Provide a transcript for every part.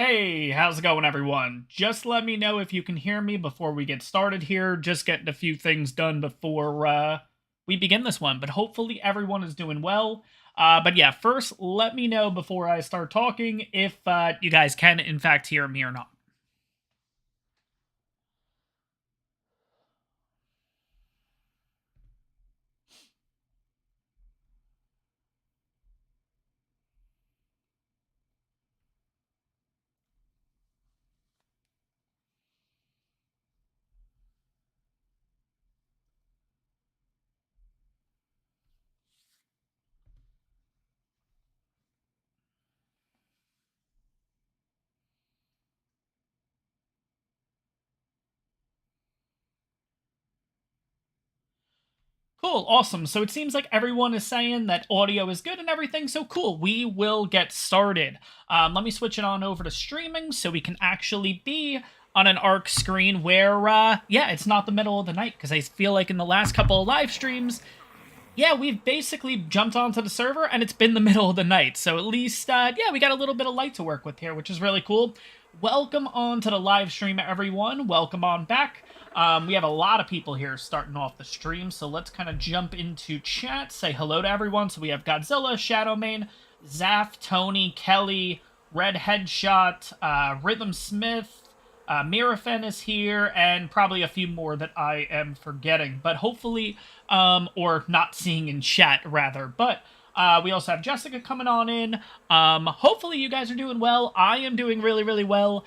Hey, how's it going, everyone? Just let me know if you can hear me before we get started here. Just getting a few things done before we begin this one, but hopefully everyone is doing well. But yeah, first, let me know before I start talking if you guys can, in fact, hear me or not. Cool, awesome. So it seems like everyone is saying that audio is good and everything, so cool. We will get started. Let me switch it on over to streaming so we can actually be on an ARK screen where, yeah, it's not the middle of the night, because I feel like in the last couple of live streams, yeah, we've basically jumped onto the server and it's been the middle of the night. So at least, yeah, we got a little bit of light to work with here, which is really cool. Welcome on to the live stream, everyone. Welcome on back. We have a lot of people here starting off the stream, so let's kind of jump into chat, say hello to everyone. So we have Godzilla, Shadowmane, Zaf, Tony, Kelly, Red Headshot, Rhythm Smith, Mirafen is here, and probably a few more that I am forgetting, but hopefully, or not seeing in chat, rather. But we also have Jessica coming on in. Hopefully you guys are doing well. I am doing really, really well.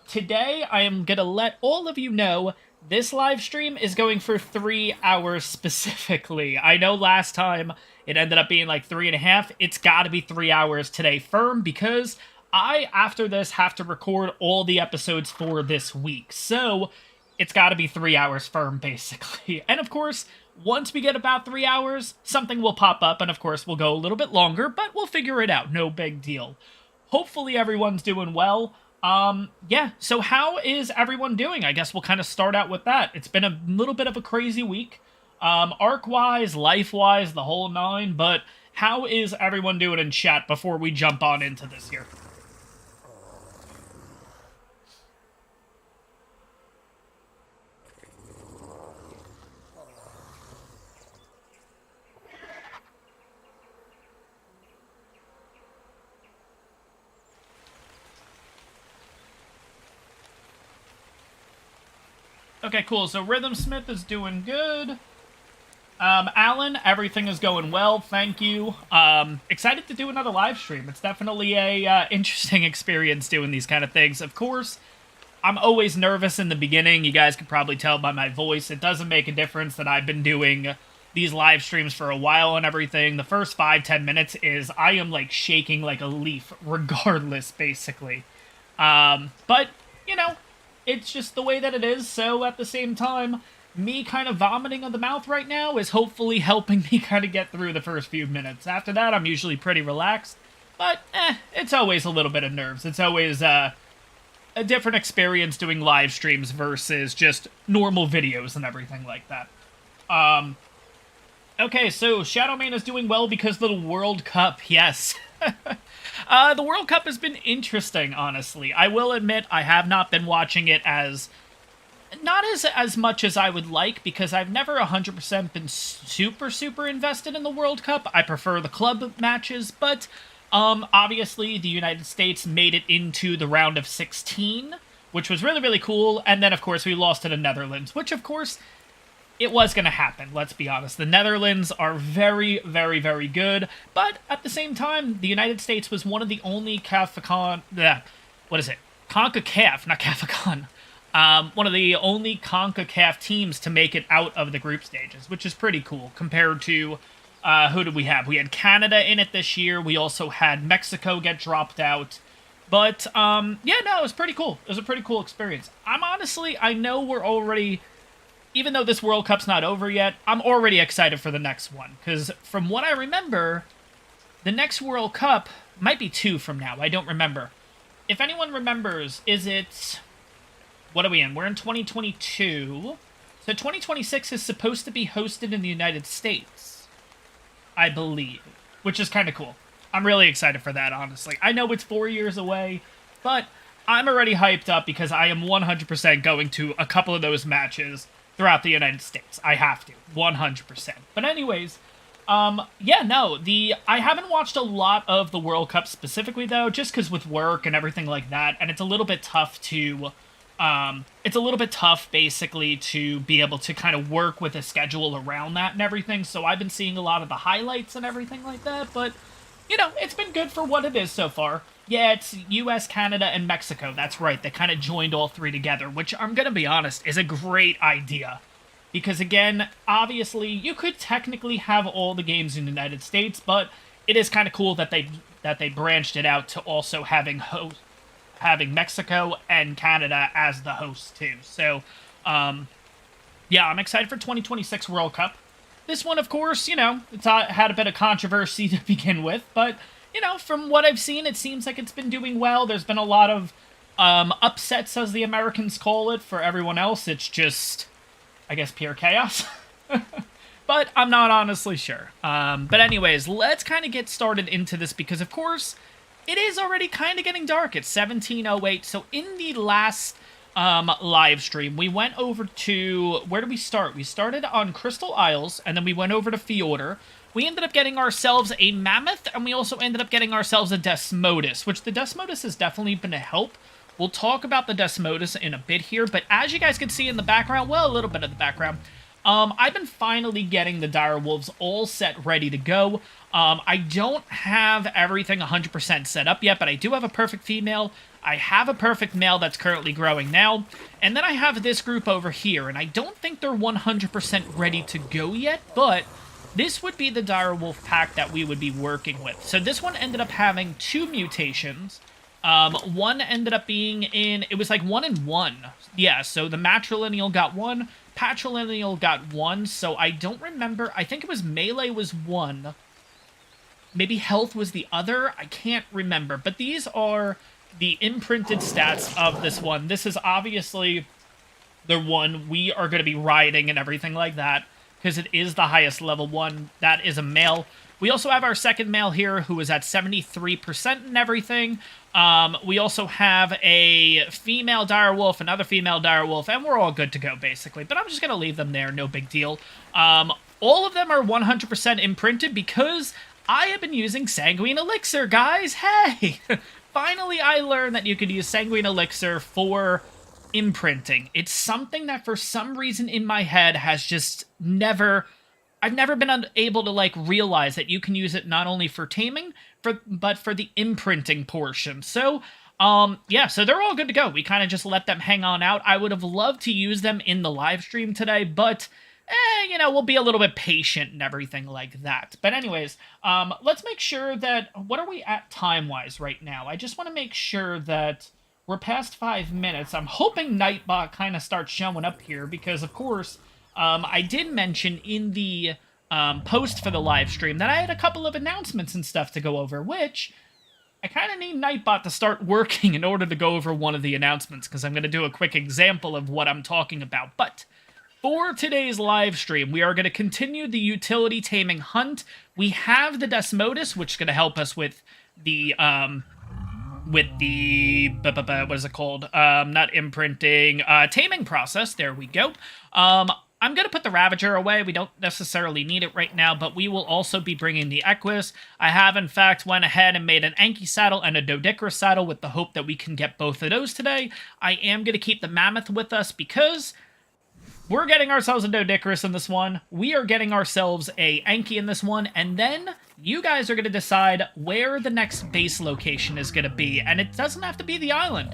Today, I am going to let all of you know this live stream is going for 3 hours specifically. I know last time it ended up being like 3.5. It's got to be 3 hours today firm, because I, after this, have to record all the episodes for this week. So it's got to be 3 hours firm, basically. And of course, once we get about 3 hours, something will pop up, and of course, we'll go a little bit longer, but we'll figure it out. No big deal. Hopefully everyone's doing well. Yeah, so how is everyone doing? I guess we'll kind of start out with that. It's been a little bit of a crazy week. Arc-wise, life-wise, the whole nine, but how is everyone doing in chat before we jump on into this here? Okay, cool. So Rhythm Smith is doing good. Alan, everything is going well. Thank you. Excited to do another live stream. It's definitely a interesting experience doing these kind of things. Of course, I'm always nervous in the beginning. You guys can probably tell by my voice. It doesn't make a difference that I've been doing these live streams for a while and everything. The first 5-10 minutes is I am like shaking like a leaf, regardless, basically. But, you know, it's just the way that it is, so at the same time, me kind of vomiting on the mouth right now is hopefully helping me kind of get through the first few minutes. After that, I'm usually pretty relaxed, but, it's always a little bit of nerves. It's always, a different experience doing live streams versus just normal videos and everything like that. Okay, so Shadowmane is doing well because of the World Cup, yes. The World Cup has been interesting, honestly. I will admit I have not been watching it not as much as I would like, because I've never 100% been super invested in the World Cup. I prefer the club matches, but obviously the United States made it into the round of 16, which was really, really cool, and then of course we lost to the Netherlands, which of course it was going to happen, let's be honest. The Netherlands are very, very, very good, but at the same time, the United States was one of the only CONCACAF, not CAFCON. One of the only CONCACAF teams to make it out of the group stages, which is pretty cool compared to, who did we have? We had Canada in it this year. We also had Mexico get dropped out. But, yeah, no, it was pretty cool. It was a pretty cool experience. I know we're already, even though this World Cup's not over yet, I'm already excited for the next one. Because from what I remember, the next World Cup might be 2 from now. I don't remember. If anyone remembers, is it... What are we in? We're in 2022. So 2026 is supposed to be hosted in the United States, I believe. Which is kind of cool. I'm really excited for that, honestly. I know it's 4 years away, but I'm already hyped up because I am 100% going to a couple of those matches throughout the United States. I have to, 100%. But anyways, yeah, no, I haven't watched a lot of the World Cup specifically, though, just because with work and everything like that, and it's a little bit tough to, basically, to be able to kind of work with a schedule around that and everything, so I've been seeing a lot of the highlights and everything like that, but, you know, it's been good for what it is so far. Yeah, it's US, Canada, and Mexico, that's right, they kind of joined all three together, which, I'm gonna be honest, is a great idea. Because again, obviously, you could technically have all the games in the United States, but it is kind of cool that they branched it out to also having Mexico and Canada as the hosts too. So, yeah, I'm excited for 2026 World Cup. This one, of course, you know, it's had a bit of controversy to begin with, but you know, from what I've seen, it seems like it's been doing well. There's been a lot of upsets, as the Americans call it. For everyone else, it's just, I guess, pure chaos. But I'm not honestly sure. But anyways, let's kind of get started into this because, of course, it is already kind of getting dark. It's 17:08. So in the last live stream, we went over to, where did we start? We started on Crystal Isles, and then we went over to Fjordur. We ended up getting ourselves a Mammoth, and we also ended up getting ourselves a Desmodus, which the Desmodus has definitely been a help. We'll talk about the Desmodus in a bit here, but as you guys can see in the background, well, a little bit of the background, I've been finally getting the direwolves all set, ready to go. I don't have everything 100% set up yet, but I do have a perfect female. I have a perfect male that's currently growing now, and then I have this group over here, and I don't think they're 100% ready to go yet, but this would be the direwolf pack that we would be working with. So this one ended up having 2 mutations. One ended up being in, it was like 1 and 1. Yeah, so the matrilineal got 1, patrilineal got 1, so I don't remember, I think it was melee was 1. Maybe health was the other, I can't remember. But these are the imprinted stats of this one. This is obviously the one we are going to be riding and everything like that, because it is the highest level one. That is a male. We also have our second male here, who is at 73% and everything. We also have a female direwolf, another female direwolf, and we're all good to go, basically. But I'm just going to leave them there, no big deal. All of them are 100% imprinted because I have been using Sanguine Elixir, guys! Hey! Finally, I learned that you could use Sanguine Elixir for imprinting. It's something that for some reason in my head has just I've never been able to, like, realize that you can use it not only for taming, but for the imprinting portion. So, yeah, so they're all good to go. We kind of just let them hang on out. I would have loved to use them in the live stream today, but, you know, we'll be a little bit patient and everything like that. But anyways, let's make sure that, what are we at time-wise right now? I just want to make sure that we're past 5 minutes. I'm hoping Nightbot kind of starts showing up here because, of course, I did mention in the post for the live stream that I had a couple of announcements and stuff to go over, which I kind of need Nightbot to start working in order to go over one of the announcements, because I'm going to do a quick example of what I'm talking about. But for today's live stream, we are going to continue the utility taming hunt. We have the Desmodus, which is going to help us with the what is it called? Not imprinting, taming process. There we go. I'm going to put the Ravager away. We don't necessarily need it right now, but we will also be bringing the Equus. I have, in fact, went ahead and made an Anki saddle and a Doedicurus saddle with the hope that we can get both of those today. I am going to keep the Mammoth with us because we're getting ourselves a Doedicurus in this one. We are getting ourselves a Anki in this one, and then you guys are going to decide where the next base location is going to be, and it doesn't have to be the island.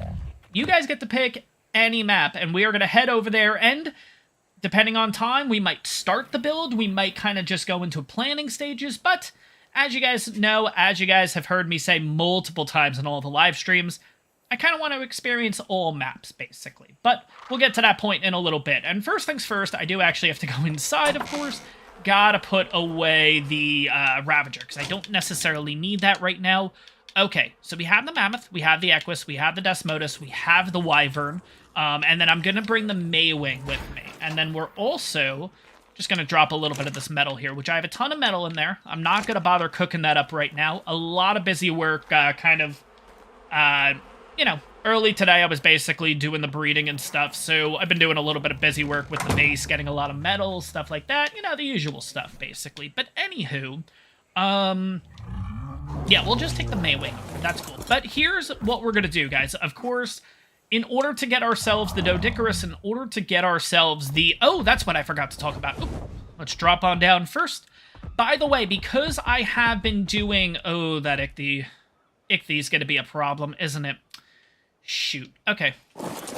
You guys get to pick any map, and we are going to head over there, and depending on time, we might start the build, we might kind of just go into planning stages, but as you guys know, as you guys have heard me say multiple times in all the live streams, I kind of want to experience all maps, basically. But we'll get to that point in a little bit. And first things first, I do actually have to go inside, of course. Gotta put away the Ravager, because I don't necessarily need that right now. Okay, so we have the Mammoth, we have the Equus, we have the Desmodus, we have the Wyvern, and then I'm going to bring the Maywing with me. And then we're also just going to drop a little bit of this metal here, which I have a ton of metal in there. I'm not going to bother cooking that up right now. A lot of busy work, you know, early today I was basically doing the breeding and stuff, so I've been doing a little bit of busy work with the base, getting a lot of metals, stuff like that. You know, the usual stuff, basically. But anywho, yeah, we'll just take the Maywing over. That's cool. But here's what we're going to do, guys. Of course, in order to get ourselves the Doedicurus, in order to get ourselves the... Oh, that's what I forgot to talk about. Oop, let's drop on down first. By the way, because I have been doing... Oh, that Ichthy. Ichthy's going to be a problem, isn't it? Shoot. Okay.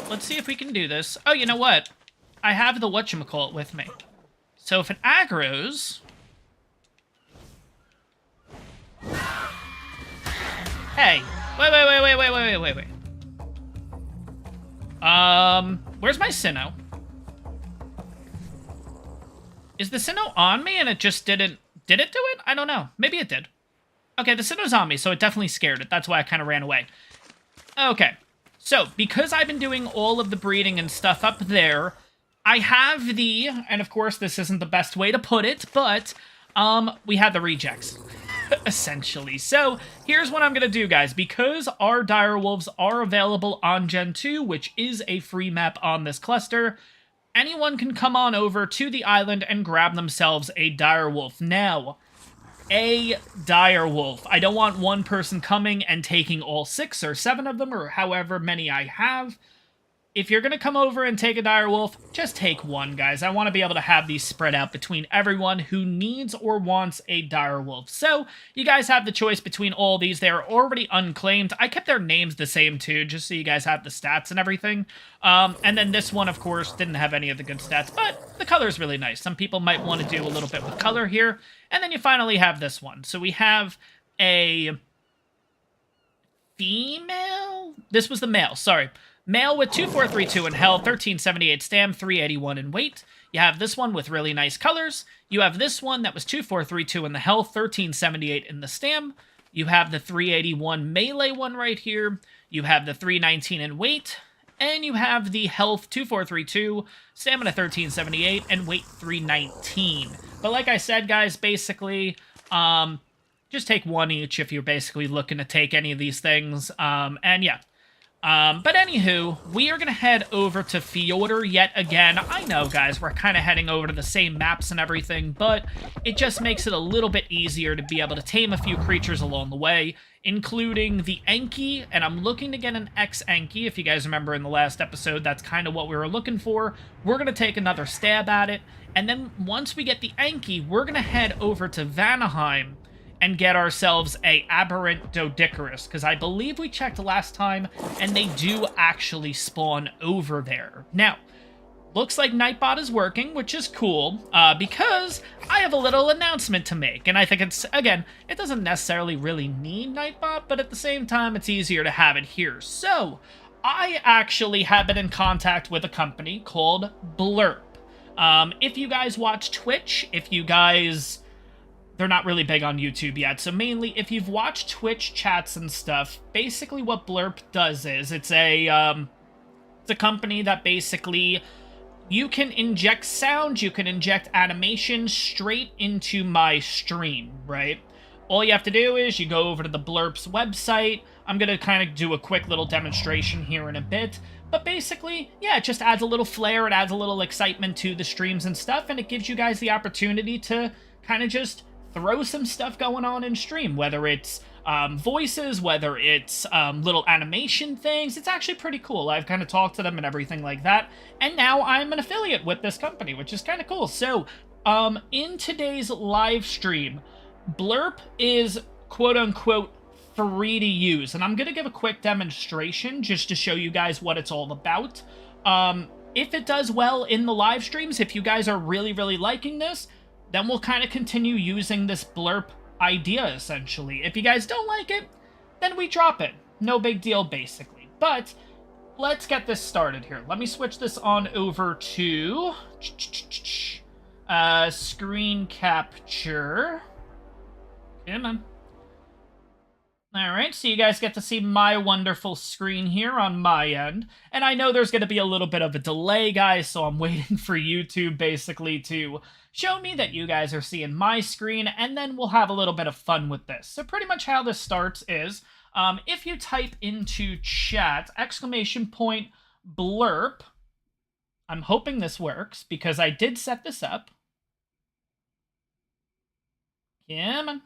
Let's see if we can do this. Oh, you know what? I have the whatchamacallit with me. So if it aggroes... Hey. Wait. Where's my Sinnoh? Is the Sinnoh on me and it just didn't... Did it do it? I don't know. Maybe it did. Okay, the Sinnoh's on me, so it definitely scared it. That's why I kind of ran away. Okay. So, because I've been doing all of the breeding and stuff up there, I have the... And of course, this isn't the best way to put it, but... we had the rejects. Essentially. So, here's what I'm going to do, guys. Because our direwolves are available on Gen 2, which is a free map on this cluster, anyone can come on over to the island and grab themselves a direwolf. Now, a direwolf. I don't want one person coming and taking all 6 or 7 of them, or however many I have. If you're going to come over and take a direwolf, just take one, guys. I want to be able to have these spread out between everyone who needs or wants a direwolf. So, you guys have the choice between all these. They are already unclaimed. I kept their names the same, too, just so you guys have the stats and everything. And then this one, of course, didn't have any of the good stats, but the color's really nice. Some people might want to do a little bit with color here. And then you finally have this one. So we have a female? This was the male, sorry. Male with 2432 in health, 1378 stam, 381 in weight. You have this one with really nice colors. You have this one that was 2432 in the health, 1378 in the stam. You have the 381 melee one right here. You have the 319 in weight. And you have the health 2432, stamina 1378, and weight 319. But like I said, guys, basically, just take one each if you're basically looking to take any of these things. And yeah. But anywho, we are going to head over to Fjordur yet again. I know, guys, we're kind of heading over to the same maps and everything, but it just makes it a little bit easier to be able to tame a few creatures along the way, including the Enki, and I'm looking to get an X-Enki. If you guys remember in the last episode, that's kind of what we were looking for. We're going to take another stab at it, and then once we get the Enki, we're going to head over to Vanaheim and get ourselves a aberrant Doedicurus, because I believe we checked last time, and they do actually spawn over there. Now, looks like Nightbot is working, which is cool, because I have a little announcement to make, and I think it's, again, it doesn't necessarily really need Nightbot, but at the same time, it's easier to have it here. So, I actually have been in contact with a company called Blurp. If you guys watch Twitch, if you guys... They're not really big on YouTube yet, so mainly if you've watched Twitch chats and stuff, basically what Blurp does is it's a company that basically you can inject sound, you can inject animation straight into my stream, right? All you have to do is you go over to the Blurp's website. I'm going to kind of do a quick little demonstration here in a bit. But basically, yeah, it just adds a little flair, it adds a little excitement to the streams and stuff, and it gives you guys the opportunity to kind of just throw some stuff going on in stream, whether it's voices, whether it's little animation things. It's actually pretty cool. I've kind of talked to them and everything like that, and now I'm an affiliate with this company, which is kind of cool. So, in today's live stream, Blurp is quote-unquote free to use, and I'm going to give a quick demonstration just to show you guys what it's all about. If it does well in the live streams, if you guys are really, really liking this, then we'll kind of continue using this Blurp idea, essentially. If you guys don't like it, then we drop it. No big deal, basically. But let's get this started here. Let me switch this on over to screen capture. Come on. Alright, so you guys get to see my wonderful screen here on my end. And I know there's going to be a little bit of a delay, guys, so I'm waiting for YouTube basically to show me that you guys are seeing my screen, and then we'll have a little bit of fun with this. So pretty much how this starts is, If you type into chat, !blurp, I'm hoping this works because I did set this up. Come on.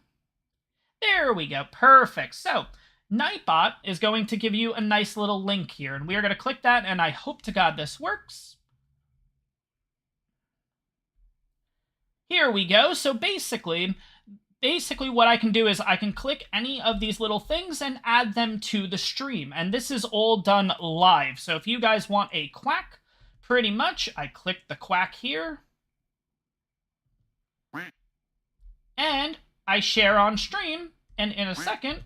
There we go. Perfect. So, Nightbot is going to give you a nice little link here, and we are going to click that, and I hope to God this works. Here we go. So basically what I can do is I can click any of these little things and add them to the stream, and this is all done live. So if you guys want a quack, pretty much, I click the quack here, and I share on stream, and in a second,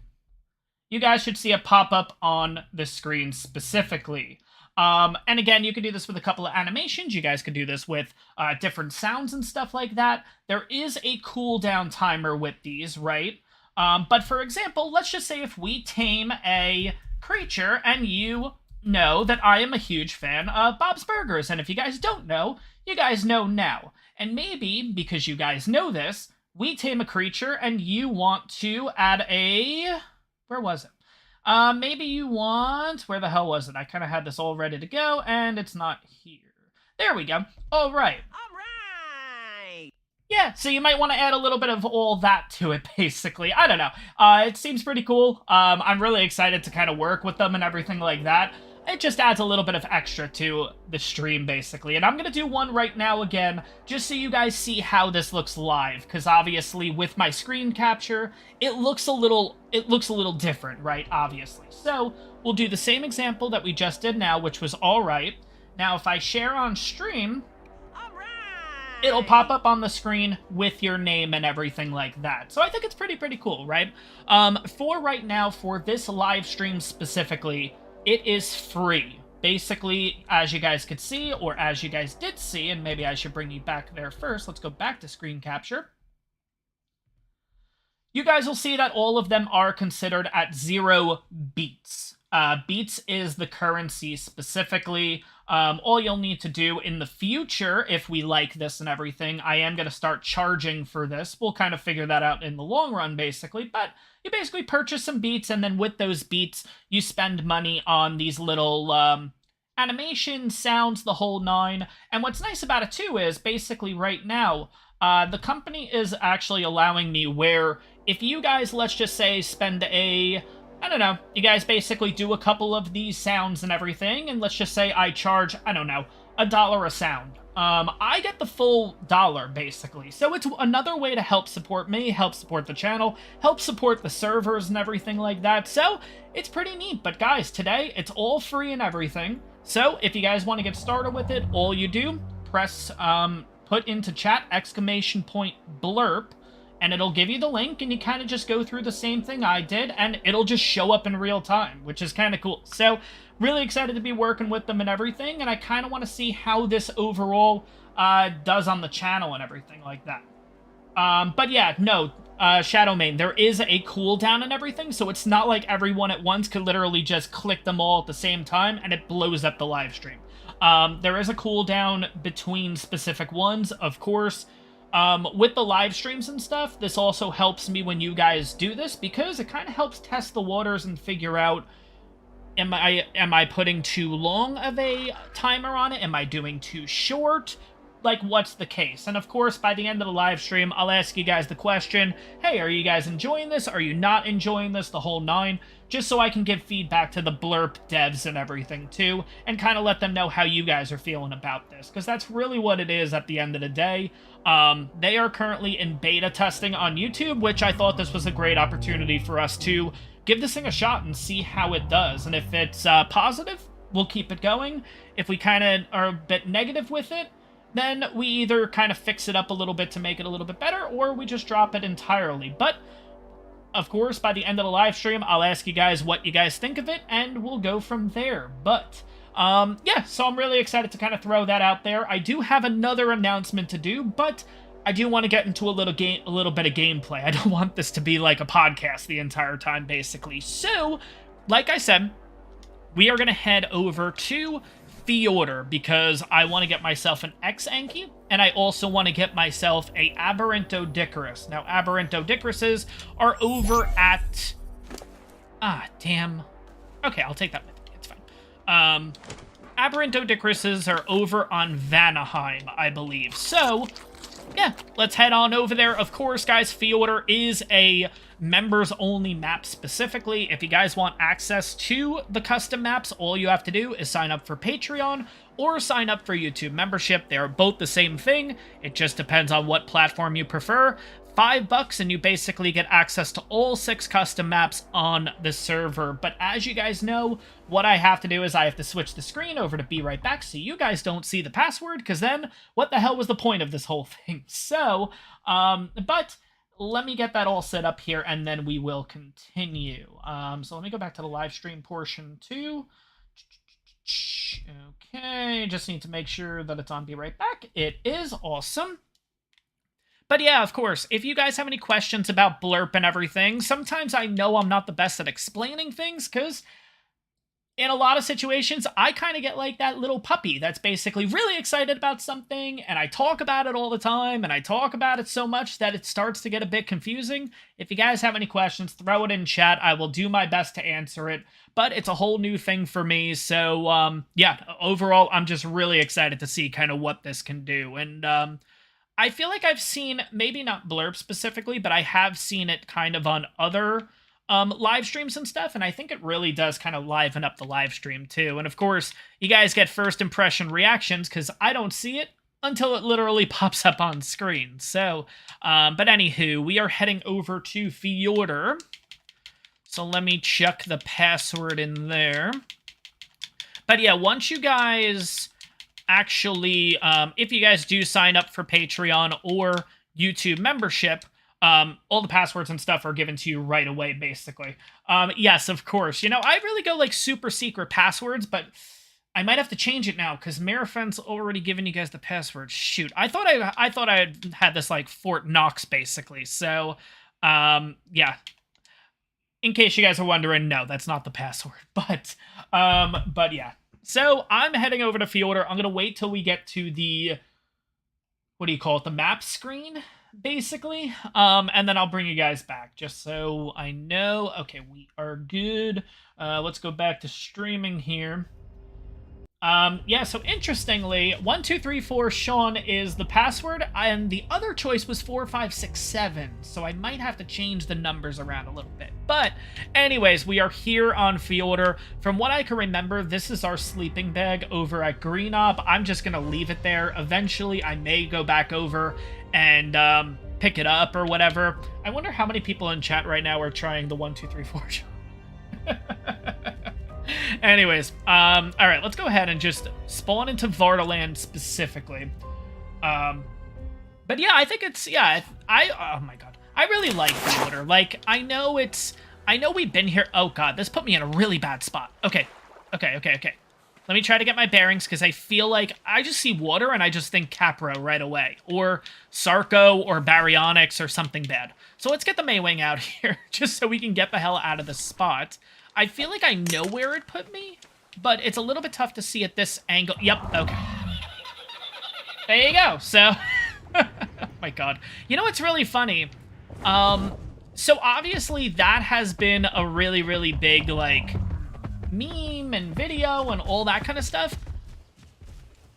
you guys should see a pop-up on the screen specifically. And again, you can do this with a couple of animations. You guys can do this with different sounds and stuff like that. There is a cooldown timer with these, right? But for example, let's just say if we tame a creature, and you know that I am a huge fan of Bob's Burgers, and if you guys don't know, you guys know now. And maybe, because you guys know this, we tame a creature, and you want to add a... Where was it? Maybe you want... Where the hell was it? I kind of had this all ready to go, and it's not here. There we go. All right. All right! Yeah, so you might want to add a little bit of all that to it, basically. I don't know. It seems pretty cool. I'm really excited to kind of work with them and everything like that. It just adds a little bit of extra to the stream, basically. And I'm going to do one right now again, just so you guys see how this looks live. Because obviously, with my screen capture, it looks a little different, right? Obviously. So, we'll do the same example that we just did now, which was alright. Now, if I share on stream, it'll pop up on the screen with your name and everything like that. So I think it's pretty cool, right? For right now, for this live stream specifically, it is free. Basically, as you guys could see, or as you guys did see, and maybe I should bring you back there first. Let's go back to screen capture. You guys will see that all of them are considered at 0 beats. Beats is the currency specifically. All you'll need to do in the future, if we like this and everything, I am going to start charging for this. We'll kind of figure that out in the long run, basically. But you basically purchase some beats, and then with those beats, you spend money on these little animations, sounds, the whole 9. And what's nice about it, too, is basically right now, the company is actually allowing me where if you guys, let's just say, spend I don't know, you guys basically do a couple of these sounds and everything, and let's just say I charge, I don't know, $1 a sound. I get the full $1, basically. So it's another way to help support me, help support the channel, help support the servers and everything like that. So it's pretty neat. But guys, today, it's all free and everything. So if you guys want to get started with it, all you do, press, put into chat, !blurp, and it'll give you the link, and you kind of just go through the same thing I did, and it'll just show up in real time, which is kind of cool. So, really excited to be working with them and everything, and I kind of want to see how this overall does on the channel and everything like that. But yeah, no, Shadowmane, there is a cooldown and everything, so it's not like everyone at once could literally just click them all at the same time, and it blows up the live stream. There is a cooldown between specific ones, of course. With the live streams and stuff, this also helps me when you guys do this, because it kind of helps test the waters and figure out, am I putting too long of a timer on it? Am I doing too short? Like, what's the case? And of course, by the end of the live stream, I'll ask you guys the question, hey, are you guys enjoying this? Are you not enjoying this? The whole 9, just so I can give feedback to the Blurp devs and everything too, and kind of let them know how you guys are feeling about this, because that's really what it is at the end of the day. They are currently in beta testing on YouTube, which I thought this was a great opportunity for us to give this thing a shot and see how it does. And if it's positive, we'll keep it going. If we kind of are a bit negative with it, then we either kind of fix it up a little bit to make it a little bit better, or we just drop it entirely. But, of course, by the end of the live stream, I'll ask you guys what you guys think of it, and we'll go from there. But, yeah, so I'm really excited to kind of throw that out there. I do have another announcement to do, but I do want to get into a little bit of gameplay. I don't want this to be like a podcast the entire time, basically. So, like I said, we are going to head over to Fjordur, because I want to get myself an X-Anki, and I also want to get myself a Aberrantodicurus. Now, Aberrantodicuruses are over at Ah, damn. Okay, I'll take that with me. It's fine. Aberrant Odicruses are over on Vanaheim, I believe. So, yeah, let's head on over there. Of course, guys, Fjordur is a members-only map specifically. If you guys want access to the custom maps, all you have to do is sign up for Patreon or sign up for YouTube membership. They are both the same thing. It just depends on what platform you prefer. $5 and you basically get access to all 6 custom maps on the server. But as you guys know, what I have to do is I have to switch the screen over to be right back so you guys don't see the password, because then what the hell was the point of this whole thing? So, but let me get that all set up here and then we will continue. So let me go back to the live stream portion too. Okay, just need to make sure that it's on Be Right Back. It is awesome. But yeah, of course, if you guys have any questions about Blurp and everything, sometimes I know I'm not the best at explaining things, because in a lot of situations, I kind of get like that little puppy that's basically really excited about something, and I talk about it all the time, and I talk about it so much that it starts to get a bit confusing. If you guys have any questions, throw it in chat. I will do my best to answer it, but it's a whole new thing for me, so yeah, overall, I'm just really excited to see kind of what this can do, and I feel like I've seen, maybe not Blurb specifically, but I have seen it kind of on other live streams and stuff, and I think it really does kind of liven up the live stream too. And of course, you guys get first impression reactions, because I don't see it until it literally pops up on screen. So, but anywho, we are heading over to Fjordur. So let me chuck the password in there. But yeah, once you guys... Actually, if you guys do sign up for Patreon or YouTube membership, all the passwords and stuff are given to you right away, basically. Yes, of course. You know, I really go, like, super secret passwords, but I might have to change it now, because Marifen's already given you guys the password. Shoot, I thought I had this, like, Fort Knox, basically. So, yeah. In case you guys are wondering, no, that's not the password. But yeah. So, I'm heading over to Fjordur. I'm going to wait till we get to the, what do you call it, the map screen, basically. And then I'll bring you guys back, just so I know. Okay, we are good. Let's go back to streaming here. Yeah, so interestingly, 1234 Sean is the password, and the other choice was 4567, so I might have to change the numbers around a little bit. But anyways, we are here on Fjordur. From what I can remember, this is our sleeping bag over at Green Op. I'm just gonna leave it there. Eventually, I may go back over and pick it up or whatever. I wonder how many people in chat right now are trying the 1234 Sean. Anyways, all right, let's go ahead and just spawn into Vardaland specifically. But yeah, I think it's, yeah, oh my god, I really like Fjordur. Like, I know we've been here. Oh god, this put me in a really bad spot. Okay. Let me try to get my bearings, because I feel like I just see water and I just think Capro right away, or Sarco, or Baryonyx, or something bad. So let's get the Maywing out here, just so we can get the hell out of this spot. I feel like I know where it put me, but it's a little bit tough to see at this angle. Yep, okay. There you go. So, oh my god. You know what's really funny? So obviously that has been a really, really big, like, meme and video and all that kind of stuff.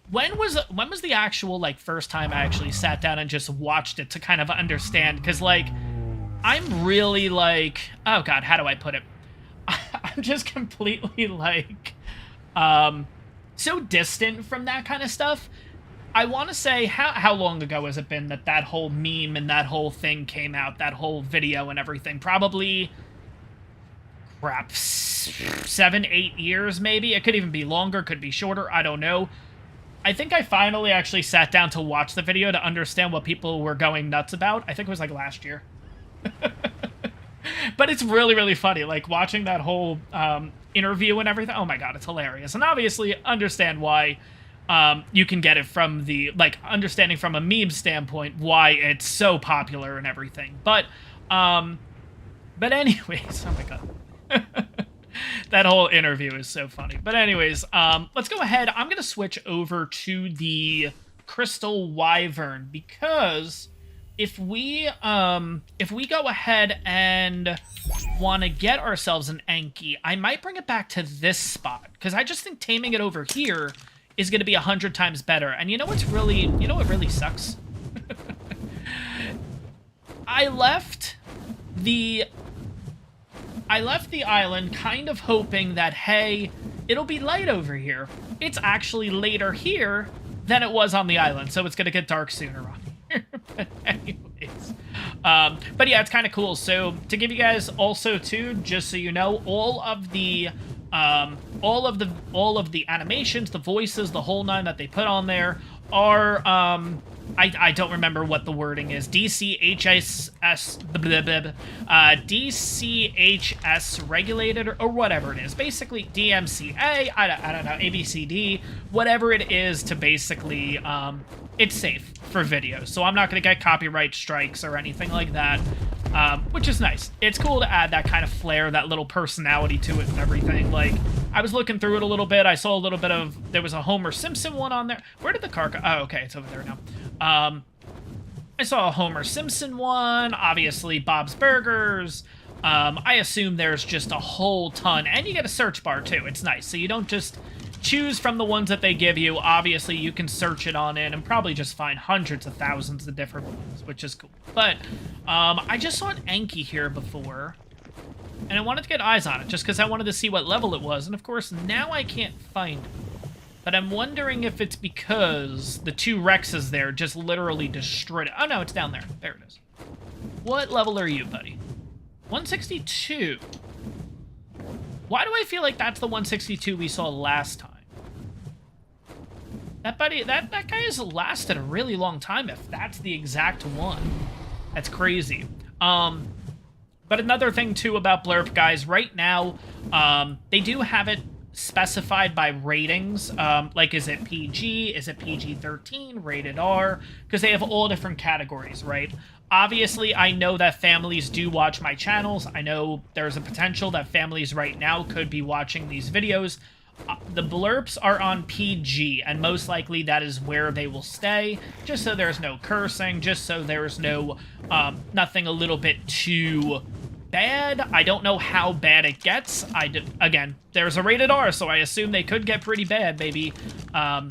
When was the actual, like, first time I actually sat down and just watched it to kind of understand? Because, like, I'm really, like, oh god, how do I put it? I'm just completely, like, so distant from that kind of stuff. I want to say, how long ago has it been that whole meme and that whole thing came out, that whole video and everything? Probably, crap, 7, 8 years, maybe? It could even be longer, could be shorter, I don't know. I think I finally actually sat down to watch the video to understand what people were going nuts about. I think it was, like, last year. But it's really, really funny, like, watching that whole interview and everything. Oh my god, it's hilarious. And obviously, understand why you can get it from the, like, understanding from a meme standpoint why it's so popular and everything. But anyways, oh my god. That whole interview is so funny. But anyways, let's go ahead. I'm going to switch over to the Crystal Wyvern, because if we go ahead and want to get ourselves an Anki, I might bring it back to this spot, because I just think taming it over here is going to be 100 times better. And you know what really sucks? I left the island kind of hoping that, hey, it'll be light over here. It's actually later here than it was on the island, so it's going to get dark sooner on here. But anyways, but yeah, it's kind of cool. So to give you guys also too, just so you know, all of the animations, the voices, the whole nine that they put on there are I don't remember what the wording is. DCHS regulated or whatever it is. Basically DMCA, I don't know, ABCD, whatever it is to basically it's safe for videos. So I'm not going to get copyright strikes or anything like that. Which is nice. It's cool to add that kind of flair, that little personality to it and everything. Like, I was looking through it a little bit. I saw a little bit of... There was a Homer Simpson one on there. Where did the car go? Oh, okay, it's over there now. I saw a Homer Simpson one. Obviously, Bob's Burgers. I assume there's just a whole ton. And you get a search bar, too. It's nice. So you don't just choose from the ones that they give you. Obviously, you can search it on in and probably just find hundreds of thousands of different ones, which is cool. But I just saw an Anki here before, and I wanted to get eyes on it just because I wanted to see what level it was. And of course, now I can't find it. But I'm wondering if it's because the two Rexes there just literally destroyed it. Oh, no, it's down there. There it is. What level are you, buddy? 162. Why do I feel like that's the 162 we saw last time? That guy has lasted a really long time if that's the exact one. That's crazy. But another thing, too, about Blurp, guys, right now, they do have it specified by ratings. Like, is it PG? Is it PG-13? Rated R? Because they have all different categories, right? Obviously, I know that families do watch my channels. I know there's a potential that families right now could be watching these videos. The blurps are on PG, and most likely that is where they will stay, just so there's no cursing, just so there's no, nothing a little bit too bad. I don't know how bad it gets. Again, there's a rated R, so I assume they could get pretty bad, maybe. I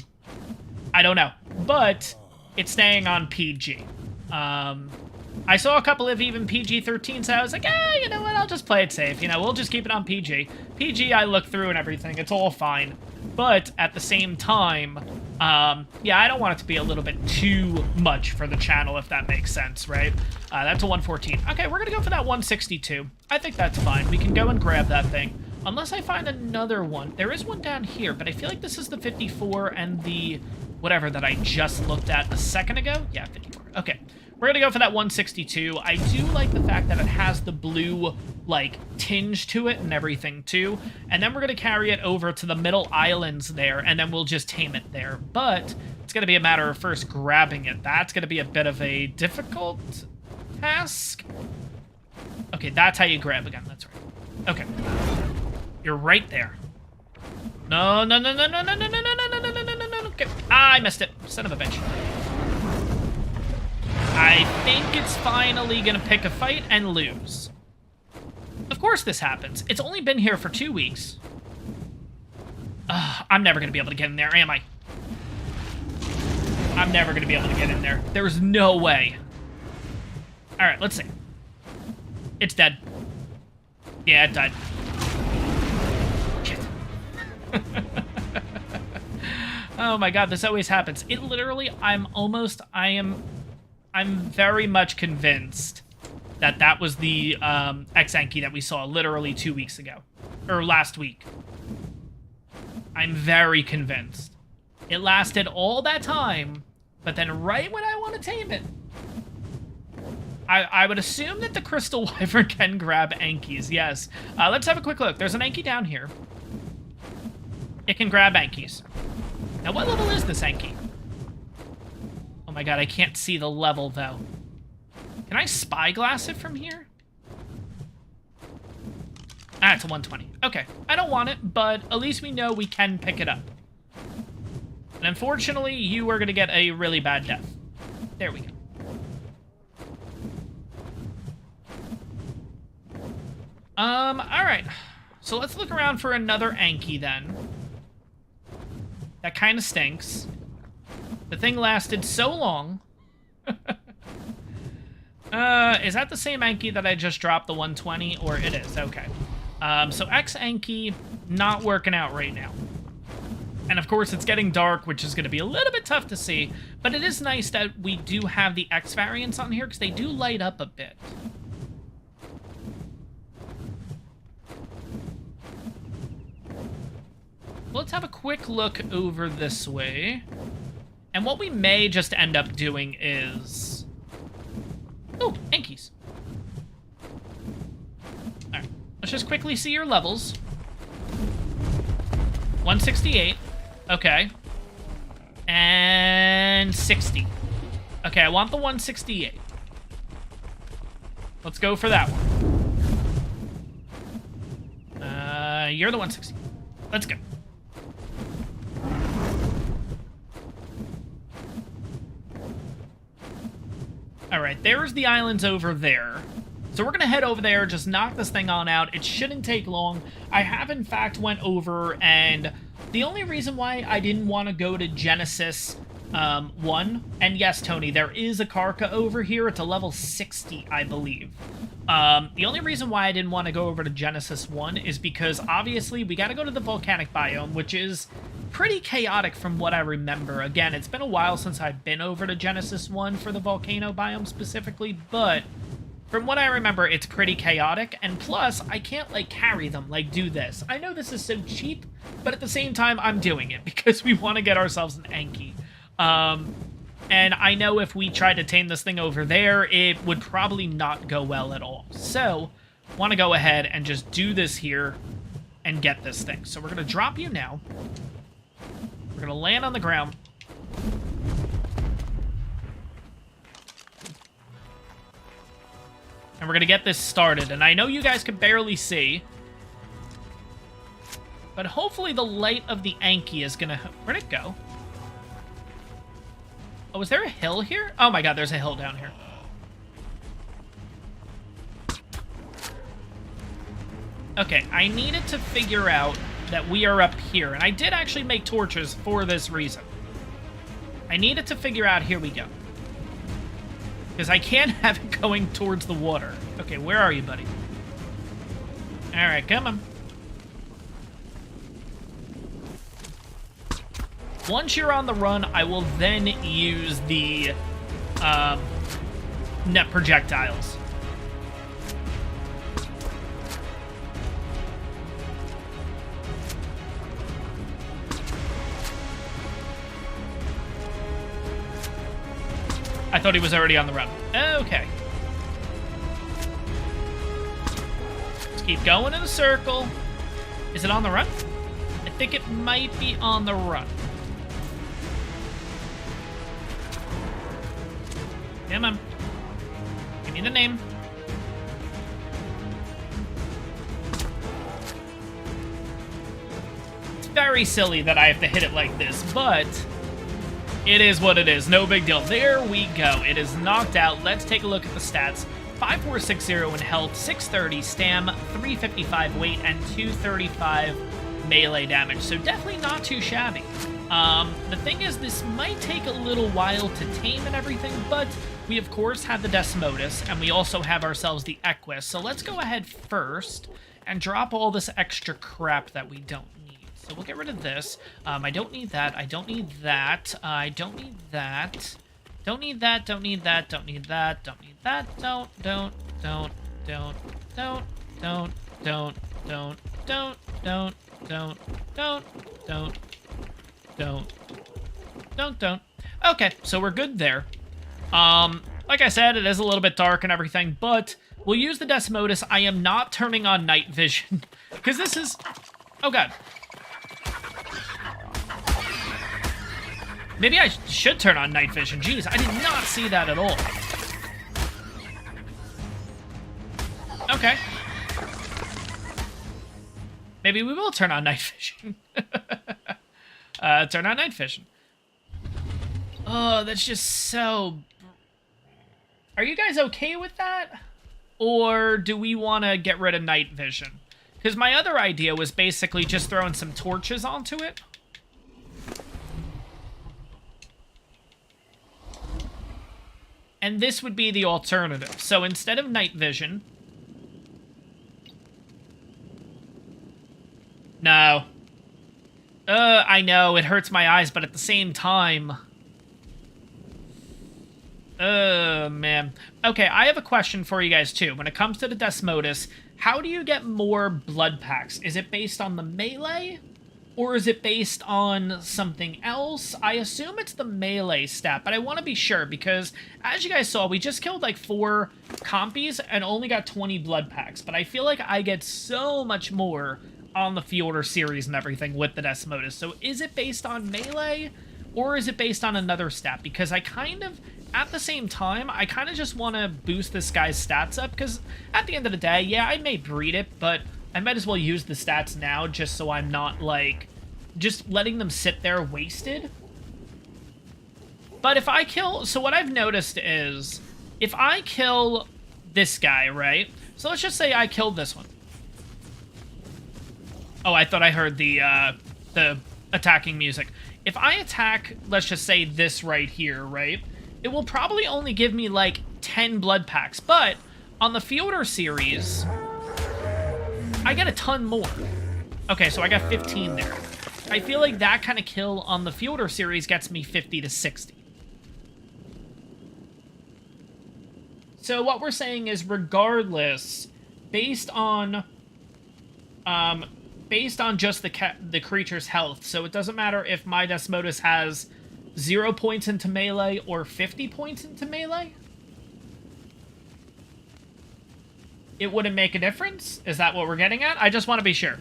don't know, but it's staying on PG. I saw a couple of even PG-13, so I was like, you know what, I'll just play it safe. You know, we'll just keep it on PG. PG, I looked through and everything. It's all fine. But at the same time, yeah, I don't want it to be a little bit too much for the channel, if that makes sense, right? That's a 114. Okay, we're gonna go for that 162. I think that's fine. We can go and grab that thing. Unless I find another one. There is one down here, but I feel like this is the 54 and the whatever that I just looked at a second ago. Yeah, 54. Okay. We're gonna go for that 162. I do like the fact that it has the blue, like, tinge to it and everything, too. And then we're gonna carry it over to the middle islands there, and then we'll just tame it there. But it's gonna be a matter of first grabbing it. That's gonna be a bit of a difficult task. Okay, that's how you grab again. That's right. Okay. You're right there. No, no, no, no, no, no, no, no, no, no, no, no, no, no, no, no. Okay. Ah, I missed it. Son of a bitch. I think it's finally gonna pick a fight and lose. Of course this happens. It's only been here for 2 weeks. I'm never gonna be able to get in there, am I? I'm never gonna be able to get in there. There's no way. Alright, let's see. It's dead. Yeah, it died. Shit. Oh my god, this always happens. It literally, I'm very much convinced that that was the X-Anki that we saw literally 2 weeks ago. Or last week. I'm very convinced. It lasted all that time, but then right when I want to tame it, I would assume that the Crystal Wyvern can grab Ankis, yes. Let's have a quick look. There's an Anki down here. It can grab Ankis. Now, what level is this Anki? Oh my god, I can't see the level, though. Can I spyglass it from here? Ah, it's a 120. Okay, I don't want it, but at least we know we can pick it up. And unfortunately, you are going to get a really bad death. There we go. Alright. So let's look around for another Anki then. That kind of stinks. The thing lasted so long. Is that the same Anki that I just dropped, the 120? Or it is, okay. So X Anki, not working out right now. And of course, it's getting dark, which is going to be a little bit tough to see. But it is nice that we do have the X variants on here, because they do light up a bit. Let's have a quick look over this way. And what we may just end up doing is... Oh, Ankies. Alright, let's just quickly see your levels. 168. Okay. And 60. Okay, I want the 168. Let's go for that one. You're the 160. Let's go. Alright, there's the islands over there. So we're going to head over there, just knock this thing on out. It shouldn't take long. I have, in fact, went over, and the only reason why I didn't want to go to Genesis 1, and yes, Tony, there is a Karka over here. It's a level 60, I believe. The only reason why I didn't want to go over to Genesis 1 is because, obviously, we got to go to the volcanic biome, which is pretty chaotic from what I remember. Again, it's been a while since I've been over to Genesis 1 for the volcano biome specifically, but from what I remember, it's pretty chaotic, and plus, I can't, like, carry them, like, do this. I know this is so cheap, but at the same time, I'm doing it because we want to get ourselves an Anki. And I know if we tried to tame this thing over there, it would probably not go well at all. So, want to go ahead and just do this here and get this thing. So we're going to drop you now. We're going to land on the ground. And we're going to get this started. And I know you guys can barely see, but hopefully the light of the Anki is going to... Where'd it go? Oh, is there a hill here? Oh my god, there's a hill down here. Okay, I needed to figure out that we are up here. And I did actually make torches for this reason. I needed to figure out... Here we go. Because I can't have it going towards the water. Okay, where are you, buddy? Alright, come on. Once you're on the run, I will then use the net projectiles. I thought he was already on the run. Okay. Let's keep going in a circle. Is it on the run? I think it might be on the run. Come on. Give me the name. It's very silly that I have to hit it like this, but it is what it is. No big deal. There we go. It is knocked out. Let's take a look at the stats. 5460 in health, 630 stam, 355 weight, and 235 melee damage. So definitely not too shabby. The thing is, this might take a little while to tame and everything, but we, of course, have the Desmodus, and we also have ourselves the Equus. So let's go ahead first and drop all this extra crap that we don't need. So we'll get rid of this. I don't need that. I don't need that. I don't need that. Don't need that. Don't need that. Don't need that. Don't need that. Don't. Okay, so we're good there. Like I said, it is a little bit dark and everything, but we'll use the Desmodus. I am not turning on night vision, because this is... Oh, God. Maybe I should turn on night vision. Jeez, I did not see that at all. Okay. Maybe we will turn on night vision. Turn on night vision. Oh, that's just so... Are you guys okay with that? Or do we want to get rid of night vision? Because my other idea was basically just throwing some torches onto it. And this would be the alternative. So instead of night vision... No. I know, it hurts my eyes, but at the same time... man. Okay, I have a question for you guys, too. When it comes to the Desmodus, how do you get more blood packs? Is it based on the melee? Or is it based on something else? I assume it's the melee stat, but I want to be sure, because as you guys saw, we just killed like 4 compies and only got 20 blood packs, but I feel like I get so much more on the Fielder series and everything with the Desmodus. So is it based on melee, or is it based on another stat? Because I kind of... At the same time, I kind of just want to boost this guy's stats up, because at the end of the day, yeah, I may breed it, but I might as well use the stats now just so I'm not, like, just letting them sit there wasted. But if I kill... So what I've noticed is, if I kill this guy, right? So let's just say I killed this one. Oh, I thought I heard the attacking music. If I attack, let's just say this right here, right? It will probably only give me, like, 10 blood packs. But on the Fielder series, I get a ton more. Okay, so I got 15 there. I feel like that kind of kill on the Fielder series gets me 50 to 60. So what we're saying is, regardless, based on just the creature's health, so it doesn't matter if my Desmodus has 0 points into melee or 50 points into melee? It wouldn't make a difference? Is that what we're getting at? I just want to be sure.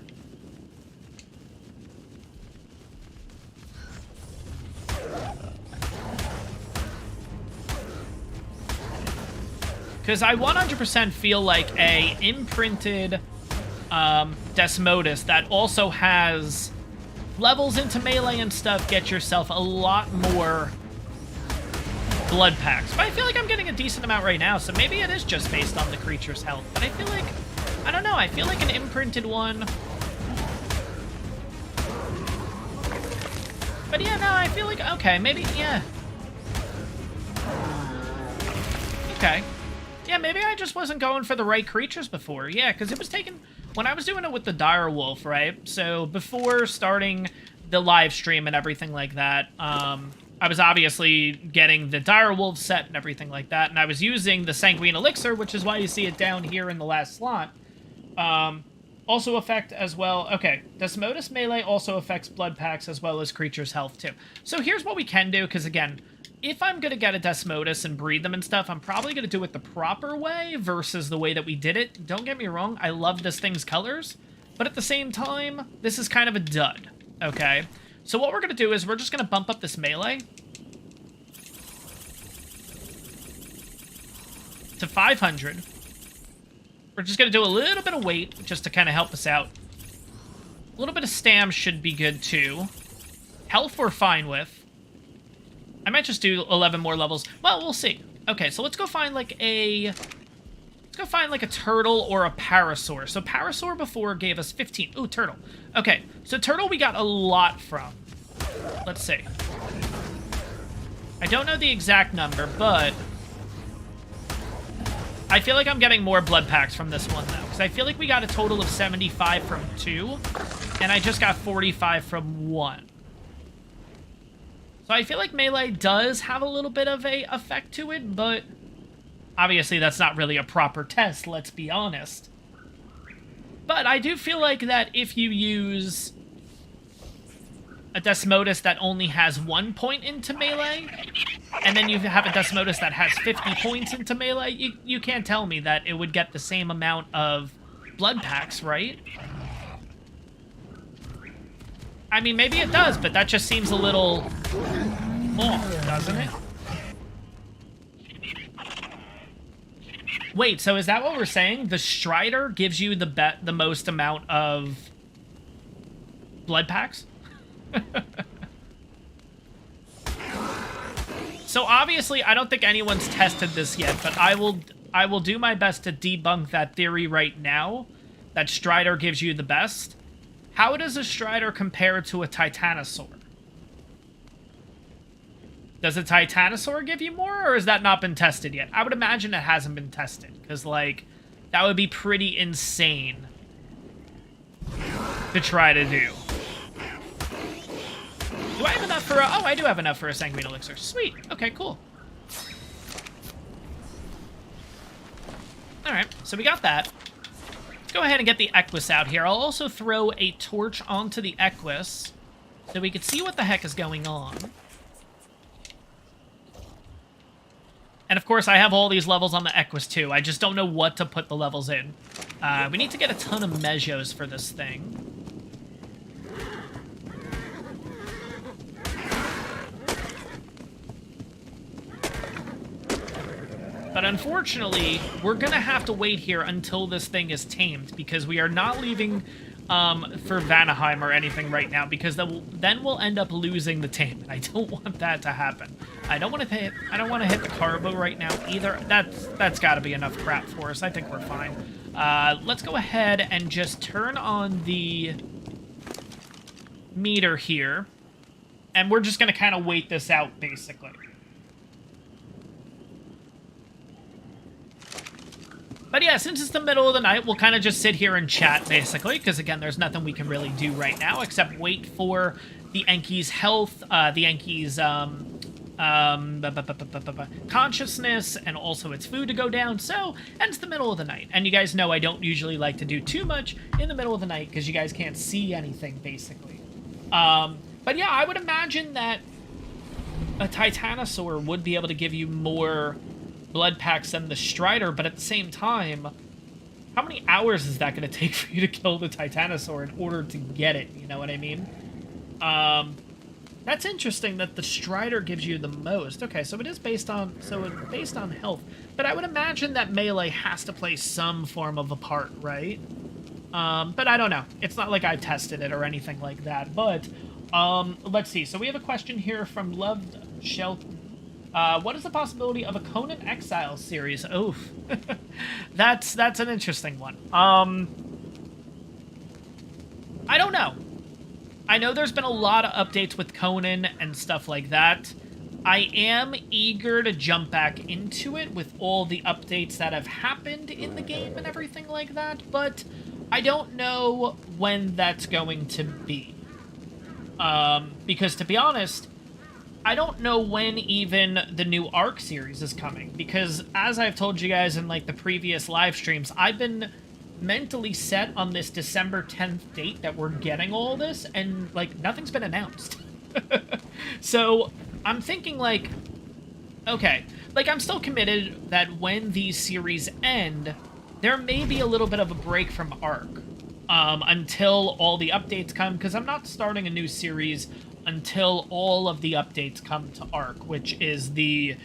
Because I 100% feel like a imprinted Desmodus that also has levels into melee and stuff get yourself a lot more blood packs. But I feel like I'm getting a decent amount right now, so maybe it is just based on the creature's health. But I feel like, I don't know, I feel like an imprinted one. But yeah, no, I feel like, okay, maybe, yeah. Okay. Yeah, maybe I just wasn't going for the right creatures before. Yeah, because it was taking... When I was doing it with the dire wolf, right? So before starting the live stream and everything like that, I was obviously getting the dire wolf set and everything like that, and I was using the sanguine elixir, which is why you see it down here in the last slot. Also affect as well... Okay, Desmodus melee also affects blood packs as well as creatures' health too. So here's what we can do, because again, if I'm going to get a Desmodus and breed them and stuff, I'm probably going to do it the proper way versus the way that we did it. Don't get me wrong, I love this thing's colors, but at the same time, this is kind of a dud, okay? So what we're going to do is we're just going to bump up this melee to 500. We're just going to do a little bit of weight just to kind of help us out. A little bit of stam should be good too. Health we're fine with. I might just do 11 more levels. Well, we'll see. Okay, so let's go find like a... Let's go find like a turtle or a parasaur. So parasaur before gave us 15. Ooh, turtle. Okay, so turtle we got a lot from. Let's see. I don't know the exact number, but... I feel like I'm getting more blood packs from this one, though. Because I feel like we got a total of 75 from 2. And I just got 45 from 1. So I feel like melee does have a little bit of a effect to it, but obviously that's not really a proper test, let's be honest. But I do feel like that if you use a Desmodus that only has 1 point into melee, and then you have a Desmodus that has 50 points into melee, you can't tell me that it would get the same amount of blood packs, right? I mean, maybe it does, but that just seems a little off, doesn't it? Wait, so is that what we're saying? The Strider gives you the most amount of blood packs? So obviously, I don't think anyone's tested this yet, but I will I will do my best to debunk that theory right now, that Strider gives you the best. How does a Strider compare to a Titanosaur? Does a Titanosaur give you more, or has that not been tested yet? I would imagine it hasn't been tested, because, like, that would be pretty insane to try to do. Do I have enough for a... Oh, I do have enough for a Sanguine Elixir. Sweet. Okay, cool. Alright, so we got that. Let's go ahead and get the Equus out here. I'll also throw a torch onto the Equus so we can see what the heck is going on. And of course, I have all these levels on the Equus too. I just don't know what to put the levels in. We need to get a ton of Mejos for this thing. But unfortunately, we're going to have to wait here until this thing is tamed, because we are not leaving for Vanaheim or anything right now, because then we'll end up losing the tame. I don't want that to happen. I don't want to hit the Carbo right now either. That's got to be enough crap for us. I think we're fine. Let's go ahead and just turn on the meter here, and we're just going to kind of wait this out, basically. But yeah, since it's the middle of the night, we'll kind of just sit here and chat, basically, because, again, there's nothing we can really do right now except wait for the Enki's health, the Enki's consciousness, and also its food to go down. So, and it's the middle of the night. And you guys know I don't usually like to do too much in the middle of the night because you guys can't see anything, basically. But yeah, I would imagine that a Titanosaur would be able to give you more blood packs than the Strider, but at the same time, how many hours is that going to take for you to kill the Titanosaur in order to get it? You know what I mean? That's interesting that the Strider gives you the most. Okay, so it's based on health, but I would imagine that melee has to play some form of a part, right? But I don't know. It's not like I've tested it or anything like that. But let's see. So we have a question here from Loved Shelton. What is the possibility of a Conan Exile series? Oof. That's an interesting one. I don't know. I know there's been a lot of updates with Conan and stuff like that. I am eager to jump back into it with all the updates that have happened in the game and everything like that, but I don't know when that's going to be. Because to be honest, I don't know when even the new ARK series is coming, because as I've told you guys in, like, the previous live streams, I've been mentally set on this December 10th date that we're getting all this, and, like, nothing's been announced. So, I'm thinking, like, okay, like, I'm still committed that when these series end, there may be a little bit of a break from ARK, until all the updates come, because I'm not starting a new series until all of the updates come to ARK, which is the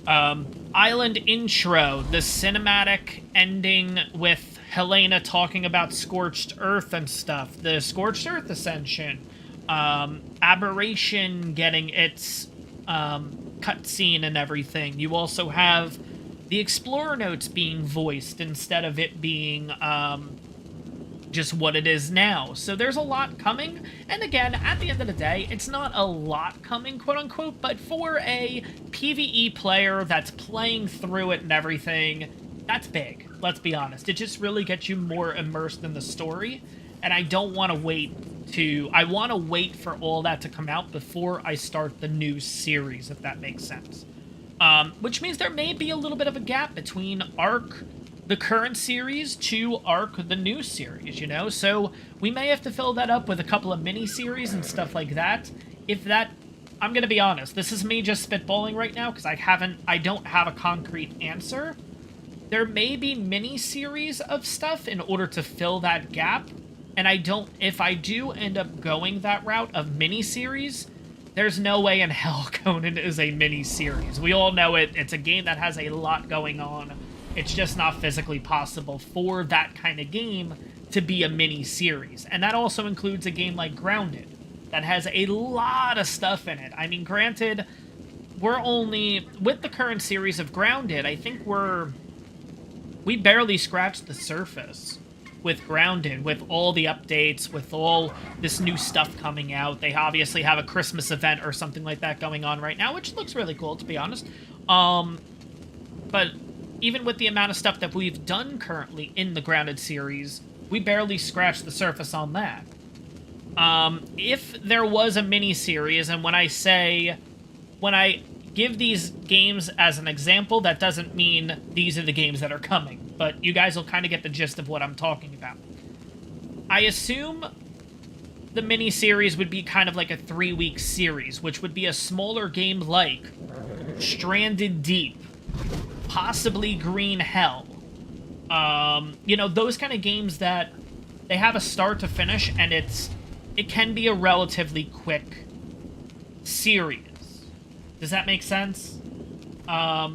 island intro, the cinematic ending with Helena talking about Scorched Earth and stuff, the Scorched Earth Ascension, Aberration getting its cutscene and everything. You also have the Explorer Notes being voiced instead of it being just what it is now. So there's a lot coming, and again, at the end of the day, it's not a lot coming, quote-unquote, but for a PvE player that's playing through it and everything, that's big, let's be honest. It just really gets you more immersed in the story, and I don't want to wait I want to wait for all that to come out before I start the new series, if that makes sense. Which means there may be a little bit of a gap between ARK, the current series, to ARK, the new series, you know? So we may have to fill that up with a couple of mini-series and stuff like that. If that... I'm gonna be honest, this is me just spitballing right now, because I don't have a concrete answer. There may be mini-series of stuff in order to fill that gap, and if I do end up going that route of mini-series, there's no way in hell Conan is a mini-series. We all know it. It's a game that has a lot going on. It's just not physically possible for that kind of game to be a mini-series. And that also includes a game like Grounded, that has a lot of stuff in it. I mean, granted, we're only... With the current series of Grounded, I think we're we barely scratched the surface with Grounded, with all the updates, with all this new stuff coming out. They obviously have a Christmas event or something like that going on right now, which looks really cool, to be honest. But even with the amount of stuff that we've done currently in the Grounded series, we barely scratched the surface on that. If there was a mini-series, and when I give these games as an example, that doesn't mean these are the games that are coming, but you guys will kind of get the gist of what I'm talking about. I assume the mini-series would be kind of like a 3-week series, which would be a smaller game like Stranded Deep, possibly Green Hell. You know, those kind of games that they have a start to finish, and it can be a relatively quick series. Does that make sense? The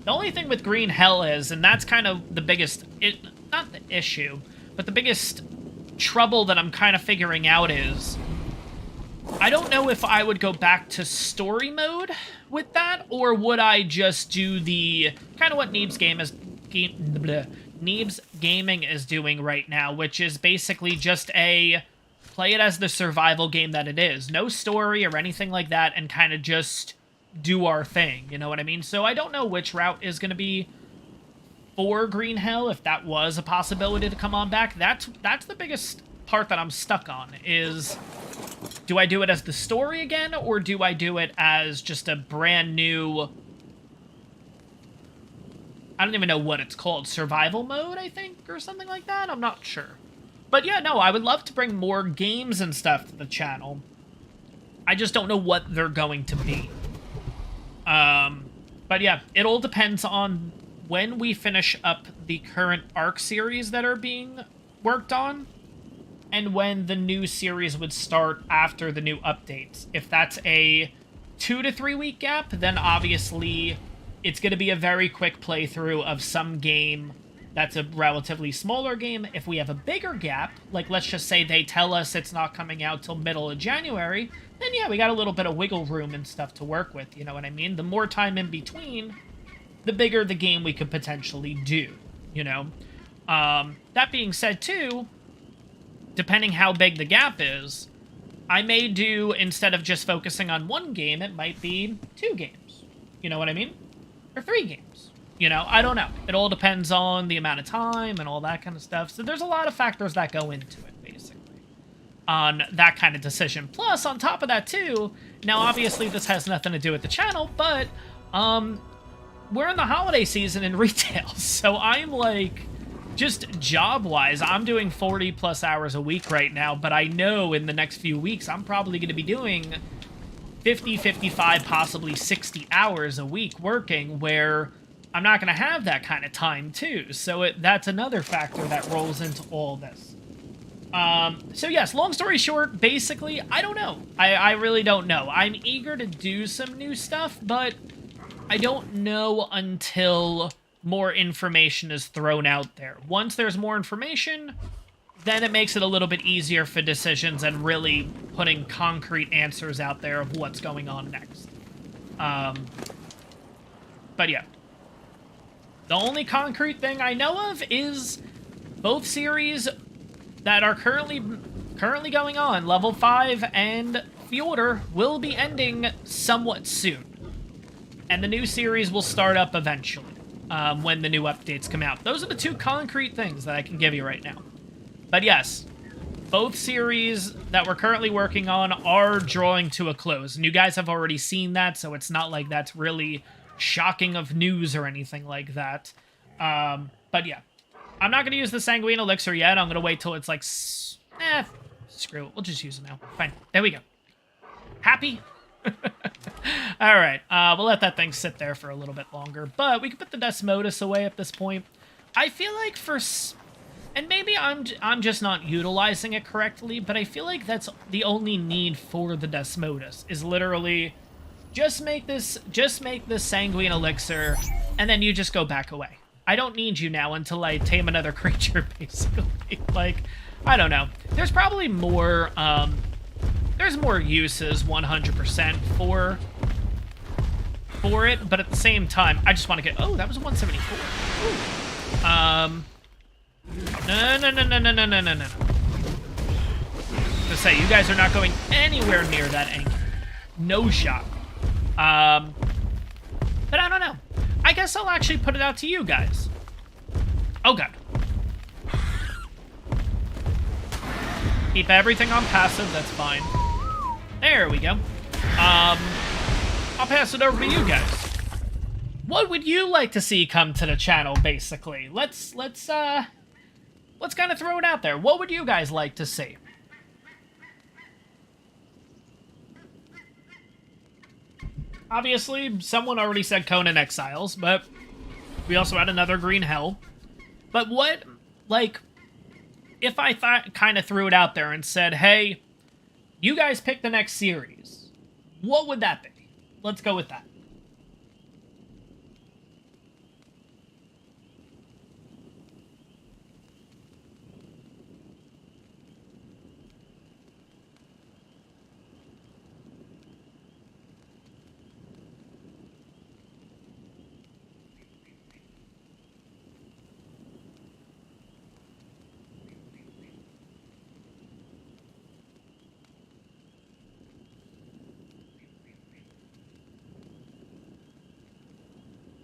only thing with Green Hell is, and that's kind of the biggest, not the issue, but the biggest trouble that I'm kind of figuring out is, I don't know if I would go back to story mode with that, or would I just do the, kind of what Neebs Gaming is doing right now, which is basically just play it as the survival game that it is. No story or anything like that, and kind of just do our thing, you know what I mean? So I don't know which route is going to be for Green Hell, if that was a possibility to come on back. That's the biggest part that I'm stuck on, is do I do it as the story again, or do I do it as just a brand new, I don't even know what it's called, survival mode, I think, or something like that? I'm not sure. But yeah, no, I would love to bring more games and stuff to the channel. I just don't know what they're going to be. But yeah, it all depends on when we finish up the current ARK series that are being worked on, and when the new series would start after the new updates. If that's a 2 to 3 week gap, then obviously it's going to be a very quick playthrough of some game that's a relatively smaller game. If we have a bigger gap, like let's just say they tell us it's not coming out till middle of January, then yeah, we got a little bit of wiggle room and stuff to work with, you know what I mean? The more time in between, the bigger the game we could potentially do, you know? That being said, too, depending how big the gap is, I may do, instead of just focusing on one game, it might be 2 games. You know what I mean? Or 3 games. You know, I don't know. It all depends on the amount of time and all that kind of stuff. So there's a lot of factors that go into it, basically, on that kind of decision. Plus, on top of that, too, now, obviously, this has nothing to do with the channel, but we're in the holiday season in retail. So I'm, like, just job-wise, I'm doing 40-plus hours a week right now, but I know in the next few weeks I'm probably going to be doing 50, 55, possibly 60 hours a week working, where I'm not going to have that kind of time, too. So that's another factor that rolls into all this. So yes, long story short, basically, I don't know. I really don't know. I'm eager to do some new stuff, but I don't know until more information is thrown out there. Once there's more information, then it makes it a little bit easier for decisions and really putting concrete answers out there of what's going on next. But yeah. The only concrete thing I know of is both series that are currently going on, Level 5 and Fjordur, will be ending somewhat soon. And the new series will start up eventually, when the new updates come out. Those are the 2 concrete things that I can give you right now. But yes, both series that we're currently working on are drawing to a close. And you guys have already seen that, so it's not like that's really shocking of news or anything like that. But yeah, I'm not going to use the Sanguine Elixir yet. I'm going to wait till it's like, screw it. We'll just use it now. Fine. There we go. Happy? All right. We'll let that thing sit there for a little bit longer. But we can put the Desmodus away at this point. I feel like and maybe I'm just not utilizing it correctly, but I feel like that's the only need for the Desmodus, is literally just make this Sanguine Elixir, and then you just go back away. I don't need you now until I tame another creature, basically. Like, I don't know. There's probably more, there's more uses, 100%, for it, but at the same time, I just want to get... Oh, that was a 174. Ooh. No. To say, you guys are not going anywhere near that angle. No shot. But I don't know. I guess I'll actually put it out to you guys. Oh, God. Keep everything on passive, that's fine. There we go. I'll pass it over to you guys. What would you like to see come to the channel, basically? Let's kind of throw it out there. What would you guys like to see? Obviously, someone already said Conan Exiles, but we also had another Green Hell. But what, like, if I kind of threw it out there and said, hey, you guys pick the next series, what would that be? Let's go with that.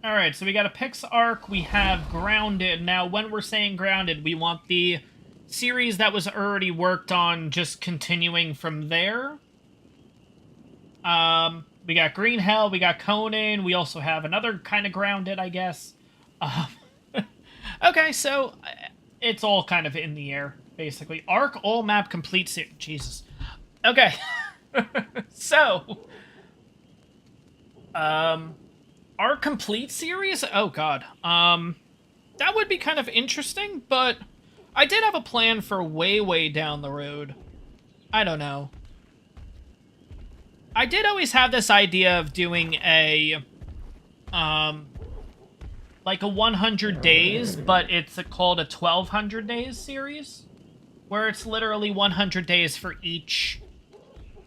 Alright, so we got a Pix Arc, we have Grounded. Now, when we're saying Grounded, we want the series that was already worked on just continuing from there. We got Green Hell, we got Conan, we also have another kind of Grounded, I guess. Okay, so it's all kind of in the air, basically. ARK all map complete series. Jesus. Okay. So, our complete series? Oh, God. That would be kind of interesting, but I did have a plan for way down the road. I don't know. I did always have this idea of doing a, like a 100 days, but it's called a 1200 days series, where it's literally 100 days for each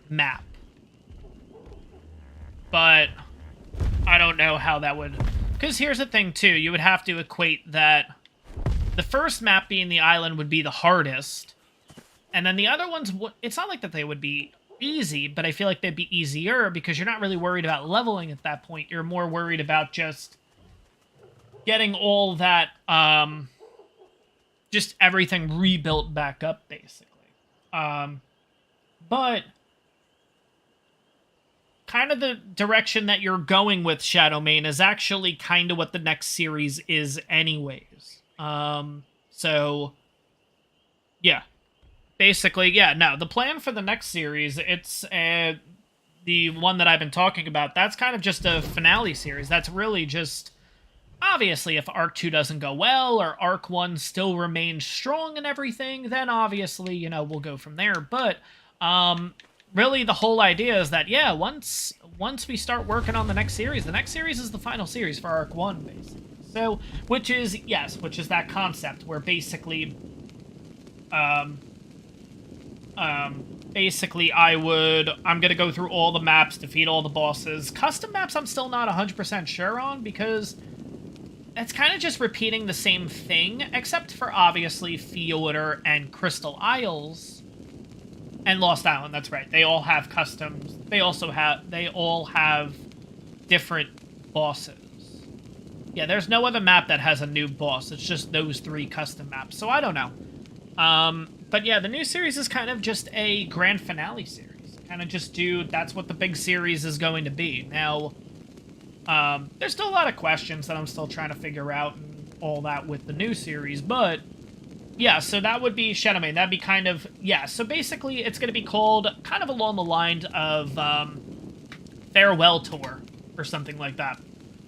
map. But I don't know how that would... Because here's the thing, too. You would have to equate that the first map being the island would be the hardest. And then the other ones... It's not like that they would be easy, but I feel like they'd be easier because you're not really worried about leveling at that point. You're more worried about just getting all that... just everything rebuilt back up, basically. But... kind of the direction that you're going with Shadowmane is actually kind of what the next series is anyways. So, yeah. Basically, yeah, no, the plan for the next series, it's the one that I've been talking about, that's kind of just a finale series. That's really just, obviously, if Arc 2 doesn't go well, or Arc 1 still remains strong and everything, then obviously, you know, we'll go from there. But, really, the whole idea is that, yeah, once we start working on the next series is the final series for Arc 1, basically. So, which is that concept where basically, basically I'm gonna go through all the maps, defeat all the bosses. Custom maps I'm still not 100% sure on, because it's kind of just repeating the same thing, except for, obviously, Fjordur and Crystal Isles. And Lost Island, that's right. They all have customs. They all have different bosses. Yeah, there's no other map that has a new boss. It's just those 3 custom maps. So I don't know. But yeah, the new series is kind of just a grand finale series. Kind of just that's what the big series is going to be. Now, there's still a lot of questions that I'm still trying to figure out and all that with the new series, but yeah, so that would be Shadowmane. That'd be kind of, yeah, so basically it's going to be called kind of along the lines of Farewell Tour or something like that,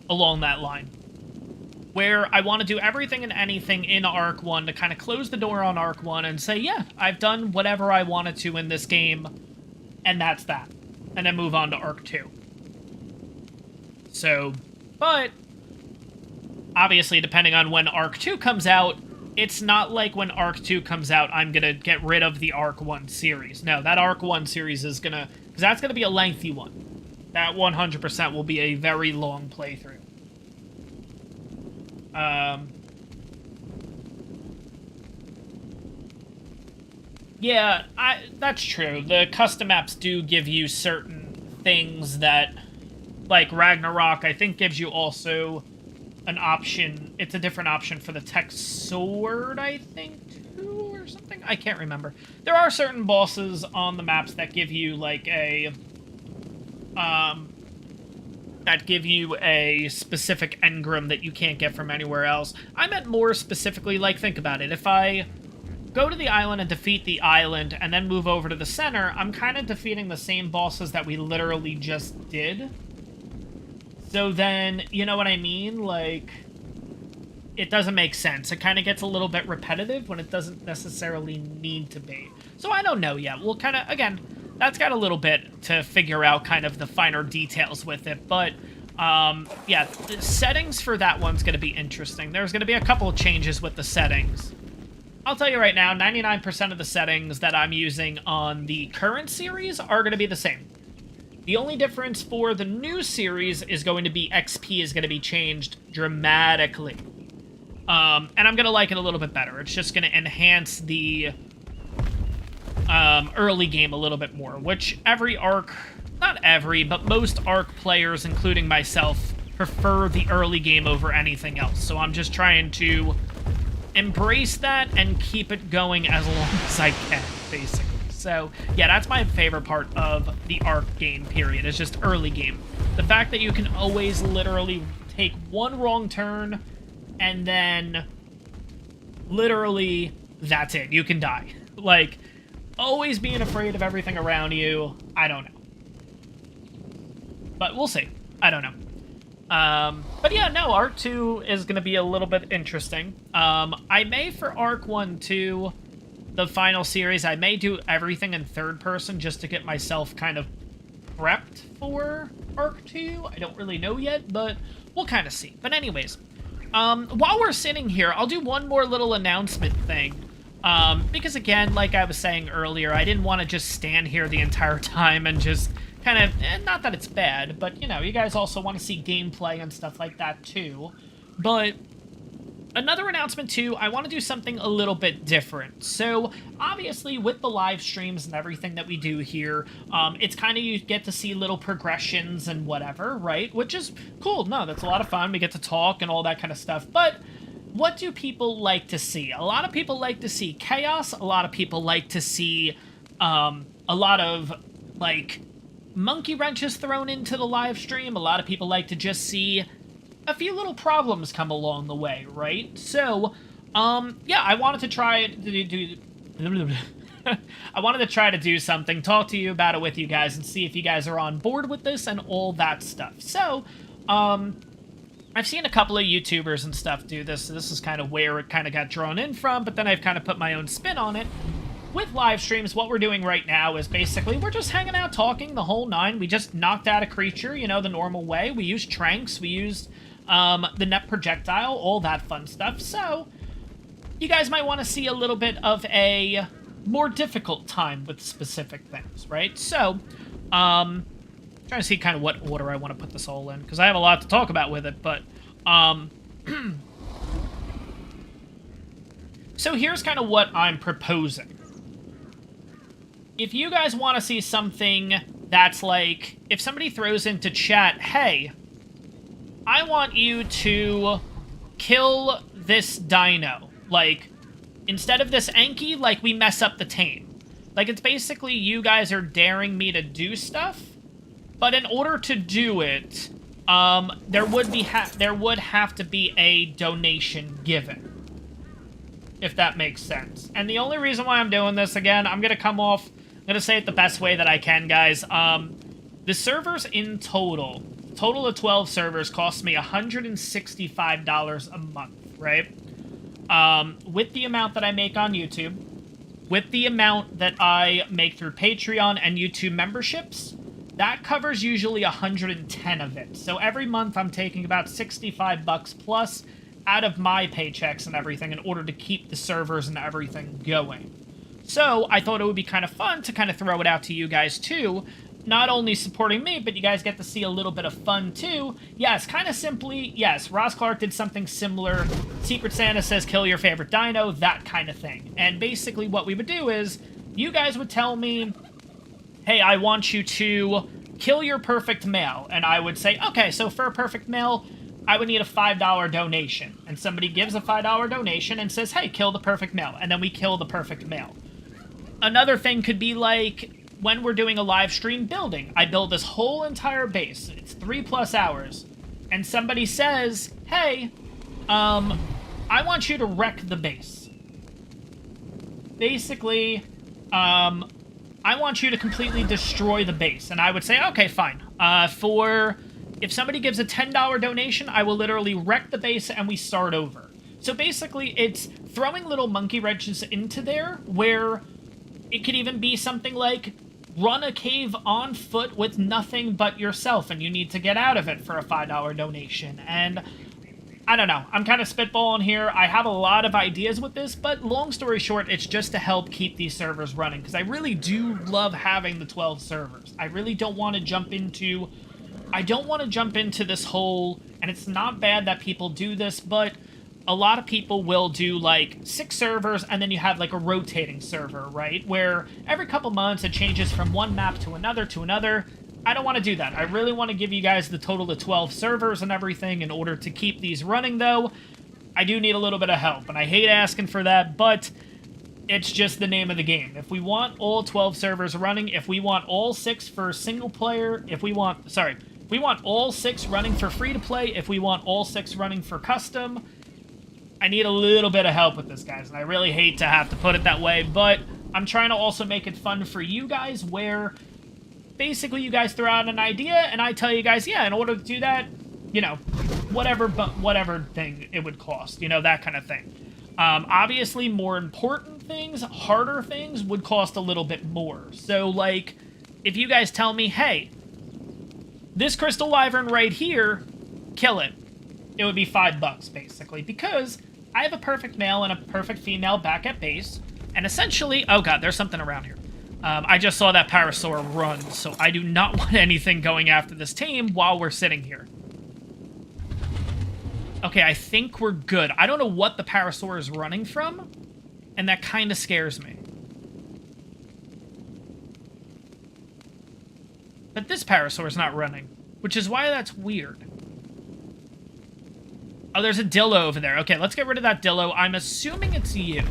along that line, where I want to do everything and anything in Arc 1 to kind of close the door on Arc 1 and say, yeah, I've done whatever I wanted to in this game, and that's that, and then move on to Arc 2. So, but obviously, depending on when Arc 2 comes out, it's not like when Arc 2 comes out, I'm going to get rid of the Arc 1 series. No, that Arc 1 series is going to... because that's going to be a lengthy one. That 100% will be a very long playthrough. Yeah, that's true. The custom maps do give you certain things that, like Ragnarok, I think gives you also an option. It's a different option for the tech sword, I think, too, or something. I can't remember. There are certain bosses on the maps that give you, like, that give you a specific engram that you can't get from anywhere else. I meant more specifically, like, think about it. If I go to the island and defeat the island and then move over to the center, I'm kind of defeating the same bosses that we literally just did. So then, you know what I mean? Like, it doesn't make sense. It kind of gets a little bit repetitive when it doesn't necessarily need to be. So I don't know yet. We'll kind of, again, that's got a little bit to figure out kind of the finer details with it. But, yeah, the settings for that one's going to be interesting. There's going to be a couple of changes with the settings. I'll tell you right now, 99% of the settings that I'm using on the current series are going to be the same. The only difference for the new series is going to be XP is going to be changed dramatically. And I'm going to like it a little bit better. It's just going to enhance the early game a little bit more, which every ARK, not every, but most ARK players, including myself, prefer the early game over anything else. So I'm just trying to embrace that and keep it going as long as I can, basically. So, yeah, that's my favorite part of the ARK game, period. It's just early game. The fact that you can always literally take one wrong turn and then literally that's it. You can die. Like, always being afraid of everything around you. I don't know. But we'll see. I don't know. But yeah, no, ARK 2 is going to be a little bit interesting. I may, for ARK 1, 2, the final series, I may do everything in third person just to get myself kind of prepped for ARK 2. I don't really know yet, but we'll kind of see. But anyways, while we're sitting here, I'll do one more little announcement thing. Because again, like I was saying earlier, I didn't want to just stand here the entire time and just kind of, not that it's bad, but, you know, you guys also want to see gameplay and stuff like that, too. But another announcement, too, I want to do something a little bit different. So, obviously, with the live streams and everything that we do here, it's kind of, you get to see little progressions and whatever, right? Which is cool. No, that's a lot of fun. We get to talk and all that kind of stuff. But what do people like to see? A lot of people like to see chaos. A lot of people like to see a lot of, like, monkey wrenches thrown into the live stream. A lot of people like to just see a few little problems come along the way, right? So, yeah, I wanted to try to do I wanted to try to do something, talk to you about it with you guys, and see if you guys are on board with this and all that stuff. So, I've seen a couple of YouTubers and stuff do this, so this is kind of where it kind of got drawn in from, but then I've kind of put my own spin on it. With live streams, what we're doing right now is basically we're just hanging out, talking the whole nine. We just knocked out a creature, you know, the normal way. We used tranks, we used the net projectile, all that fun stuff. So, you guys might want to see a little bit of a more difficult time with specific things, right? So, trying to see kind of what order I want to put this all in, because I have a lot to talk about with it, but, so here's kind of what I'm proposing. If you guys want to see something that's like, if somebody throws into chat, hey, I want you to kill this dino. Like, instead of this Anki, like, we mess up the tame. Like, it's basically you guys are daring me to do stuff, but in order to do it, there would have to be a donation given. If that makes sense. And the only reason why I'm doing this, again, I'm going to say it the best way that I can, guys. The servers in total of 12 servers cost me $165 a month, right? With the amount that I make on YouTube, with the amount that I make through Patreon and YouTube memberships, that covers usually 110 of it. So every month I'm taking about 65 bucks plus out of my paychecks and everything in order to keep the servers and everything going. So I thought it would be kind of fun to kind of throw it out to you guys too. Not only supporting me, but you guys get to see a little bit of fun too. Yes, kind of simply, yes, Ross Clark did something similar. Secret Santa says kill your favorite dino, that kind of thing. And basically what we would do is, you guys would tell me, hey, I want you to kill your perfect male. And I would say, okay, so for a perfect male, I would need a $5 donation. And somebody gives a $5 donation and says, hey, kill the perfect male. And then we kill the perfect male. Another thing could be like, when we're doing a live stream building, I build this whole entire base. It's 3+ hours. And somebody says, hey, I want you to wreck the base. Basically, I want you to completely destroy the base. And I would say, okay, fine. If somebody gives a $10 donation, I will literally wreck the base and we start over. So basically, it's throwing little monkey wrenches into there where it could even be something like, run a cave on foot with nothing but yourself, and you need to get out of it for a $5 donation. And I don't know. I'm kind of spitballing here. I have a lot of ideas with this, but long story short, it's just to help keep these servers running, because I really do love having the 12 servers. I really don't want to jump into... this whole... And it's not bad that people do this, but a lot of people will do, like, 6 servers, and then you have, like, a rotating server, right? Where every couple months it changes from one map to another to another. I don't want to do that. I really want to give you guys the total of 12 servers and everything in order to keep these running, though. I do need a little bit of help, and I hate asking for that, but it's just the name of the game. If we want all 12 servers running, if we want all 6 for single player, if we want all 6 running for free-to-play, if we want all 6 running for custom... I need a little bit of help with this, guys, and I really hate to have to put it that way, but I'm trying to also make it fun for you guys, where basically you guys throw out an idea, and I tell you guys, yeah, in order to do that, you know, whatever thing it would cost, you know, that kind of thing. Obviously, more important things, harder things, would cost a little bit more. So, like, if you guys tell me, hey, this crystal wyvern right here, kill it. It would be $5, basically, because I have a perfect male and a perfect female back at base, and essentially... Oh, God, there's something around here. I just saw that parasaur run, so I do not want anything going after this team while we're sitting here. Okay, I think we're good. I don't know what the parasaur is running from, and that kind of scares me. But this parasaur is not running, which is why that's weird. Oh, there's a dillo over there. Okay, let's get rid of that dillo. I'm assuming it's you.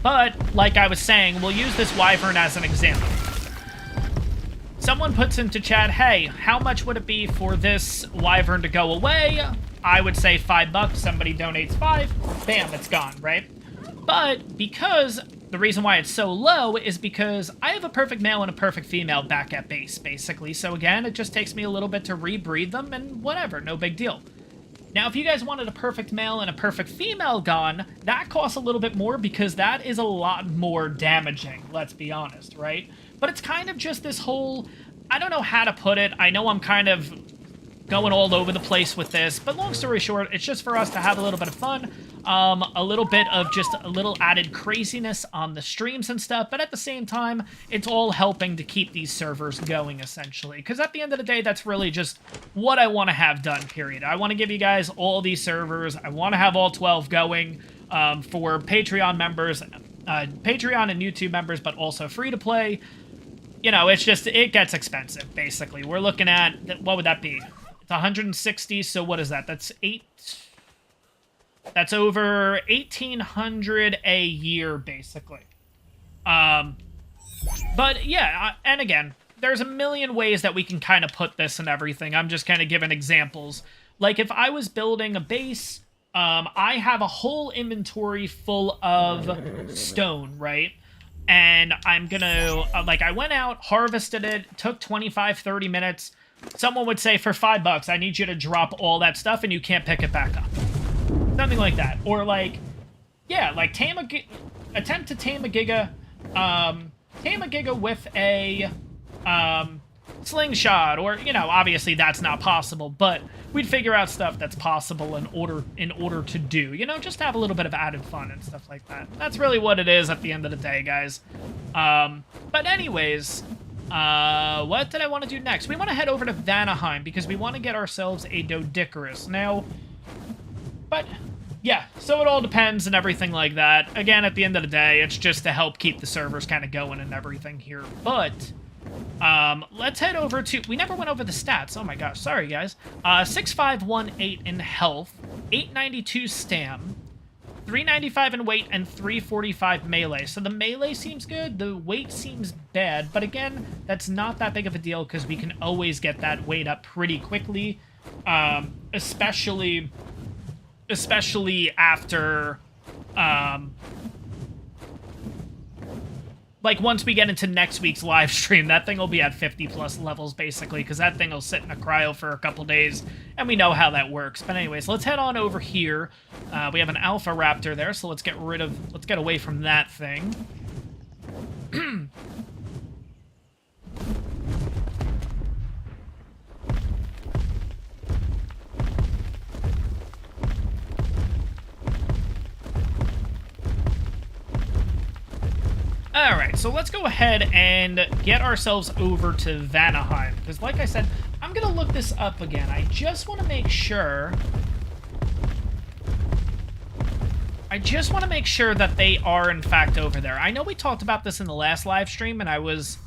But, like I was saying, we'll use this wyvern as an example. Someone puts into chat, hey, how much would it be for this wyvern to go away? I would say $5. Somebody donates 5. Bam, it's gone, right? But because... The reason why it's so low is because I have a perfect male and a perfect female back at base, basically. So again, it just takes me a little bit to rebreed them, and whatever, no big deal. Now, if you guys wanted a perfect male and a perfect female gone, that costs a little bit more because that is a lot more damaging, let's be honest, right? But it's kind of just this whole... I don't know how to put it. I know I'm kind of going all over the place with this, but long story short, it's just for us to have a little bit of fun. A little bit of just a little added craziness on the streams and stuff, but at the same time, it's all helping to keep these servers going, essentially. Because at the end of the day, that's really just what I want to have done, period. I want to give you guys all these servers. I want to have all 12 going for Patreon members, Patreon and YouTube members, but also free-to-play. You know, it's just, it gets expensive, basically. We're looking at, what would that be? It's 160, so what is that? That's over 1,800 a year, basically. But yeah, and again, there's a million ways that we can kind of put this and everything. I'm just kind of giving examples. Like, if I was building a base, I have a whole inventory full of stone, right? And I'm gonna, like, I went out, harvested it, took 25, 30 minutes. Someone would say, for $5, I need you to drop all that stuff and you can't pick it back up. Something like that. Or, like, yeah, like, attempt to tame a giga with a, slingshot, or, you know, obviously that's not possible, but we'd figure out stuff that's possible in order to do, you know, just have a little bit of added fun and stuff like that. That's really what it is at the end of the day, guys. But anyways, what did I want to do next? We want to head over to Vanaheim, because we want to get ourselves a Doedicurus. Now, but Yeah, so it all depends and everything like that. Again, at the end of the day, it's just to help keep the servers kind of going and everything here. But let's head over to... We never went over the stats. Oh my gosh, sorry guys. 6518 in health, 892 stam, 395 in weight, and 345 melee. So the melee seems good, the weight seems bad, but again, that's not that big of a deal because we can always get that weight up pretty quickly, especially after, like, once we get into next week's live stream, that thing will be at 50-plus levels, basically, because that thing will sit in a cryo for a couple days, and we know how that works. But anyways, let's head on over here. We have an Alpha Raptor there, so let's get away from that thing. Alright, so let's go ahead and get ourselves over to Vanaheim, because like I said, I'm going to look this up again. I just want to make sure... that they are, in fact, over there. I know we talked about this in the last live stream, and I was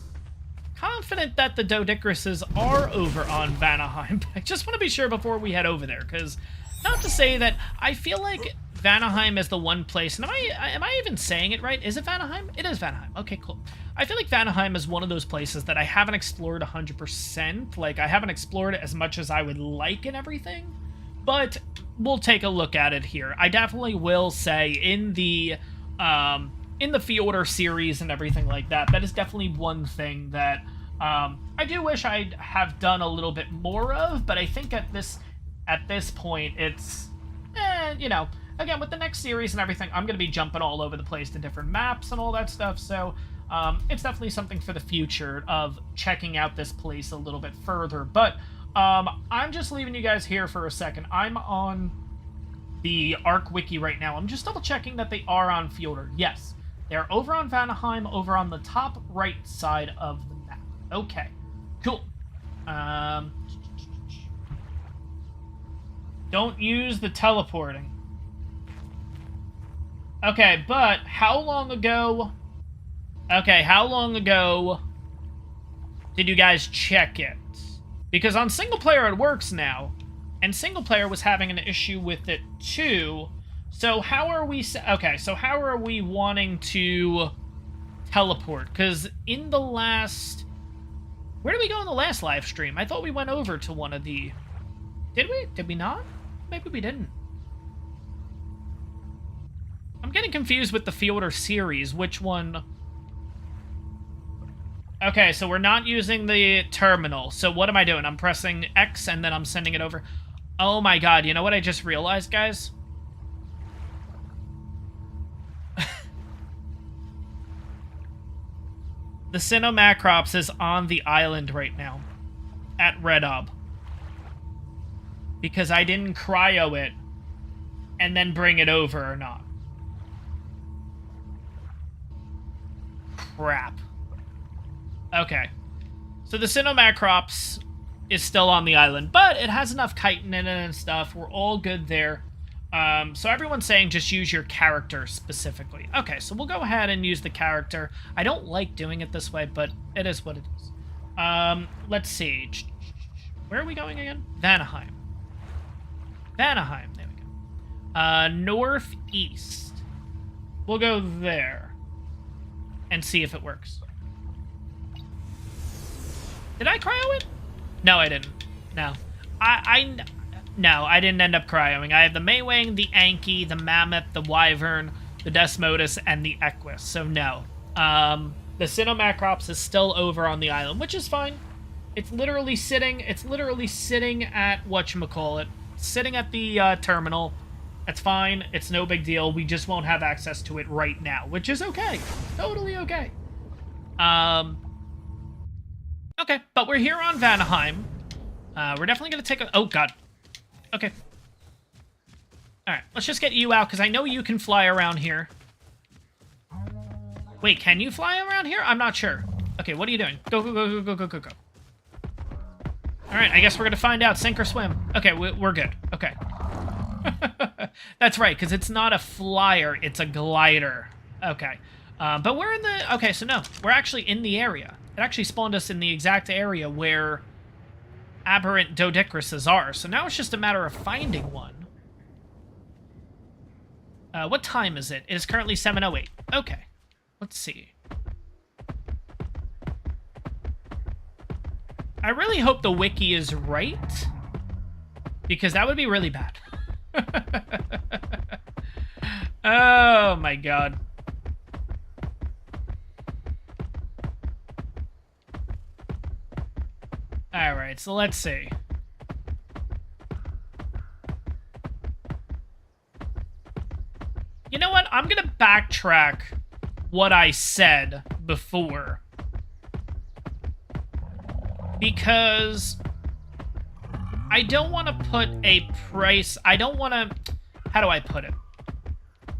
confident that the Dodicruses are over on Vanaheim, but I just want to be sure before we head over there, because not to say that I feel like Vanaheim is the one place, and am I even saying it right? Is it Vanaheim? It is Vanaheim. Okay, cool. I feel like Vanaheim is one of those places that I haven't explored 100%. Like, I haven't explored it as much as I would like and everything, but we'll take a look at it here. I definitely will say in the Fjordur series and everything like that, that is definitely one thing that I do wish I'd have done a little bit more of, but I think at this point, it's, you know, again, with the next series and everything, I'm going to be jumping all over the place to different maps and all that stuff, so it's definitely something for the future of checking out this place a little bit further. But I'm just leaving you guys here for a second. I'm on the ARK Wiki right now. I'm just double-checking that they are on Fjordur. Yes, they're over on Vanaheim, over on the top right side of the map. Okay, cool. Don't use the teleporting. Okay, but how long ago... Okay, how long ago did you guys check it? Because on single player it works now, and single player was having an issue with it too. So how are we... Okay, so how are we wanting to teleport? Because in the last... Where did we go in the last live stream? I thought we went over to one of the... Did we? Did we not? Maybe we didn't. I'm getting confused with the Fjordur series. Which one? Okay, so we're not using the terminal. So what am I doing? I'm pressing X and then I'm sending it over. Oh my god, you know what I just realized, guys? The Sinomacrops is on the island right now. At Red Ob. Because I didn't cryo it and then bring it over or not. Crap. Okay. So the Sinomacrops is still on the island, but it has enough chitin in it and stuff. We're all good there. So everyone's saying just use your character specifically. Okay, so we'll go ahead and use the character. I don't like doing it this way, but it is what it is. Let's see. Where are we going again? Vanaheim. Vanaheim, there we go. Northeast. We'll go there. And see if it works. Did I cryo it? No, I didn't. No. No, I didn't end up cryoing. I have the Maywang, the Anki, the Mammoth, the Wyvern, the Desmodus, and the Equus, so no. The Sinomacrops is still over on the island, which is fine. It's literally sitting at whatchamacallit, sitting at the terminal. That's fine. It's no big deal. We just won't have access to it right now, which is okay. Totally okay. Okay, but we're here on Vanaheim. We're definitely going to take a... Oh, God. Okay. Alright, let's just get you out, because I know you can fly around here. Wait, can you fly around here? I'm not sure. Okay, what are you doing? Go, go, go, go, go, go, go, go. Alright, I guess we're going to find out. Sink or swim. Okay, we're good. Okay. That's right, because it's not a flyer, it's a glider. Okay. But we're in the... Okay, so no. We're actually in the area. It actually spawned us in the exact area where aberrant Dodicruses are. So now it's just a matter of finding one. What time is it? It is currently 7:08. Okay. Let's see. I really hope the wiki is right, because that would be really bad. Oh my god. Alright, so let's see. You know what? I'm gonna backtrack what I said before. Because I don't want to put a price... I don't want to... How do I put it?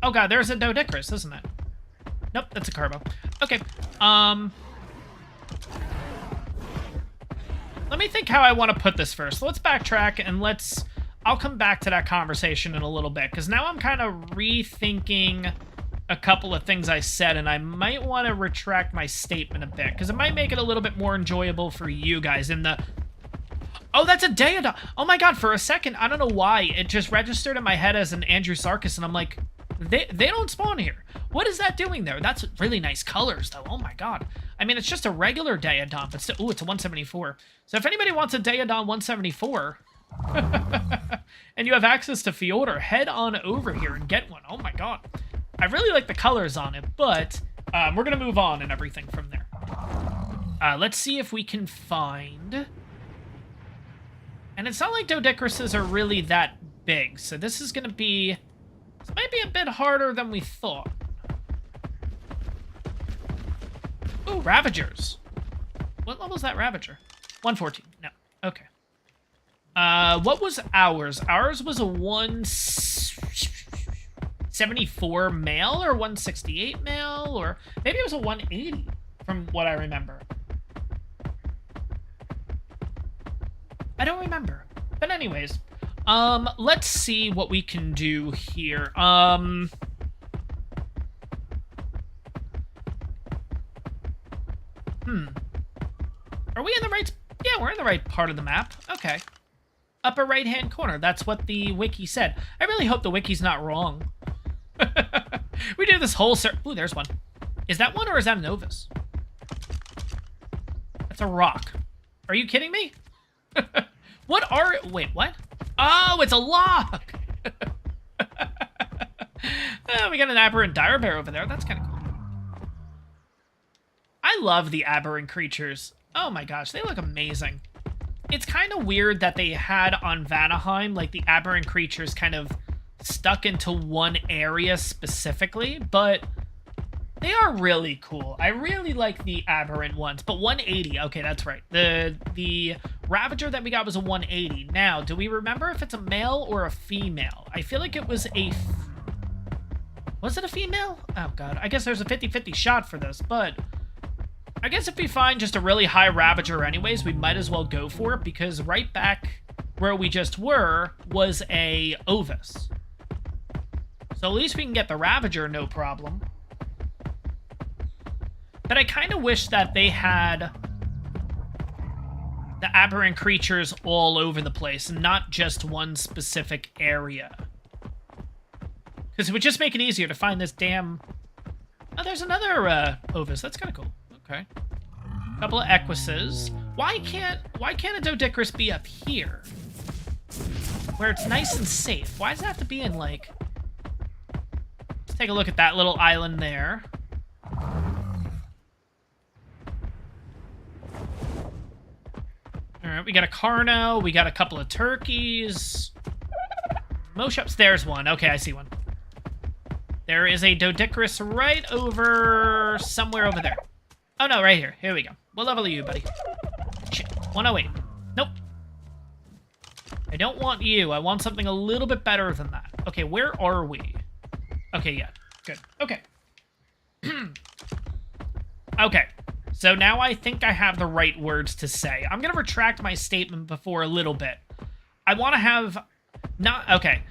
Oh god, there's a Dodicrus, isn't it? Nope, that's a Carbo. Okay, let me think how I want to put this first. Let's backtrack and let's... I'll come back to that conversation in a little bit, because now I'm kind of rethinking a couple of things I said, and I might want to retract my statement a bit, because it might make it a little bit more enjoyable for you guys in the... Oh, that's a Daedon! Oh my god, for a second, I don't know why, it just registered in my head as an Andrew Sarkis, and I'm like, they don't spawn here. What is that doing there? That's really nice colors, though. Oh my god. I mean, it's just a regular Daedon, but still... Ooh, it's a 174. So if anybody wants a Daedon 174... and you have access to Fjordur, head on over here and get one. Oh my god. I really like the colors on it, but we're going to move on and everything from there. Let's see if we can find... And it's not like Dodicruses are really that big, so this is going to be... This might be a bit harder than we thought. Ooh, Ravagers. What level is that Ravager? 114. No. Okay. What was ours? Ours was a 174 male or 168 male, or maybe it was a 180 from what I remember. I don't remember. But anyways, let's see what we can do here. Are we in the right... Yeah, we're in the right part of the map. Okay. Upper right-hand corner. That's what the wiki said. I really hope the wiki's not wrong. We did this whole... Ooh, there's one. Is that one or is that an Ovis? That's a rock. Are you kidding me? What are... Wait, what? Oh, it's a lock! Oh, we got an aberrant dire bear over there. That's kind of cool. I love the aberrant creatures. Oh my gosh, they look amazing. It's kind of weird that they had on Vanaheim, like, the aberrant creatures kind of stuck into one area specifically, but they are really cool. I really like the aberrant ones, but 180, okay, that's right. The Ravager that we got was a 180. Now, do we remember if it's a male or a female? I feel like it was a... Was it a female? Oh, God. I guess there's a 50-50 shot for this, but... I guess if we find just a really high Ravager anyways, we might as well go for it, because right back where we just were was a Ovis. So at least we can get the Ravager, no problem. But I kind of wish that they had the aberrant creatures all over the place, and not just one specific area. Because it would just make it easier to find this damn... Oh, there's another Ovis. That's kind of cool. Okay. Couple of Equises. Why can't a Dodicrus be up here? Where it's nice and safe. Why does it have to be in, like... Let's take a look at that little island there. Alright, we got a Carno. We got a couple of turkeys. Moshups, there's one. Okay, I see one. There is a Dodicrus right over... somewhere over there. Oh, no, right here. Here we go. What level are you, buddy? Shit. 108. Nope. I don't want you. I want something a little bit better than that. Okay, where are we? Okay, yeah. Good. Okay. Okay. So now I think I have the right words to say. I'm going to retract my statement before a little bit. I want to have... Not... Okay.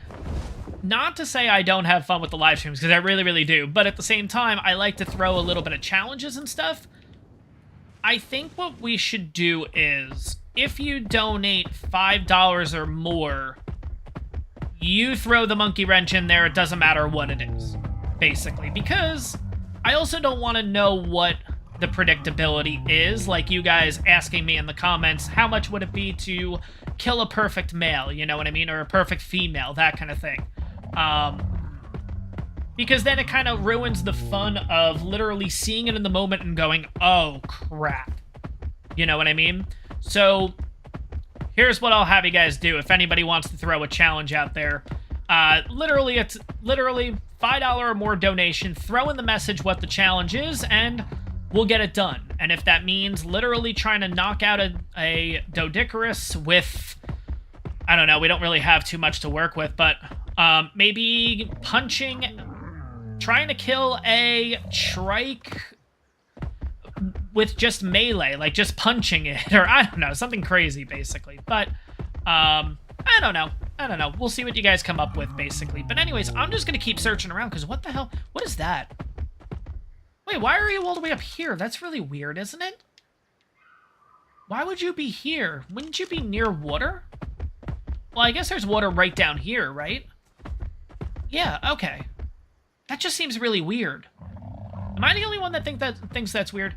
not to say I don't have fun with the live streams, because I really, really do, but at the same time, I like to throw a little bit of challenges and stuff. I think what we should do is, if you donate $5 or more, you throw the monkey wrench in there, it doesn't matter what it is, basically, because I also don't want to know what the predictability is, like you guys asking me in the comments, how much would it be to kill a perfect male, you know what I mean, or a perfect female, that kind of thing. Because then it kind of ruins the fun of literally seeing it in the moment and going, oh, crap. You know what I mean? So, here's what I'll have you guys do if anybody wants to throw a challenge out there. Literally, it's literally $5 or more donation. Throw in the message what the challenge is, and we'll get it done. And if that means literally trying to knock out a Doedicurus with, I don't know, we don't really have too much to work with, but maybe trying to kill a trike with just melee, like just punching it, or I don't know, something crazy, basically. But, I don't know. We'll see what you guys come up with, basically. But anyways, I'm just going to keep searching around, because what the hell? What is that? Wait, why are you all the way up here? That's really weird, isn't it? Why would you be here? Wouldn't you be near water? Well, I guess there's water right down here, right? Yeah, okay. That just seems really weird. Am I the only one that thinks that's weird?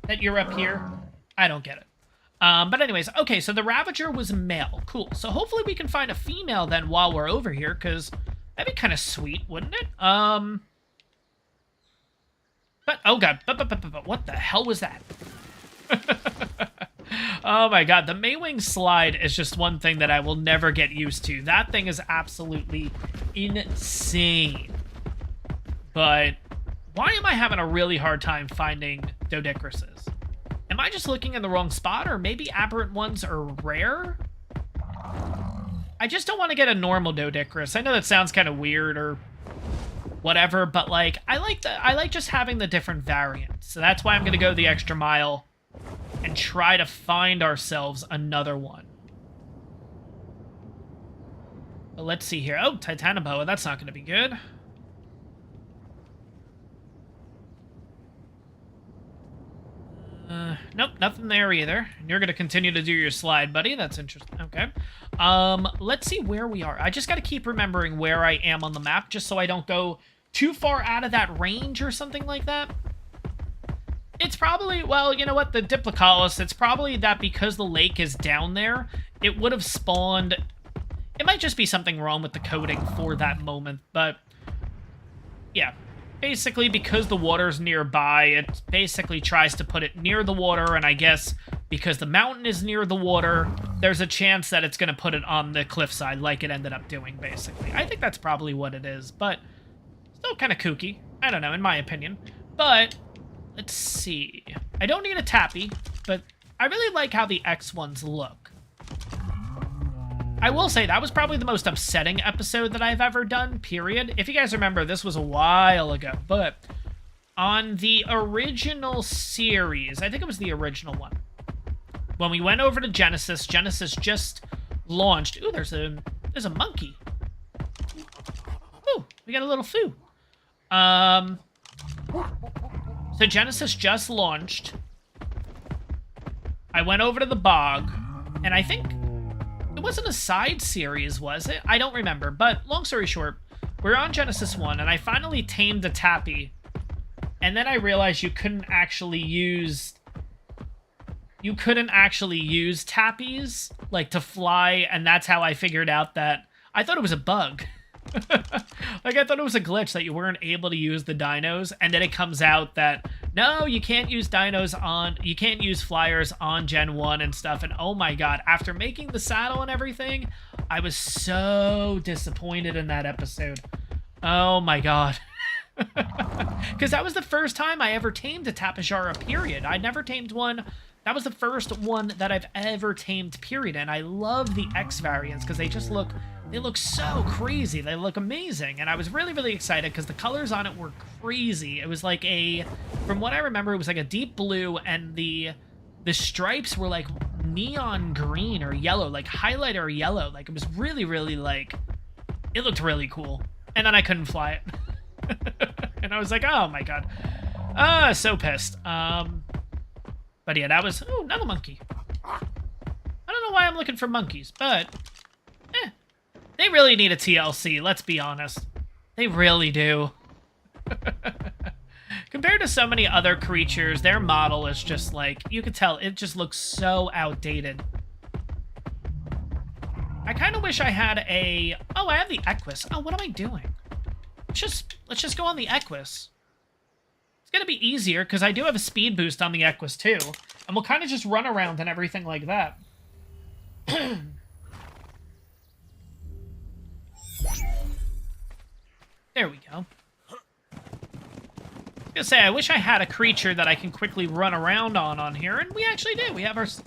That you're up here? I don't get it. But anyways, okay, so the Ravager was male. Cool. So hopefully we can find a female then while we're over here, because that'd be kind of sweet, wouldn't it? But, oh god, but what the hell was that? Oh my god, the Maywing slide is just one thing that I will never get used to. That thing is absolutely insane. But why am I having a really hard time finding Doedicuruses? Am I just looking in the wrong spot, or maybe aberrant ones are rare? I just don't want to get a normal Doedicurus. I know that sounds kind of weird or whatever, but like I like just having the different variants. So that's why I'm gonna go the extra mile and try to find ourselves another one. But let's see here. Oh, Titanoboa, that's not gonna be good. Nope, nothing there either. And you're gonna continue to do your slide, buddy. That's interesting. Okay. Let's see where we are. I just gotta keep remembering where I am on the map, just so I don't go too far out of that range or something like that. It's probably, well, you know what, the Diplocaulus, it's probably that because the lake is down there, it would have spawned. It might just be something wrong with the coding for that moment, but yeah. Basically, because the water's nearby, it basically tries to put it near the water, and I guess because the mountain is near the water, there's a chance that it's going to put it on the cliffside like it ended up doing, basically. I think that's probably what it is, but still kind of kooky. I don't know, in my opinion. But, let's see. I don't need a tappy, but I really like how the X ones look. I will say, that was probably the most upsetting episode that I've ever done, period. If you guys remember, this was a while ago, but on the original series, I think it was the original one, when we went over to Genesis, Genesis just launched. Ooh, there's a monkey. Ooh, we got a little foo. So Genesis just launched. I went over to the bog, and I think it wasn't a side series, was it? I don't remember, but long story short, we're on Genesis 1, and I finally tamed a tappy, and then I realized you couldn't actually use tappies, like, to fly, and that's how I figured out that I thought it was a bug. Like, I thought it was a glitch that you weren't able to use the dinos, and then it comes out that, no, you can't use you can't use flyers on Gen 1 and stuff, and oh my god, after making the saddle and everything, I was so disappointed in that episode. Oh my god. Because that was the first time I ever tamed a Tapejara, period. I'd never tamed one. That was the first one that I've ever tamed, period, and I love the X variants, because they just look so crazy. They look amazing, and I was really, really excited because the colors on it were crazy. It was like from what I remember, it was like a deep blue, and the stripes were like neon green or yellow, like highlighter yellow. Like, it was really, really, like, it looked really cool. And then I couldn't fly it. And I was like, oh my god. So pissed. But yeah, that was, ooh, another monkey. I don't know why I'm looking for monkeys, but, they really need a TLC, let's be honest. They really do. Compared to so many other creatures, their model is just like, you could tell, it just looks so outdated. I kind of wish I had a, oh, I have the Equus. Oh, what am I doing? Let's just go on the Equus. It's gonna be easier, because I do have a speed boost on the Equus too. And we'll kind of just run around and everything like that. There we go. I was gonna say, I wish I had a creature that I can quickly run around on here, and we actually do. We have ourselves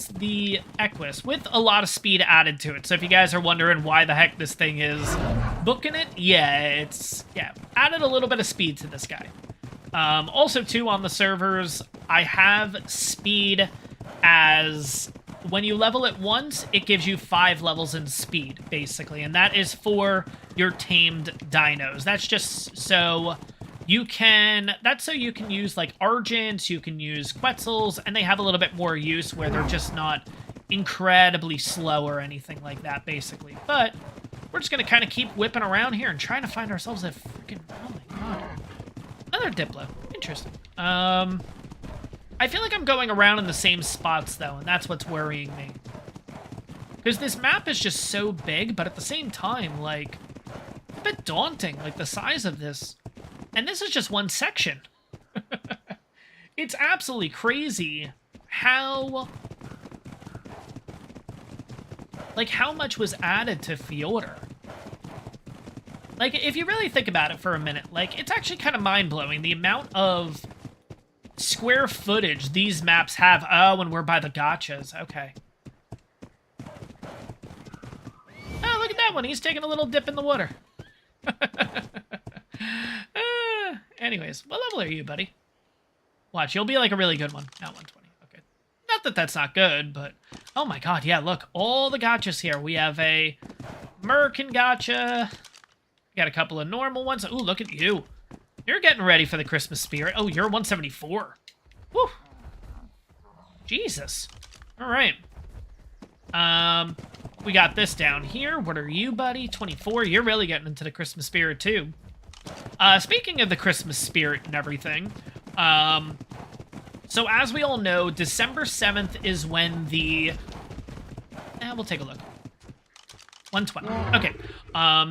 the Equus with a lot of speed added to it. So if you guys are wondering why the heck this thing is booking it, added a little bit of speed to this guy. Also, too, on the servers, I have speed as when you level it once, it gives you 5 levels in speed, basically, and that is for your tamed dinos. That's just so you can, use, like, Argents, you can use Quetzals, and they have a little bit more use where they're just not incredibly slow or anything like that, basically. But we're just gonna kind of keep whipping around here and trying to find ourselves a freaking, oh my god. Another Diplo. Interesting. I feel like I'm going around in the same spots, though, and that's what's worrying me. Because this map is just so big, but at the same time, like, a bit daunting, like, the size of this. And this is just one section. It's absolutely crazy how... like, how much was added to Fjordur. Like, if you really think about it for a minute, like, it's actually kind of mind-blowing, the amount of square footage these maps have. Oh, and we're by the gotchas. Okay. Oh, look at that one. He's taking a little dip in the water. Anyways, what level are you, buddy? Watch, you'll be like a really good one. Not 120. Okay. Not that that's not good, but... oh my god, yeah, look. All the gotchas here. We have a Merkin gotcha. Got a couple of normal ones. Ooh, look at you. You're getting ready for the Christmas spirit. Oh, you're 174. Woo. Jesus. All right. We got this down here. What are you, buddy? 24. You're really getting into the Christmas spirit, too. Speaking of the Christmas spirit and everything, so as we all know, December 7th is when the... we'll take a look. 120. Okay.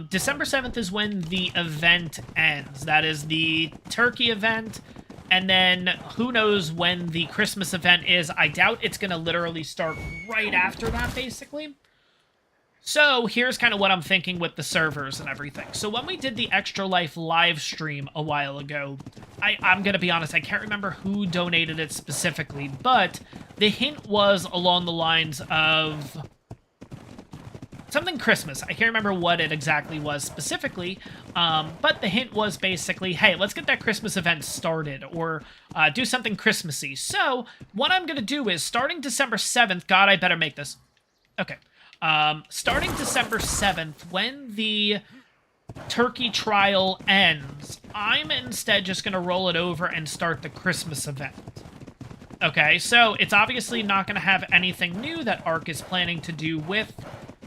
December 7th is when the event ends. That is the turkey event. And then who knows when the Christmas event is. I doubt it's going to literally start right after that, basically. So here's kind of what I'm thinking with the servers and everything. So when we did the Extra Life live stream a while ago, I'm going to be honest, I can't remember who donated it specifically, but the hint was along the lines of... something Christmas. I can't remember what it exactly was specifically, but the hint was basically, hey, let's get that Christmas event started, or do something Christmassy. So, what I'm going to do is, starting December 7th, God, I better make this. Okay. Starting December 7th, when the turkey trial ends, I'm instead just going to roll it over and start the Christmas event. Okay, so it's obviously not going to have anything new that ARK is planning to do with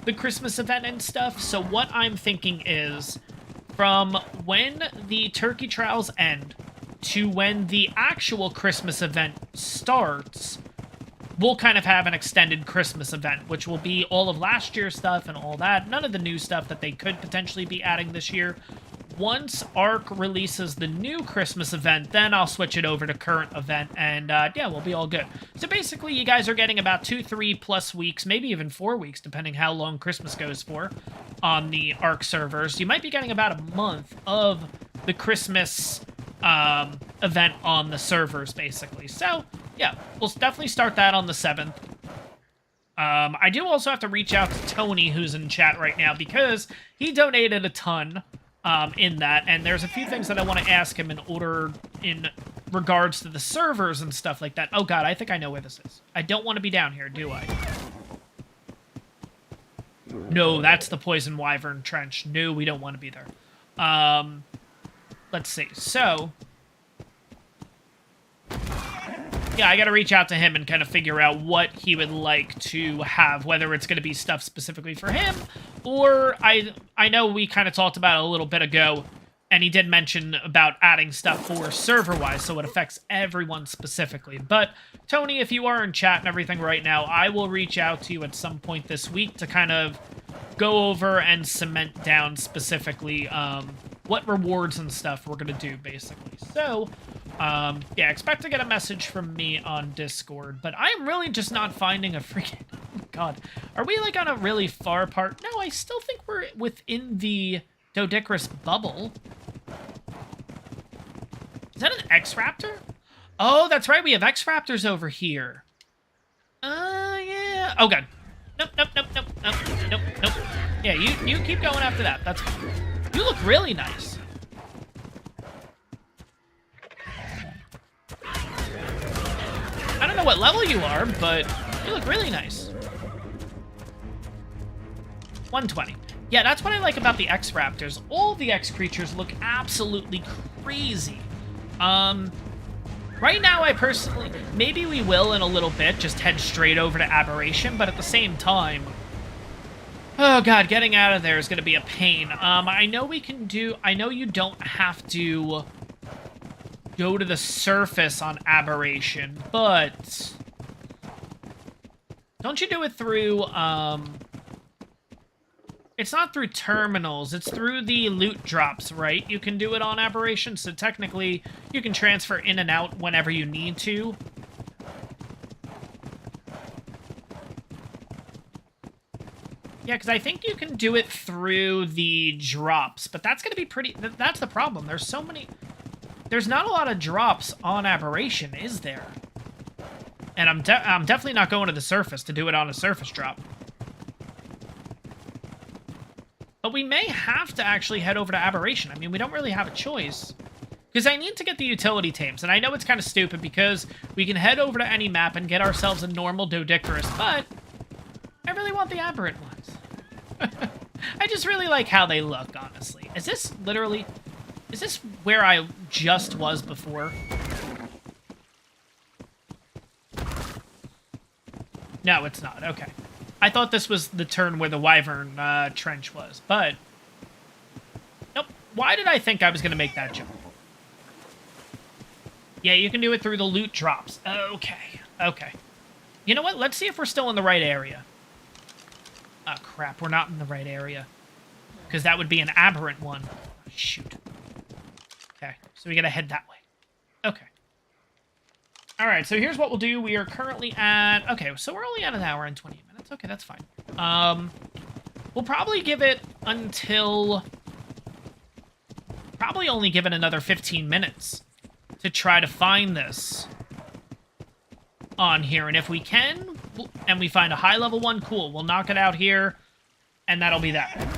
the Christmas event and stuff, so what I'm thinking is, from when the turkey trials end to when the actual Christmas event starts, we'll kind of have an extended Christmas event, which will be all of last year's stuff and all that, none of the new stuff that they could potentially be adding this year. Once ARK releases the new Christmas event, then I'll switch it over to current event, and yeah, we'll be all good. So basically, you guys are getting about 2-3+ weeks, maybe even 4 weeks, depending how long Christmas goes for, on the ARK servers. You might be getting about a month of the Christmas event on the servers, basically. So, yeah, we'll definitely start that on the 7th. I do also have to reach out to Tony, who's in chat right now, because he donated a ton in that, and there's a few things that I want to ask him in order regards to the servers and stuff like that. Oh god, I think I know where this is. I don't want to be down here, do I? No, that's the Poison Wyvern Trench. No, we don't want to be there. Let's see. So, yeah, I gotta reach out to him and kind of figure out what he would like to have, whether it's gonna be stuff specifically for him, or I know we kind of talked about it a little bit ago, and he did mention about adding stuff for server-wise, so it affects everyone specifically. But, Tony, if you are in chat and everything right now, I will reach out to you at some point this week to kind of go over and cement down specifically what rewards and stuff we're going to do, basically. So, yeah, expect to get a message from me on Discord, but I am really just not finding a freaking... Oh, God. Are we, like, on a really far part? No, I still think we're within the Dodicarus bubble. Is that an X-Raptor? Oh, that's right, we have X-Raptors over here. Yeah. Oh, God. Nope, nope, nope, nope, nope, nope, nope. Yeah, you keep going after that. That's fine. You look really nice. I don't know what level you are, but you look really nice. 120. Yeah, that's what I like about the X-Raptors. All the X-Creatures look absolutely crazy. Right now, I personally... Maybe we will in a little bit just head straight over to Aberration, but at the same time... Oh, God, getting out of there is going to be a pain. I know we can do... I know you don't have to go to the surface on Aberration, but... Don't you do it through, It's not through terminals, it's through the loot drops, right? You can do it on Aberration, so technically you can transfer in and out whenever you need to. Yeah, because I think you can do it through the drops, but that's going to be pretty... That's the problem. There's so many... There's not a lot of drops on Aberration, is there? And I'm definitely not going to the surface to do it on a surface drop. But we may have to actually head over to Aberration. I mean, we don't really have a choice. Because I need to get the utility tames. And I know it's kind of stupid because we can head over to any map and get ourselves a normal Dodicarus. But I really want the aberrant ones. I just really like how they look, honestly. Is this literally... Is this where I just was before? No, it's not. Okay. I thought this was the turn where the Wyvern Trench was, but... Nope. Why did I think I was going to make that jump? Yeah, you can do it through the loot drops. Okay. Okay. You know what? Let's see if we're still in the right area. Oh, crap. We're not in the right area. Because that would be an aberrant one. Oh, shoot. Okay. So we got to head that way. Okay. Alright, so here's what we'll do. We are currently at... Okay, so we're only at an hour and 20 minutes. Okay, that's fine. We'll probably give it until... Probably only give it another 15 minutes to try to find this on here. And if we can, and we find a high-level one, cool. We'll knock it out here, and that'll be that.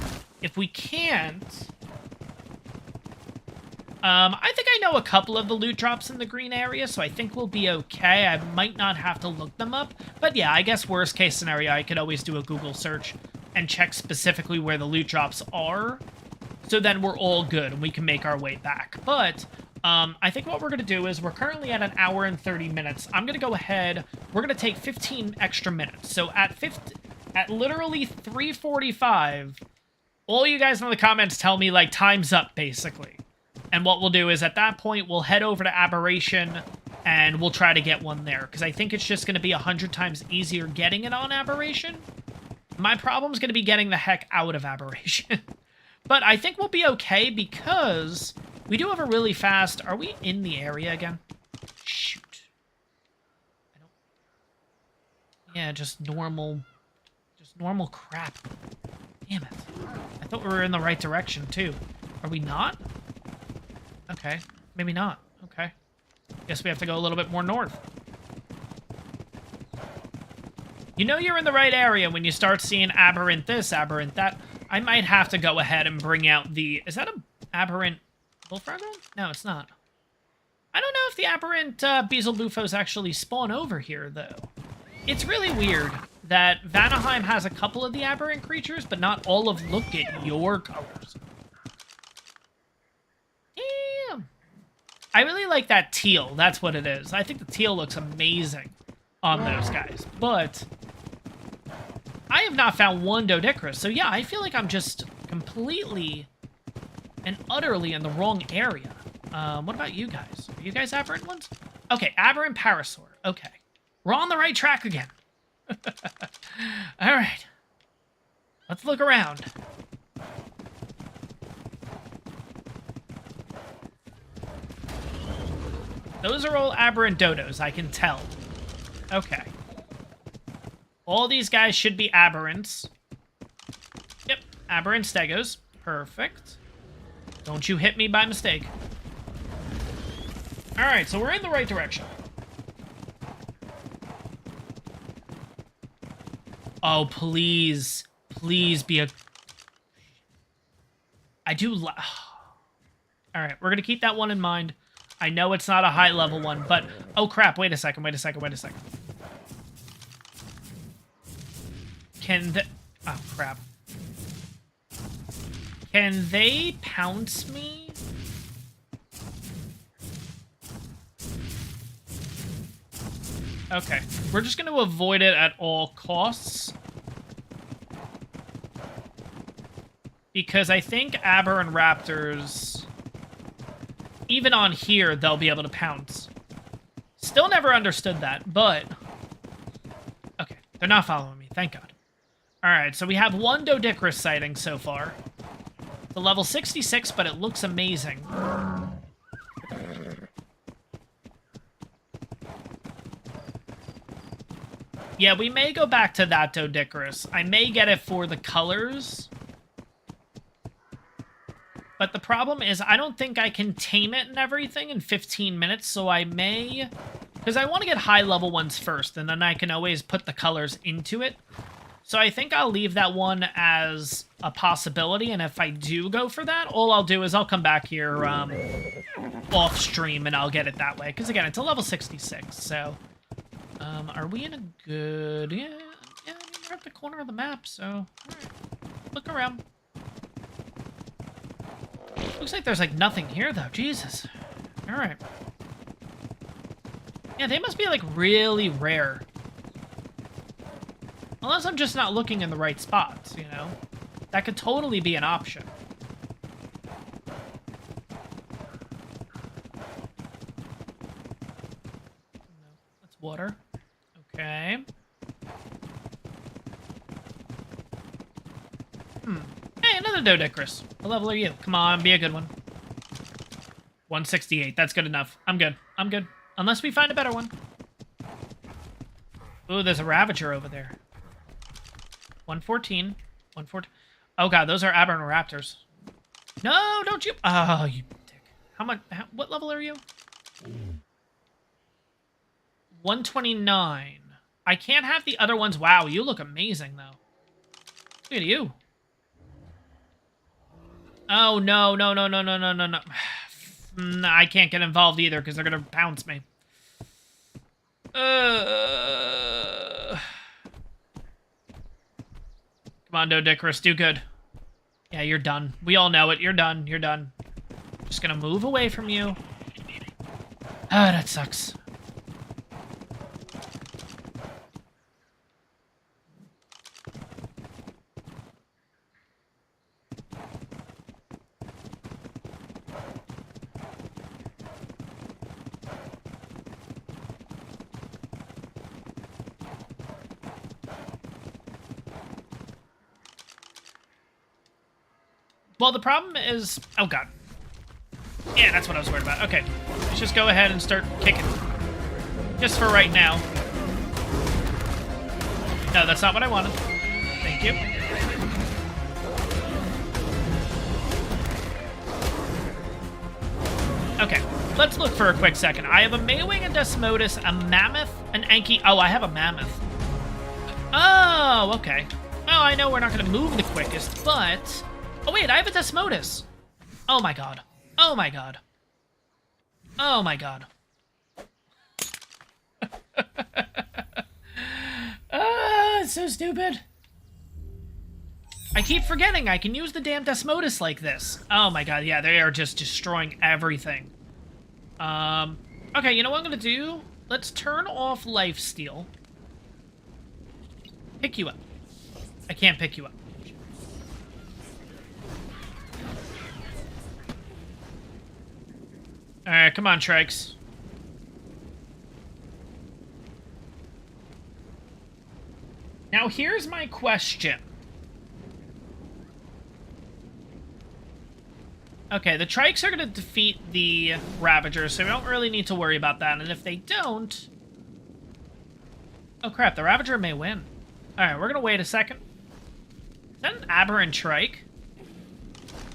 If we can't... I think I know a couple of the loot drops in the green area, so I think we'll be okay. I might not have to look them up. But yeah, I guess worst case scenario, I could always do a Google search and check specifically where the loot drops are. So then we're all good and we can make our way back. But I think what we're going to do is we're currently at an hour and 30 minutes. I'm going to go ahead. We're going to take 15 extra minutes. So at literally 3:45, all you guys in the comments tell me, like, time's up, basically. And what we'll do is, at that point, we'll head over to Aberration, and we'll try to get one there. Because I think it's just going to be 100 times easier getting it on Aberration. My problem's going to be getting the heck out of Aberration. But I think we'll be okay, because we do have a really fast... Are we in the area again? Shoot. Yeah, just normal crap. Damn it. I thought we were in the right direction, too. Are we not? Okay, maybe not. Okay. Guess we have to go a little bit more north. You know you're in the right area when you start seeing aberrant this, aberrant that. I might have to go ahead and bring out the... Is that an aberrant bullfrog? No, it's not. I don't know if the aberrant Beelzebufos actually spawn over here, though. It's really weird that Vanaheim has a couple of the aberrant creatures, but not all of, look at your colors. Damn. I really like that teal. That's what it is. I think the teal looks amazing on those guys. But I have not found one Doedicurus. So yeah, I feel like I'm just completely and utterly in the wrong area. What about you guys? Are you guys aberrant ones? Okay, aberrant Parasaur. Okay. We're on the right track again. All right. Let's look around. Those are all aberrant dodos, I can tell. Okay. All these guys should be aberrants. Yep, aberrant stegos. Perfect. Don't you hit me by mistake. Alright, so we're in the right direction. Oh, please. Please be a... I do... Alright, we're gonna keep that one in mind. I know it's not a high-level one, but... Oh, crap. Wait a second. Can the... Oh, crap. Can they pounce me? Okay. We're just going to avoid it at all costs. Because I think aberrant raptors... Even on here, they'll be able to pounce. Still never understood that, but... Okay, they're not following me, thank God. Alright, so we have one Doedicurus sighting so far. The level 66, but it looks amazing. Yeah, we may go back to that Doedicurus. I may get it for the colors... But the problem is, I don't think I can tame it and everything in 15 minutes, so I may... Because I want to get high-level ones first, and then I can always put the colors into it. So I think I'll leave that one as a possibility, and if I do go for that, all I'll do is I'll come back here off-stream, and I'll get it that way. Because, again, it's a level 66, so... are we in a good... Yeah, I mean, we're at the corner of the map, so... All right. Look around. Looks like there's, like, nothing here, though. Jesus. Alright. Yeah, they must be, like, really rare. Unless I'm just not looking in the right spots, you know? That could totally be an option. No, that's water. Okay. Hey, another Doedicurus. What level are you? Come on, be a good one. 168. That's good enough. I'm good. I'm good. Unless we find a better one. Ooh, there's a Ravager over there. 114. 114. Oh, God, those are aberrant raptors. No, don't you... Oh, you dick. How much... what level are you? 129. I can't have the other ones. Wow, you look amazing, though. Look at you. Oh, no. No, I can't get involved either because they're going to pounce me. Come on, Doedicurus, do good. Yeah, you're done. We all know it. You're done. You're done. Just going to move away from you. Ah, that sucks. Well, the problem is... Oh, God. Yeah, that's what I was worried about. Okay. Let's just go ahead and start kicking. Just for right now. No, that's not what I wanted. Thank you. Okay. Let's look for a quick second. I have a Maywing, a Desmodus, a Mammoth, an Anki... Oh, I have a Mammoth. Oh, okay. Oh, I know we're not going to move the quickest, but... Oh, wait, I have a Desmodus. Oh, my God. Oh, my God. Oh my god. It's so stupid. I keep forgetting I can use the damn Desmodus like this. Oh my god, yeah, they are just destroying everything. Okay, you know what I'm gonna do? Let's turn off lifesteal. Pick you up. I can't pick you up. Alright, come on, Trikes. Now, here's my question. Okay, the Trikes are going to defeat the Ravagers, so we don't really need to worry about that. And if they don't... Oh, crap, the Ravager may win. Alright, we're going to wait a second. Is that an Aberrant Trike?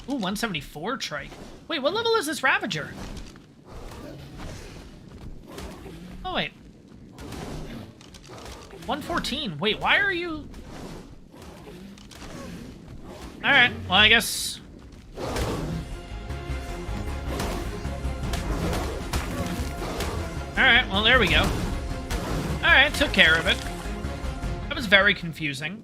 Ooh, 174 Trike. Wait, what level is this Ravager? Oh, wait. 114. Wait, why are you... Alright, well, I guess... Alright, well, there we go. Alright, took care of it. That was very confusing.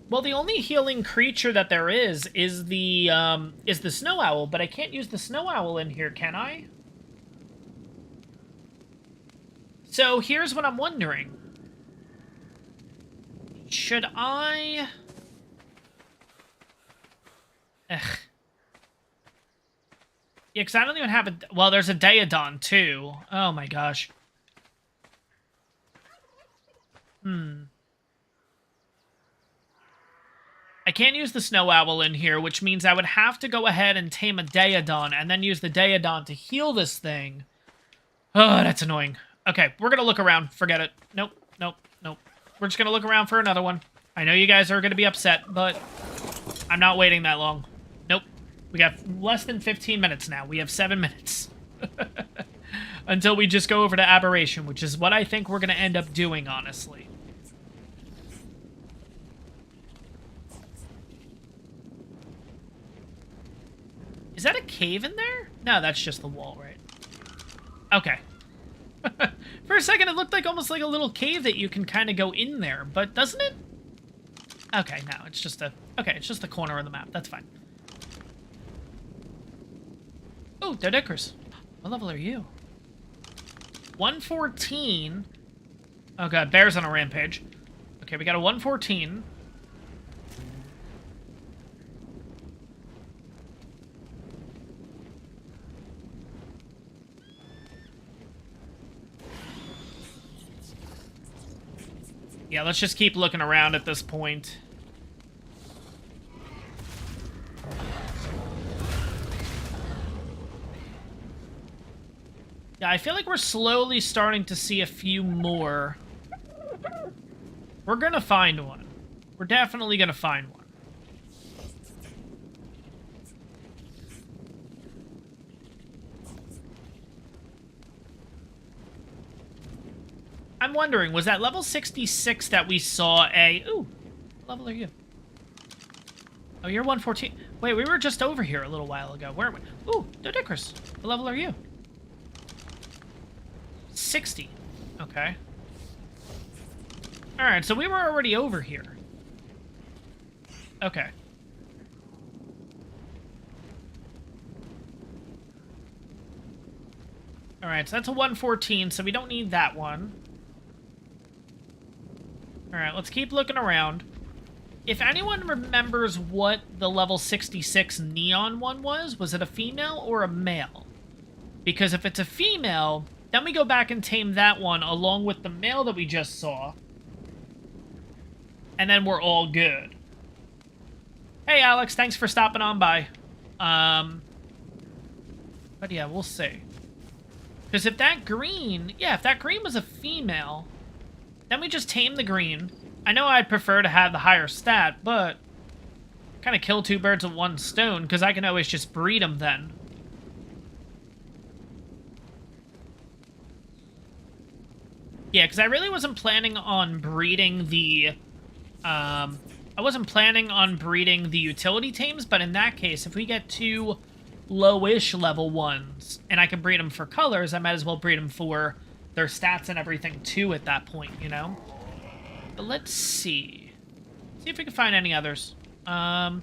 Well, the only healing creature that there is the snow owl, but I can't use the snow owl in here, can I? So here's what I'm wondering. Should I... Ugh. Yeah, because I don't even have a... Well, there's a Daedon, too. Oh, my gosh. I can't use the Snow Owl in here, which means I would have to go ahead and tame a Daedon, and then use the Daedon to heal this thing. Oh, that's annoying. Okay, we're gonna look around. Forget it. Nope, nope, nope. We're just gonna look around for another one. I know you guys are gonna be upset, but I'm not waiting that long. Nope. We got less than 15 minutes now. We have 7 minutes. Until we just go over to Aberration, which is what I think we're gonna end up doing, honestly. Is that a cave in there? No, that's just the wall, right? Okay. For a second, it looked like almost like a little cave that you can kind of go in there, but doesn't it? Okay, no, it's just a... Okay, it's just the corner of the map. That's fine. Oh, Dodicris. What level are you? 114. Oh, God, Bear's on a rampage. Okay, we got a 114. Yeah, let's just keep looking around at this point. Yeah, I feel like we're slowly starting to see a few more. We're gonna find one. We're definitely gonna find one. I'm wondering, was that level 66 that we saw a... Ooh, what level are you? Oh, you're 114. Wait, we were just over here a little while ago. Where are we? Ooh, Dodicris. What level are you? 60. Okay. Alright, so we were already over here. Okay. Alright, so that's a 114, so we don't need that one. Alright, let's keep looking around. If anyone remembers what the level 66 neon one was it a female or a male? Because if it's a female, then we go back and tame that one along with the male that we just saw. And then we're all good. Hey, Alex, thanks for stopping on by. But yeah, we'll see. Because if that green... Yeah, if that green was a female... Then we just tame the green. I know I'd prefer to have the higher stat, but... kind of kill two birds with one stone, because I can always just breed them then. Yeah, because I really wasn't planning on breeding the... I wasn't planning on breeding the utility tames, but in that case, if we get two low-ish level ones, and I can breed them for colors, I might as well breed them for their stats and everything, too, at that point, you know? But let's see. See if we can find any others. Does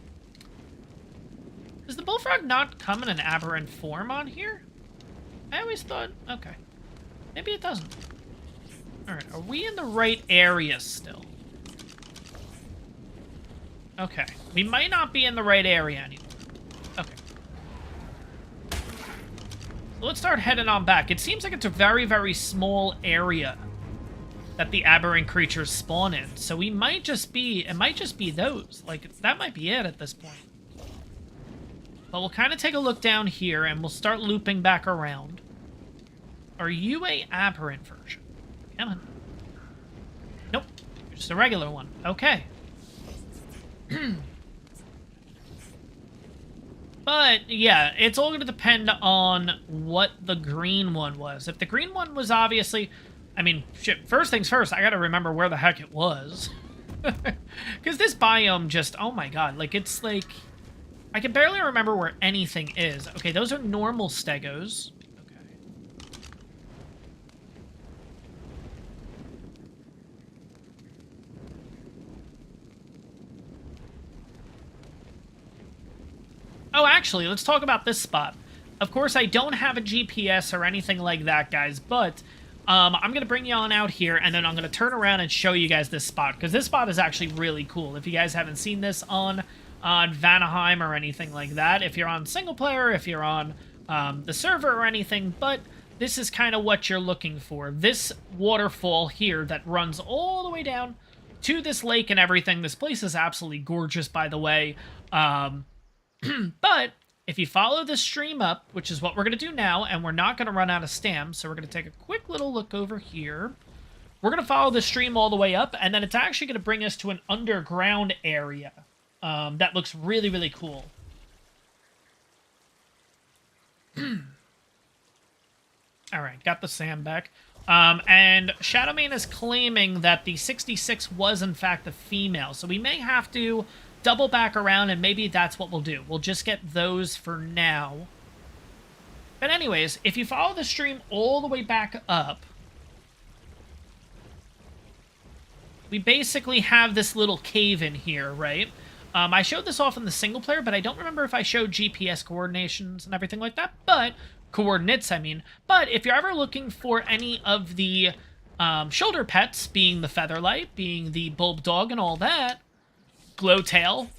the bullfrog not come in an aberrant form on here? I always thought... Okay. Maybe it doesn't. Alright, are we in the right area still? Okay. We might not be in the right area anymore. Okay. So let's start heading on back. It seems like it's a very, very small area that the aberrant creatures spawn in. So we might just be... It might just be those. Like, that might be it at this point. But we'll kind of take a look down here, and we'll start looping back around. Are you a aberrant version? Come on. Nope. You're just a regular one. Okay. But, yeah, it's all going to depend on what the green one was. If the green one was obviously... I mean, shit, first things first, I gotta remember where the heck it was. Because this biome just... Oh my god, like, it's like... I can barely remember where anything is. Okay, those are normal stegos. Oh, actually, let's talk about this spot. Of course, I don't have a GPS or anything like that, guys, but I'm going to bring you on out here, and then I'm going to turn around and show you guys this spot, because this spot is actually really cool. If you guys haven't seen this on Vanaheim or anything like that, if you're on single player, if you're on the server or anything, but this is kind of what you're looking for. This waterfall here that runs all the way down to this lake and everything. This place is absolutely gorgeous, by the way. But if you follow the stream up, which is what we're going to do now, and we're not going to run out of stamps, so we're going to take a quick little look over here. We're going to follow the stream all the way up, and then it's actually going to bring us to an underground area that looks really, really cool. Alright, got the sand back. And Shadowmane is claiming that the 66 was, in fact, a female, so we may have to double back around, and maybe that's what we'll do. We'll just get those for now. But anyways, if you follow the stream all the way back up, we basically have this little cave in here, right? I showed this off in the single player, but I don't remember if I showed GPS coordinations and everything like that, but coordinates, I mean. But if you're ever looking for any of the shoulder pets, being the Featherlight, being the Bulb Dog and all that, Glowtail,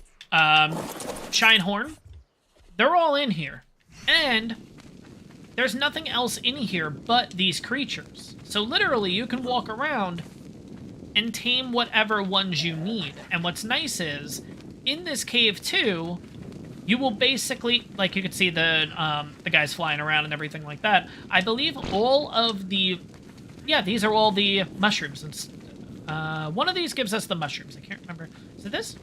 Shinehorn, they're all in here. And there's nothing else in here but these creatures. So literally, you can walk around and tame whatever ones you need. And what's nice is, in this cave too, you will basically, like you can see the guys flying around and everything like that. I believe all of the, yeah, these are all the mushrooms. And one of these gives us the mushrooms. I can't remember. Is it this?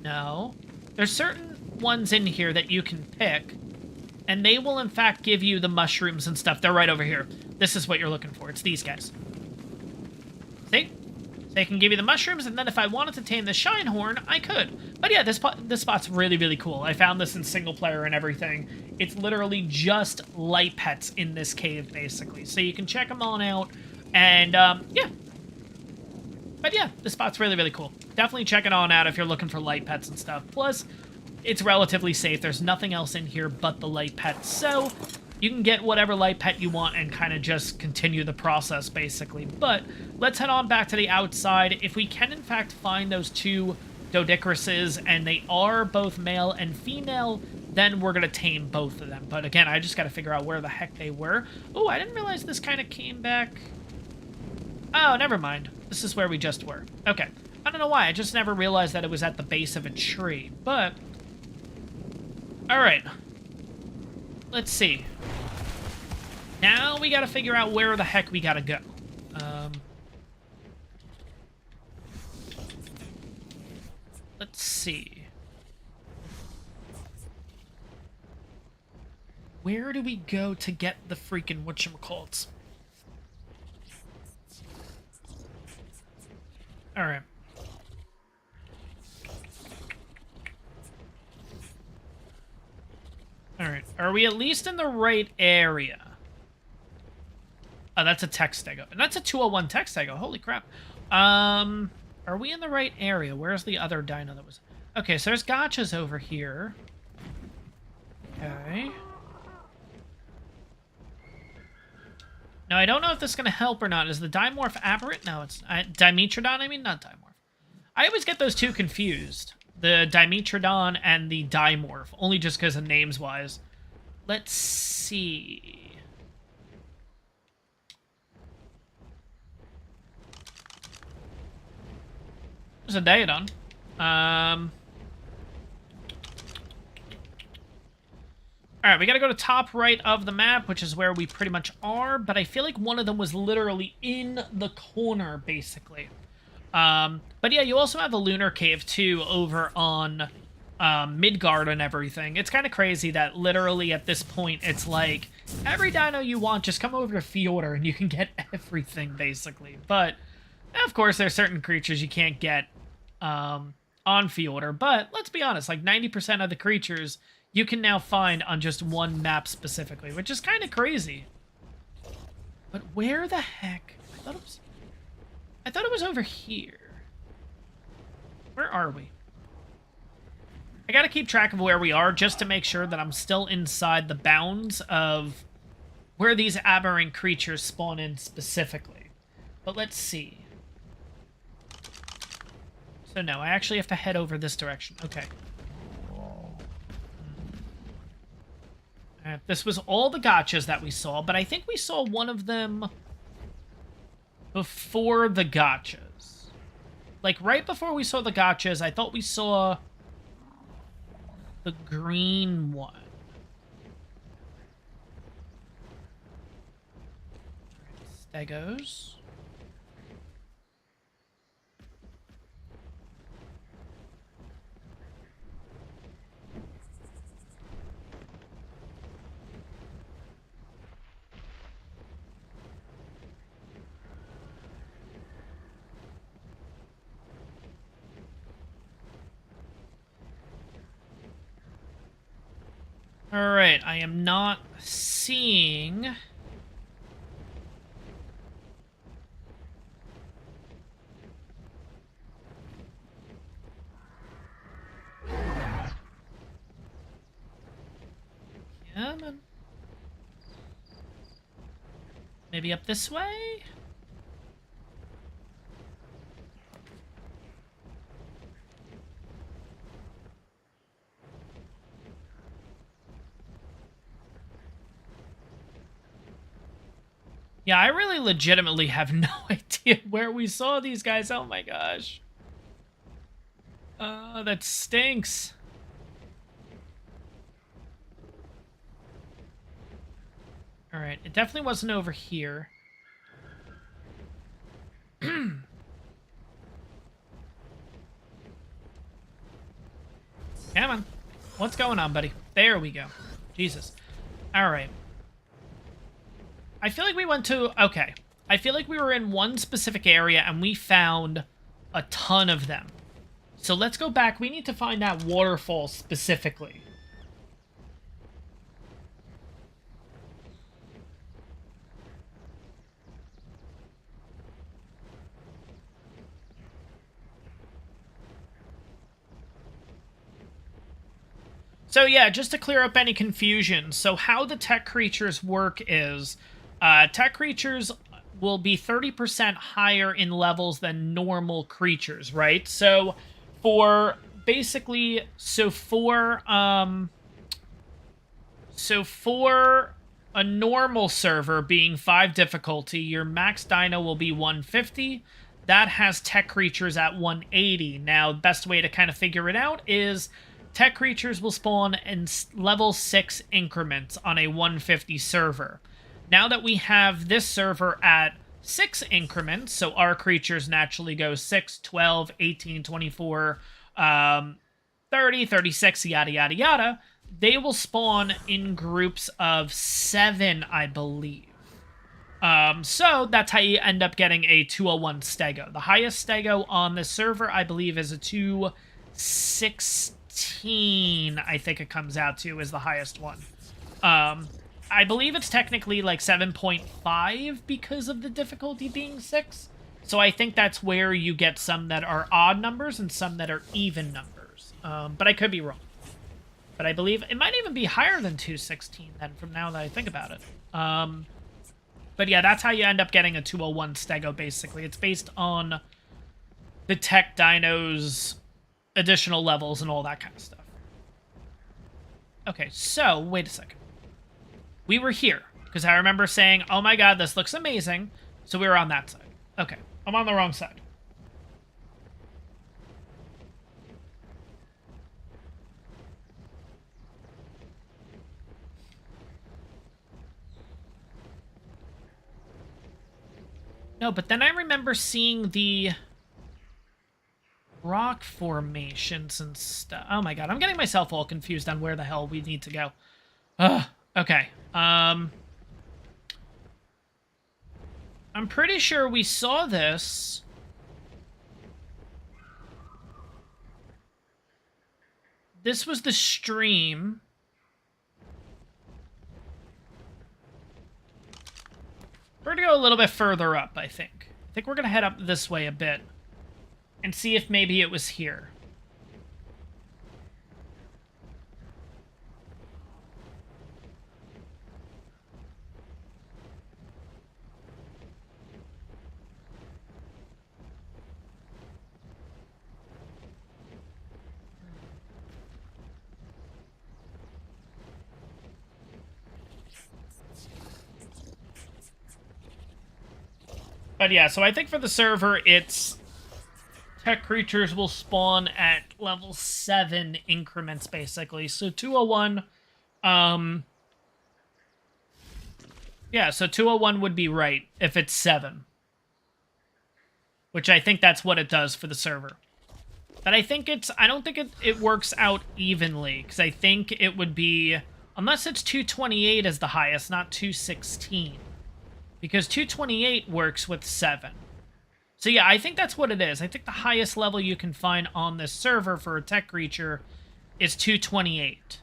No. There's certain ones in here that you can pick, and they will in fact give you the mushrooms and stuff. They're right over here. This is what you're looking for. It's these guys. See? They can give you the mushrooms, and then if I wanted to tame the Shinehorn, I could. But yeah, this spot's really, really cool. I found this in single player and everything. It's literally just light pets in this cave, basically. So you can check them on out, and yeah. But yeah, this spot's really, really cool. Definitely check it on out if you're looking for light pets and stuff. Plus, it's relatively safe. There's nothing else in here but the light pets. So you can get whatever light pet you want and kind of just continue the process, basically. But let's head on back to the outside. If we can, in fact, find those two Dodicaruses, and they are both male and female, then we're going to tame both of them. But again, I just got to figure out where the heck they were. Oh, I didn't realize this kind of came back. Oh, never mind. This is where we just were. Okay. I don't know why. I just never realized that it was at the base of a tree. But, alright. Let's see. Now we gotta figure out where the heck we gotta go. Let's see. Where do we go to get the freaking whatchamacallits? Alright. Alright. Are we at least in the right area? Oh, that's a tech stego. And that's a 201 tech stego. Holy crap. Are we in the right area? Where's the other dino that was... Okay, so there's gotchas over here. Okay. Now, I don't know if this is going to help or not. Is the Dimorph aberrant? No, it's... Dimetrodon, I mean? Not Dimorph. I always get those two confused. The Dimetrodon and the Dimorph. Only just because of names-wise. Let's see... There's a Daedon. Alright, we gotta go to top right of the map, which is where we pretty much are, but I feel like one of them was literally in the corner, basically. But yeah, you also have the Lunar Cave, too, over on Midgard and everything. It's kind of crazy that literally at this point, it's like, every dino you want, just come over to Fjordur and you can get everything, basically. But... of course, there's certain creatures you can't get on Fjordur, but let's be honest, like 90% of the creatures you can now find on just one map specifically, which is kind of crazy. But where the heck? I thought it was over here. Where are we? I gotta keep track of where we are just to make sure that I'm still inside the bounds of where these aberrant creatures spawn in specifically. But let's see. So no, I actually have to head over this direction. Okay. This was all the gotchas that we saw, but I think we saw one of them before the gotchas. Like, right before we saw the gotchas, I thought we saw the green one. Stegos. Alright, I am not seeing... Yeah, man. Maybe up this way? Yeah, I really legitimately have no idea where we saw these guys. Oh my gosh. That stinks. Alright, it definitely wasn't over here. Come on. What's going on, buddy? There we go. Jesus. Alright. I feel like we went to... Okay. I feel like we were in one specific area and we found a ton of them. So let's go back. We need to find that waterfall specifically. So yeah, just to clear up any confusion. So how the tech creatures work is... tech creatures will be 30% higher in levels than normal creatures, right? So for basically, for a normal server being 5 difficulty, your max dino will be 150. That has tech creatures at 180. Now, best way to kind of figure it out is tech creatures will spawn in level 6 increments on a 150 server. Now that we have this server at 6 increments, so our creatures naturally go 6, 12, 18, 24, 30, 36, yada, yada, yada, they will spawn in groups of 7, I believe. So that's how you end up getting a 201 stego. The highest stego on this server, I believe, is a 216, I think it comes out to, is the highest one. I believe it's technically like 7.5 because of the difficulty being 6. So I think that's where you get some that are odd numbers and some that are even numbers. But I could be wrong. But I believe it might even be higher than 216 then, from now that I think about it. But yeah, that's how you end up getting a 201 stego, basically. It's based on the tech dinos, additional levels, and all that kind of stuff. Okay, so, wait a second. We were here, because I remember saying, oh my god, this looks amazing. So we were on that side. Okay, I'm on the wrong side. No, but then I remember seeing the rock formations and stuff. Oh my god, I'm getting myself all confused on where the hell we need to go. Ugh, okay. I'm pretty sure we saw this. This was the stream. We're gonna go a little bit further up, I think. I think we're gonna head up this way a bit and see if maybe it was here. But yeah, so I think for the server, it's tech creatures will spawn at level 7 increments, basically. So 201, yeah, so 201 would be right if it's 7. Which I think that's what it does for the server. But I think I don't think it works out evenly, because I think it would be, unless it's 228 as the highest, not 216. Because 228 works with 7. So yeah, I think that's what it is. I think the highest level you can find on this server for a tech creature is 228.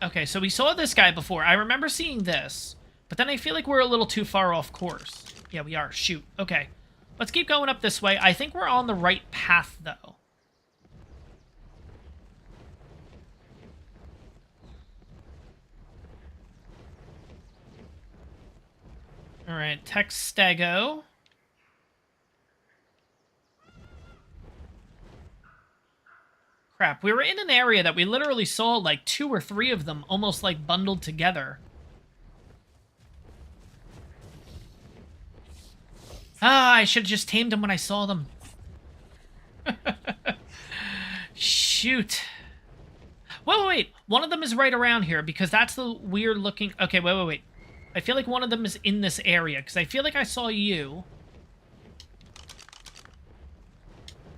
Okay, so we saw this guy before. I remember seeing this, but then I feel like we're a little too far off course. Yeah, we are. Shoot. Okay. Let's keep going up this way. I think we're on the right path, though. Alright, tech stego. Crap, we were in an area that we literally saw like 2 or 3 of them almost like bundled together. Ah, I should have just tamed them when I saw them. Shoot. Wait. One of them is right around here because that's the weird looking... Okay, wait. I feel like one of them is in this area, because I feel like I saw you.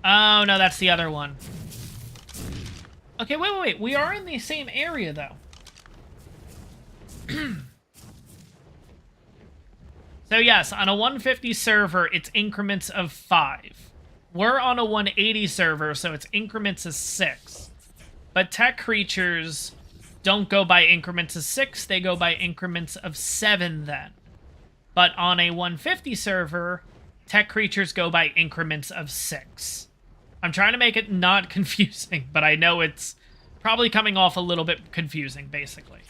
Oh, no, that's the other one. Okay, wait. We are in the same area, though. So, yes, on a 150 server, it's increments of 5. We're on a 180 server, so it's increments of 6. But tech creatures don't go by increments of 6, they go by increments of 7 then. But on a 150 server, tech creatures go by increments of 6. I'm trying to make it not confusing, but I know it's probably coming off a little bit confusing, basically.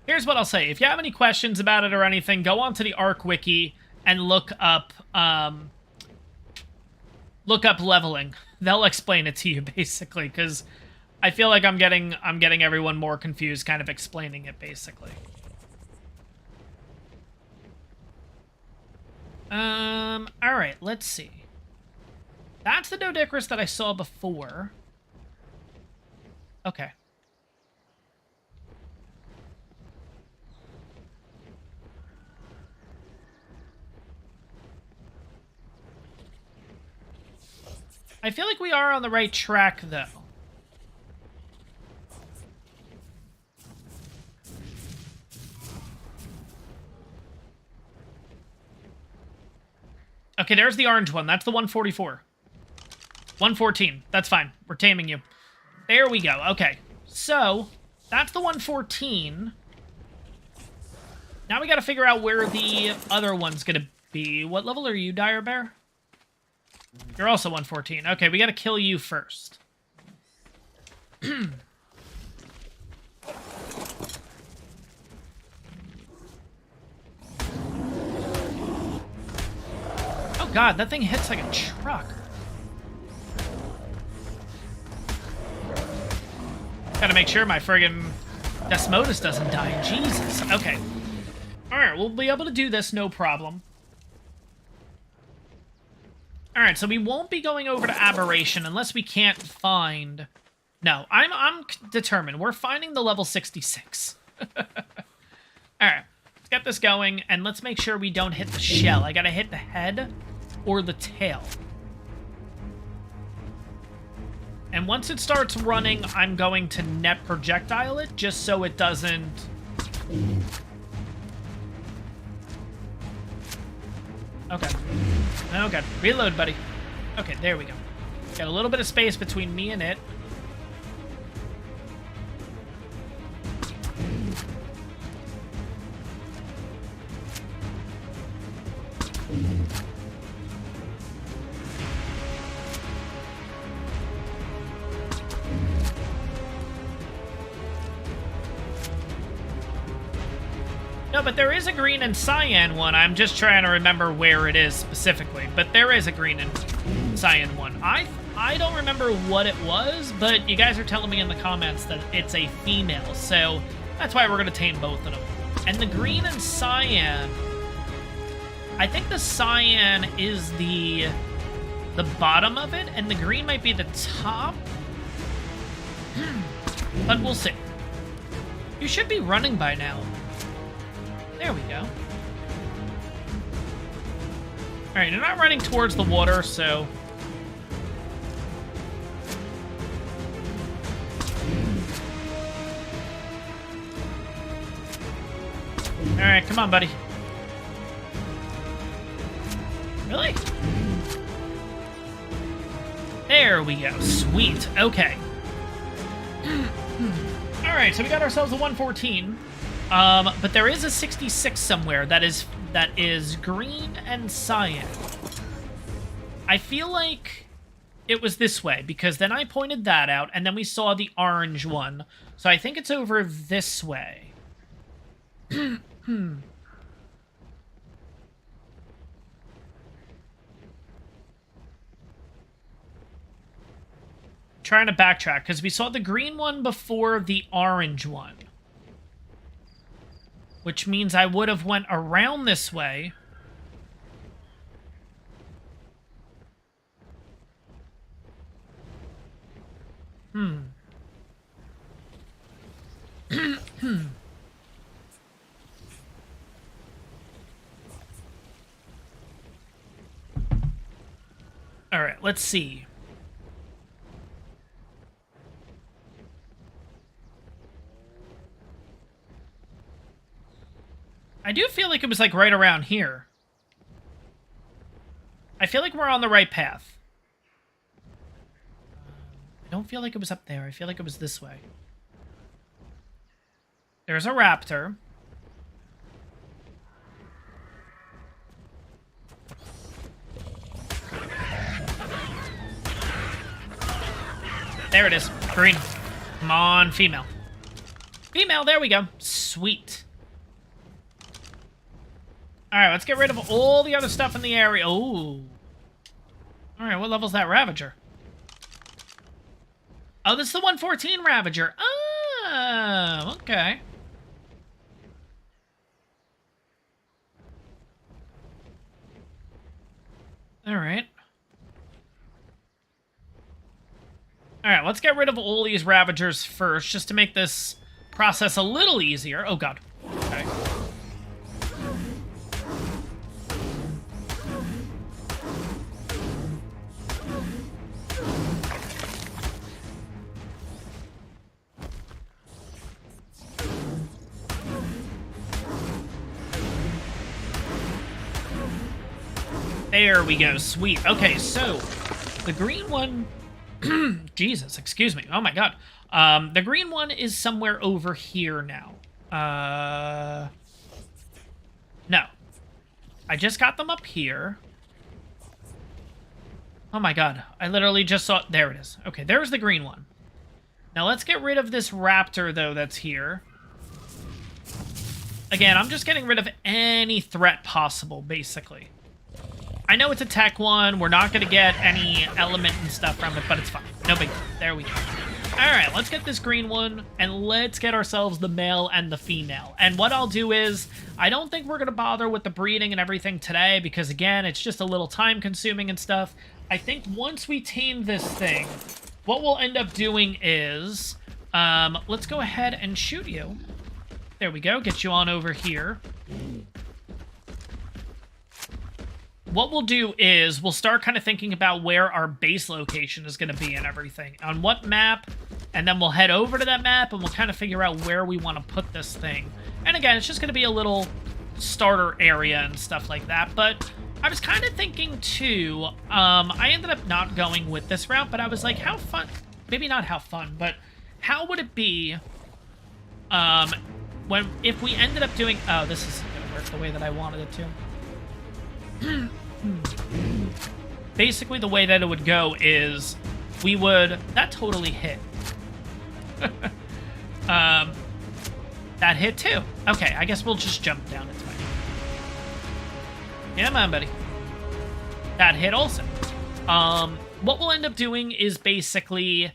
Here's what I'll say. If you have any questions about it or anything, go onto the ARK wiki and look up leveling. They'll explain it to you, basically, because I feel like I'm getting everyone more confused kind of explaining it, basically. Alright, let's see. That's the Dodicarus that I saw before. Okay. I feel like we are on the right track, though. Okay, there's the orange one. That's the 144. 114. That's fine. We're taming you. There we go. Okay. So, that's the 114. Now we gotta figure out where the other one's gonna be. What level are you, Dire Bear? You're also 114. Okay, we gotta kill you first. Oh god, that thing hits like a truck. Gotta make sure my friggin' Desmodus doesn't die. Jesus. Okay. Alright, we'll be able to do this, no problem. Alright, so we won't be going over to Aberration unless we can't find... No, I'm determined. We're finding the level 66. Alright, let's get this going, and let's make sure we don't hit the shell. I gotta hit the head or the tail. And once it starts running, I'm going to net projectile it, just so it doesn't... Okay. Okay. Reload, buddy. Okay, there we go. Got a little bit of space between me and it. No, but there is a green and cyan one. I'm just trying to remember where it is specifically. But there is a green and cyan one. I don't remember what it was, but you guys are telling me in the comments that it's a female. So that's why we're going to tame both of them. And the green and cyan... I think the cyan is the bottom of it, and the green might be the top. But we'll see. You should be running by now. There we go. Alright, you're not running towards the water, so... Alright, come on, buddy. Really? There we go. Sweet. Okay. Alright, so we got ourselves a 114. But there is a 66 somewhere that is green and cyan. I feel like it was this way, because then I pointed that out, and then we saw the orange one. So I think it's over this way. Trying to backtrack, because we saw the green one before the orange one. Which means I would have went around this way. Alright, let's see. I do feel like it was, like, right around here. I feel like we're on the right path. I don't feel like it was up there. I feel like it was this way. There's a raptor. There it is. Green. Come on, female. Female, there we go. Sweet. Alright, let's get rid of all the other stuff in the area. Ooh. Alright, what level's that Ravager? Oh, this is the 114 Ravager. Oh, okay. Alright. All right, let's get rid of all these Ravagers first, just to make this process a little easier. Oh, God. Okay. There we go. Sweet. Okay, so the green one... Jesus, excuse me. Oh, my God. The green one is somewhere over here now. No. I just got them up here. Oh, my God. I literally just saw... There it is. Okay, there's the green one. Now, let's get rid of this raptor, though, that's here. Again, I'm just getting rid of any threat possible, basically. I know it's a tech one. We're not going to get any element and stuff from it, but it's fine. No big deal. There we go. All right, let's get this green one, and let's get ourselves the male and the female. And what I'll do is, I don't think we're going to bother with the breeding and everything today, because, again, it's just a little time-consuming and stuff. I think once we tame this thing, what we'll end up doing is, let's go ahead and shoot you. There we go. Get you on over here. What we'll do is we'll start kind of thinking about where our base location is going to be and everything. On what map, and then we'll head over to that map, and we'll kind of figure out where we want to put this thing. And again, it's just going to be a little starter area and stuff like that. But I was kind of thinking, too, I ended up not going with this route, but I was like, how fun... Maybe not how fun, but how would it be if we ended up doing... Oh, this isn't going to work the way that I wanted it to. Basically, the way that it would go is we would... That totally hit. That hit too. Okay, I guess we'll just jump down. It's fine. Come on, buddy. That hit also. What we'll end up doing is basically...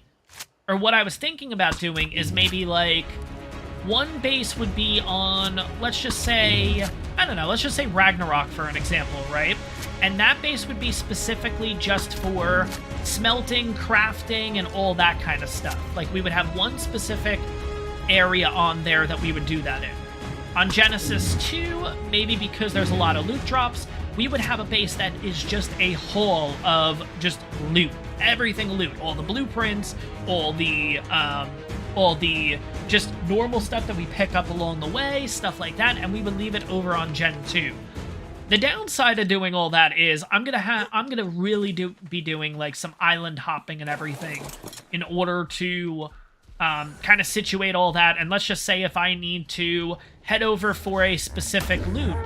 Or what I was thinking about doing is maybe, like... One base would be on, let's just say... I don't know, let's just say Ragnarok for an example, right? And that base would be specifically just for smelting, crafting, and all that kind of stuff. Like, we would have one specific area on there that we would do that in. On Genesis 2, maybe because there's a lot of loot drops, we would have a base that is just a haul of just loot. Everything loot. All the blueprints, all the just normal stuff that we pick up along the way, stuff like that, and we would leave it over on Gen 2. The downside of doing all that is I'm gonna really be doing like some island hopping and everything in order to kind of situate all that. And let's just say if I need to head over for a specific loot,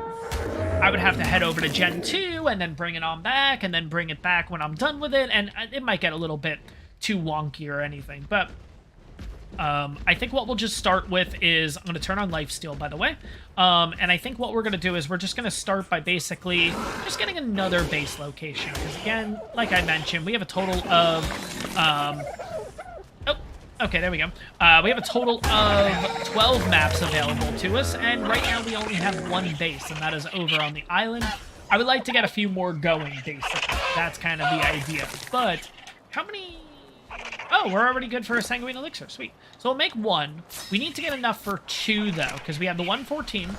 I would have to head over to Gen 2 and then bring it on back and then bring it back when I'm done with it, and it might get a little bit too wonky or anything, but I think what we'll just start with is, I'm going to turn on Lifesteal, by the way, and I think what we're going to do is we're just going to start by basically just getting another base location, because again, like I mentioned, we have a total of, oh, okay, there we go. We have a total of 12 maps available to us, and right now we only have one base, and that is over on the island. I would like to get a few more going, basically. That's kind of the idea, but how many... Oh, we're already good for a Sanguine Elixir. Sweet. So we'll make one. We need to get enough for two, though, because we have the 114.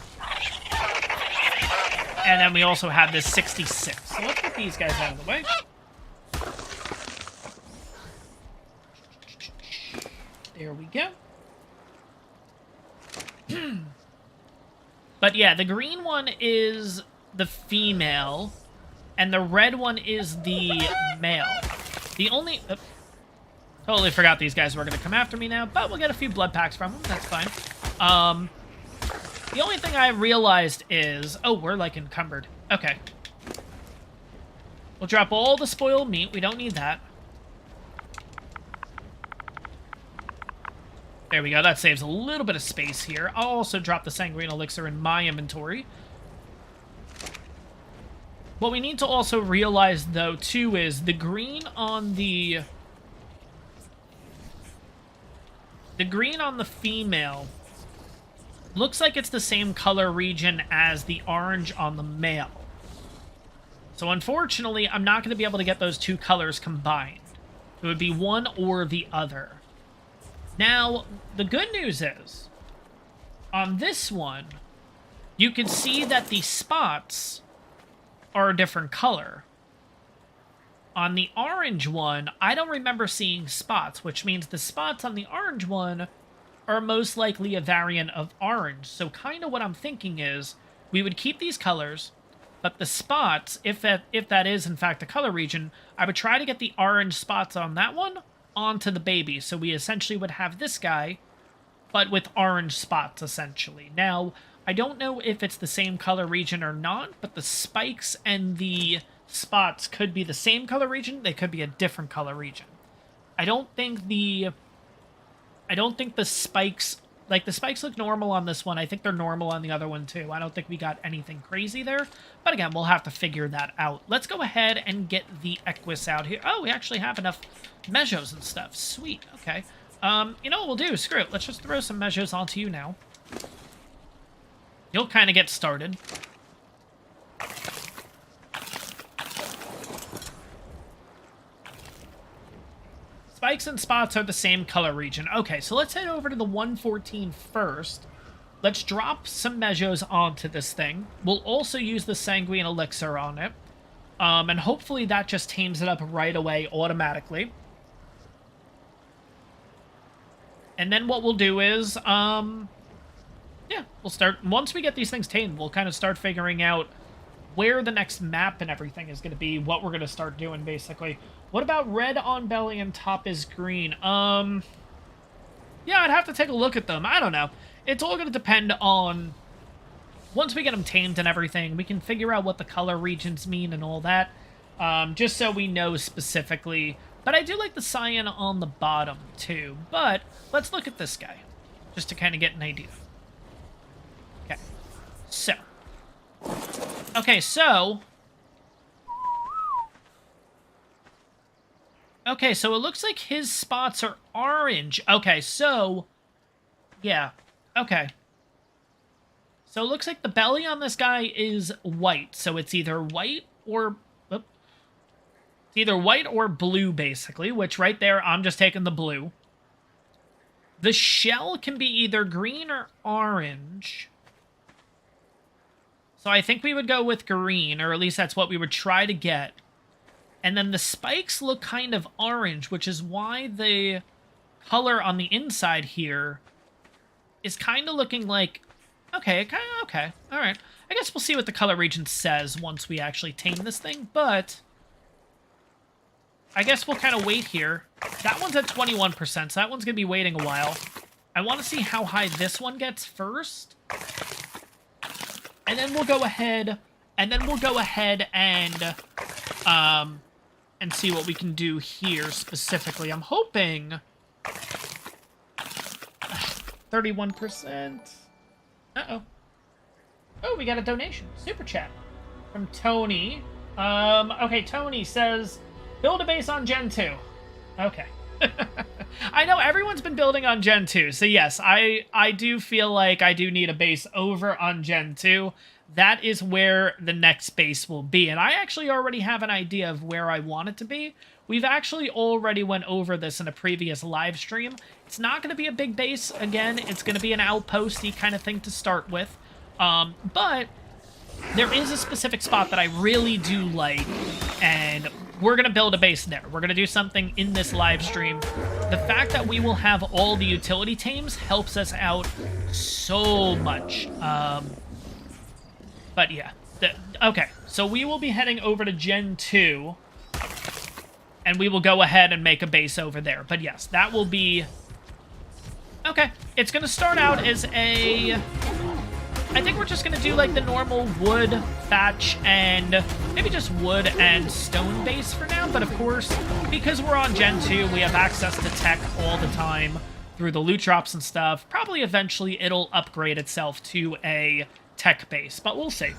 And then we also have this 66. So let's get these guys out of the way. There we go. But yeah, the green one is the female, and the red one is the male. The only... Totally forgot these guys were going to come after me now, but we'll get a few blood packs from them. That's fine. The only thing I realized is... Oh, we're, like, encumbered. Okay. We'll drop all the spoiled meat. We don't need that. There we go. That saves a little bit of space here. I'll also drop the Sanguine Elixir in my inventory. What we need to also realize, though, too, is the green on the... The green on the female looks like it's the same color region as the orange on the male. So unfortunately, I'm not going to be able to get those two colors combined. It would be one or the other. Now, the good news is, on this one, you can see that the spots are a different color. On the orange one, I don't remember seeing spots, which means the spots on the orange one are most likely a variant of orange. So kind of what I'm thinking is, we would keep these colors, but the spots, if that is in fact a color region, I would try to get the orange spots on that one onto the baby. So we essentially would have this guy, but with orange spots, essentially. Now, I don't know if it's the same color region or not, but the spikes and the spots could be the same color region. They could be a different color region. I don't think the spikes... Like, the spikes look normal on this one. I think they're normal on the other one, too. I don't think we got anything crazy there. But again, we'll have to figure that out. Let's go ahead and get the Equus out here. Oh, we actually have enough Mejos and stuff. Sweet. Okay. You know what we'll do? Screw it. Let's just throw some Mejos onto you now. You'll kind of get started. Spikes and spots are the same color region. Okay, so let's head over to the 114 first. Let's drop some Mejos onto this thing. We'll also use the Sanguine Elixir on it. And hopefully that just tames it up right away automatically. And then what we'll do is, yeah, we'll start... Once we get these things tamed, we'll kind of start figuring out where the next map and everything is going to be, what we're going to start doing, basically. What about red on belly and top is green? Yeah, I'd have to take a look at them. I don't know. It's all going to depend on... Once we get them tamed and everything, we can figure out what the color regions mean and all that, just so we know specifically. But I do like the cyan on the bottom, too. But let's look at this guy, just to kind of get an idea. Okay. So... Okay, so... Okay, so it looks like his spots are orange. Okay, so... Yeah. Okay. So it looks like the belly on this guy is white. So it's either white or... It's either white or blue, basically. Which, right there, I'm just taking the blue. The shell can be either green or orange. So I think we would go with green, or at least that's what we would try to get. And then the spikes look kind of orange, which is why the color on the inside here is kind of looking like... Okay, okay, alright. I guess we'll see what the color region says once we actually tame this thing, but... I guess we'll kind of wait here. That one's at 21%, so that one's going to be waiting a while. I want to see how high this one gets first. And then we'll go ahead... and see what we can do here specifically. I'm hoping... 31%. Uh-oh. Oh, we got a donation. Super chat. From Tony. Okay, Tony says, build a base on Gen 2. Okay. I know everyone's been building on Gen 2, so yes, I do feel like I do need a base over on Gen 2. That is where the next base will be, and I actually already have an idea of where I want it to be. We've actually already went over this in a previous live stream. It's not going to be a big base, again, it's going to be an outposty kind of thing to start with, but there is a specific spot that I really do like, and we're going to build a base there. We're going to do something in this live stream. The fact that we will have all the utility tames helps us out so much. But yeah, okay, so we will be heading over to Gen 2, and we will go ahead and make a base over there. But yes, that will be... Okay, it's going to start out as a... I think we're just going to do like the normal wood, thatch, and maybe just wood and stone base for now. But of course, because we're on Gen 2, we have access to tech all the time through the loot drops and stuff. Probably eventually it'll upgrade itself to a tech base, but we'll see.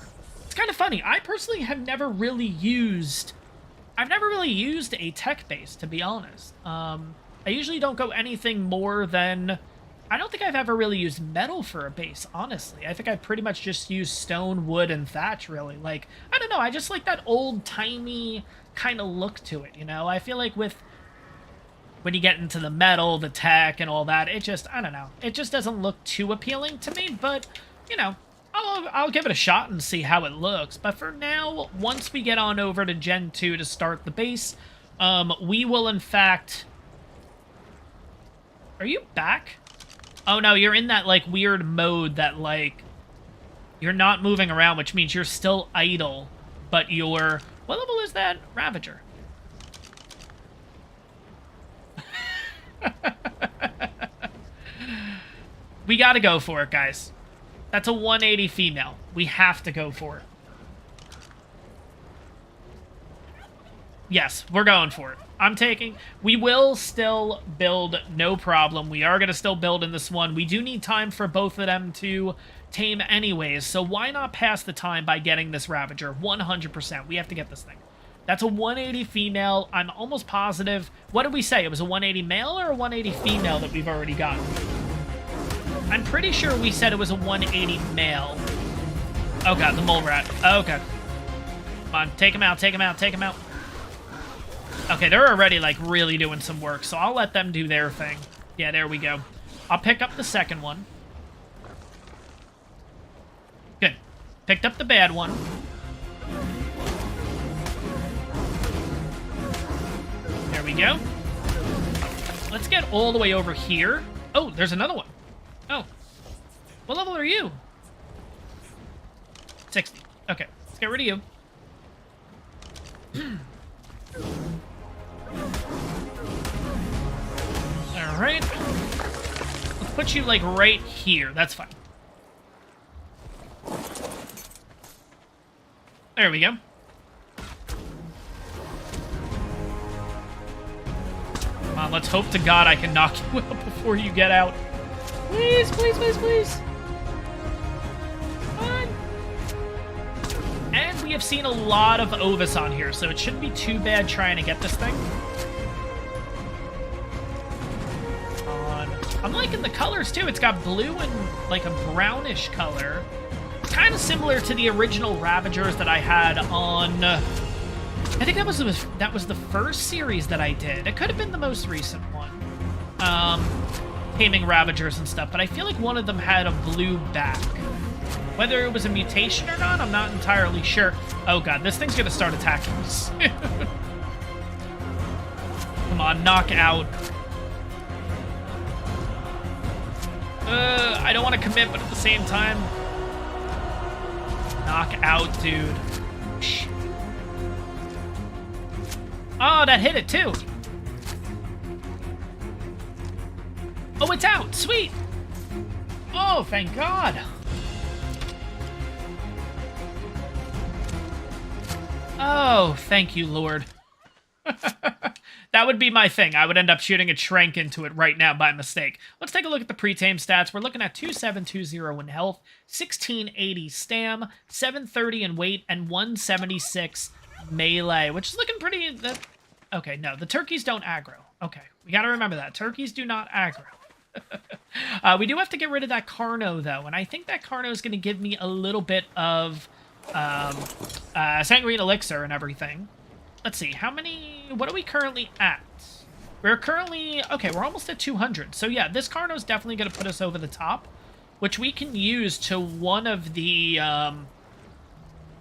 It's kind of funny. I personally have never really used... I've never really used a tech base, to be honest. I usually don't go anything more than... I don't think I've ever really used metal for a base, honestly. I think I pretty much just used stone, wood, and thatch, really. Like, I don't know, I just like that old-timey kind of look to it, you know? I feel like with when you get into the metal, the tech, and all that, it just, I don't know. It just doesn't look too appealing to me, but, you know, I'll give it a shot and see how it looks. But for now, once we get on over to Gen 2 to start the base, we will, in fact... Are you back? Oh, no, you're in that, like, weird mode that, like, you're not moving around, which means you're still idle, but you're... What level is that Ravager? We gotta go for it, guys. That's a 180 female. We have to go for it. Yes, we're going for it. I'm taking... We will still build, no problem. We are going to still build in this one. We do need time for both of them to tame anyways, so why not pass the time by getting this Ravager? 100%. We have to get this thing. That's a 180 female. I'm almost positive... What did we say? It was a 180 male or a 180 female that we've already gotten? I'm pretty sure we said it was a 180 male. Oh god, the mole rat. Okay. Come on, take him out, take him out, take him out. Okay, they're already, like, really doing some work, so I'll let them do their thing. Yeah, there we go. I'll pick up the second one. Good. Picked up the bad one. There we go. Let's get all the way over here. Oh, there's another one. Oh. What level are you? 60. Okay, let's get rid of you. Alright. Let's put you, like, right here. That's fine. There we go. Come on, let's hope to God I can knock you out before you get out. Please, please, please, please. Come on. And we have seen a lot of Ovis on here, so it shouldn't be too bad trying to get this thing. I'm liking the colors, too. It's got blue and, like, a brownish color. Kind of similar to the original Ravagers that I had on... I think that was the first series that I did. It could have been the most recent one. Taming Ravagers and stuff, but I feel like one of them had a blue back. Whether it was a mutation or not, I'm not entirely sure. Oh god, this thing's gonna start attacking us. Come on, knock out. I don't want to commit, but at the same time... Knock out, dude. Shh. Oh, that hit it, too. Oh, it's out. Sweet. Oh, thank God. Oh, thank you, Lord. That would be my thing. I would end up shooting a Trank into it right now by mistake. Let's take a look at the pre-tame stats. We're looking at 2720 in health, 1680 stam, 730 in weight, and 176 melee, which is looking pretty... Okay, no, the turkeys don't aggro. Okay, we gotta remember that. Turkeys do not aggro. We do have to get rid of that Carno, though, and I think that Carno is going to give me a little bit of Sanguine Elixir and everything. Let's see, how many... What are we currently at? We're currently... Okay, we're almost at 200. So, yeah, this Carno is definitely going to put us over the top, which we can use to one of the...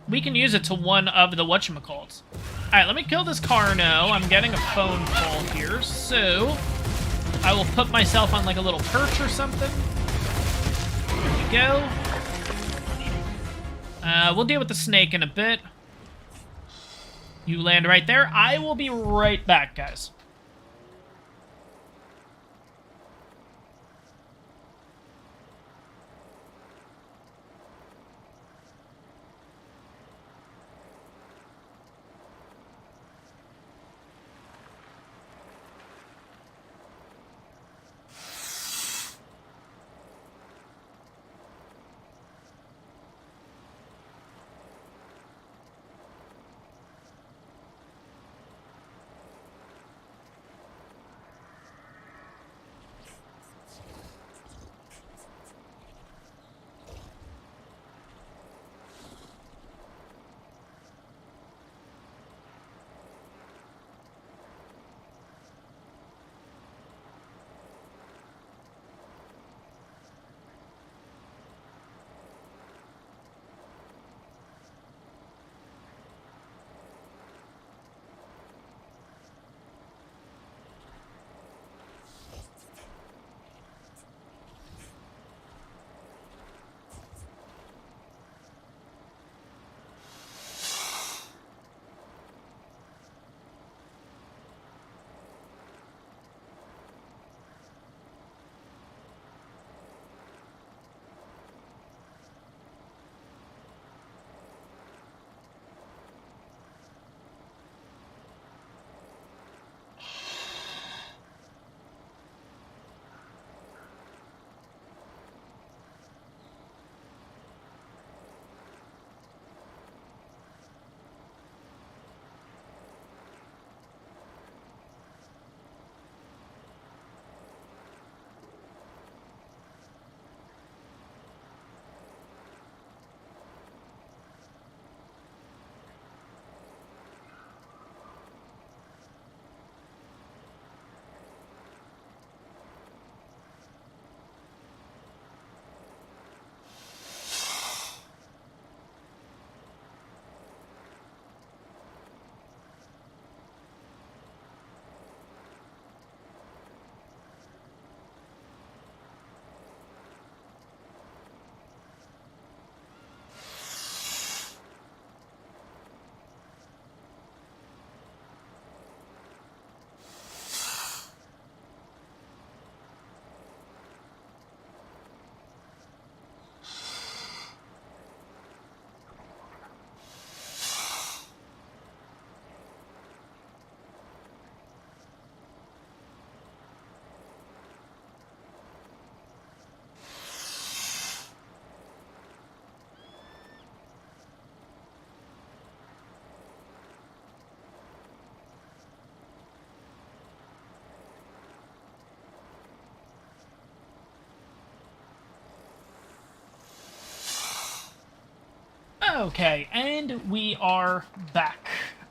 We can use it to one of the whatchamacallits. Alright, let me kill this Carno. I'm getting a phone call here, so... I will put myself on, like, a little perch or something. There we go. We'll deal with the snake in a bit. You land right there. I will be right back, guys. Okay, and we are back.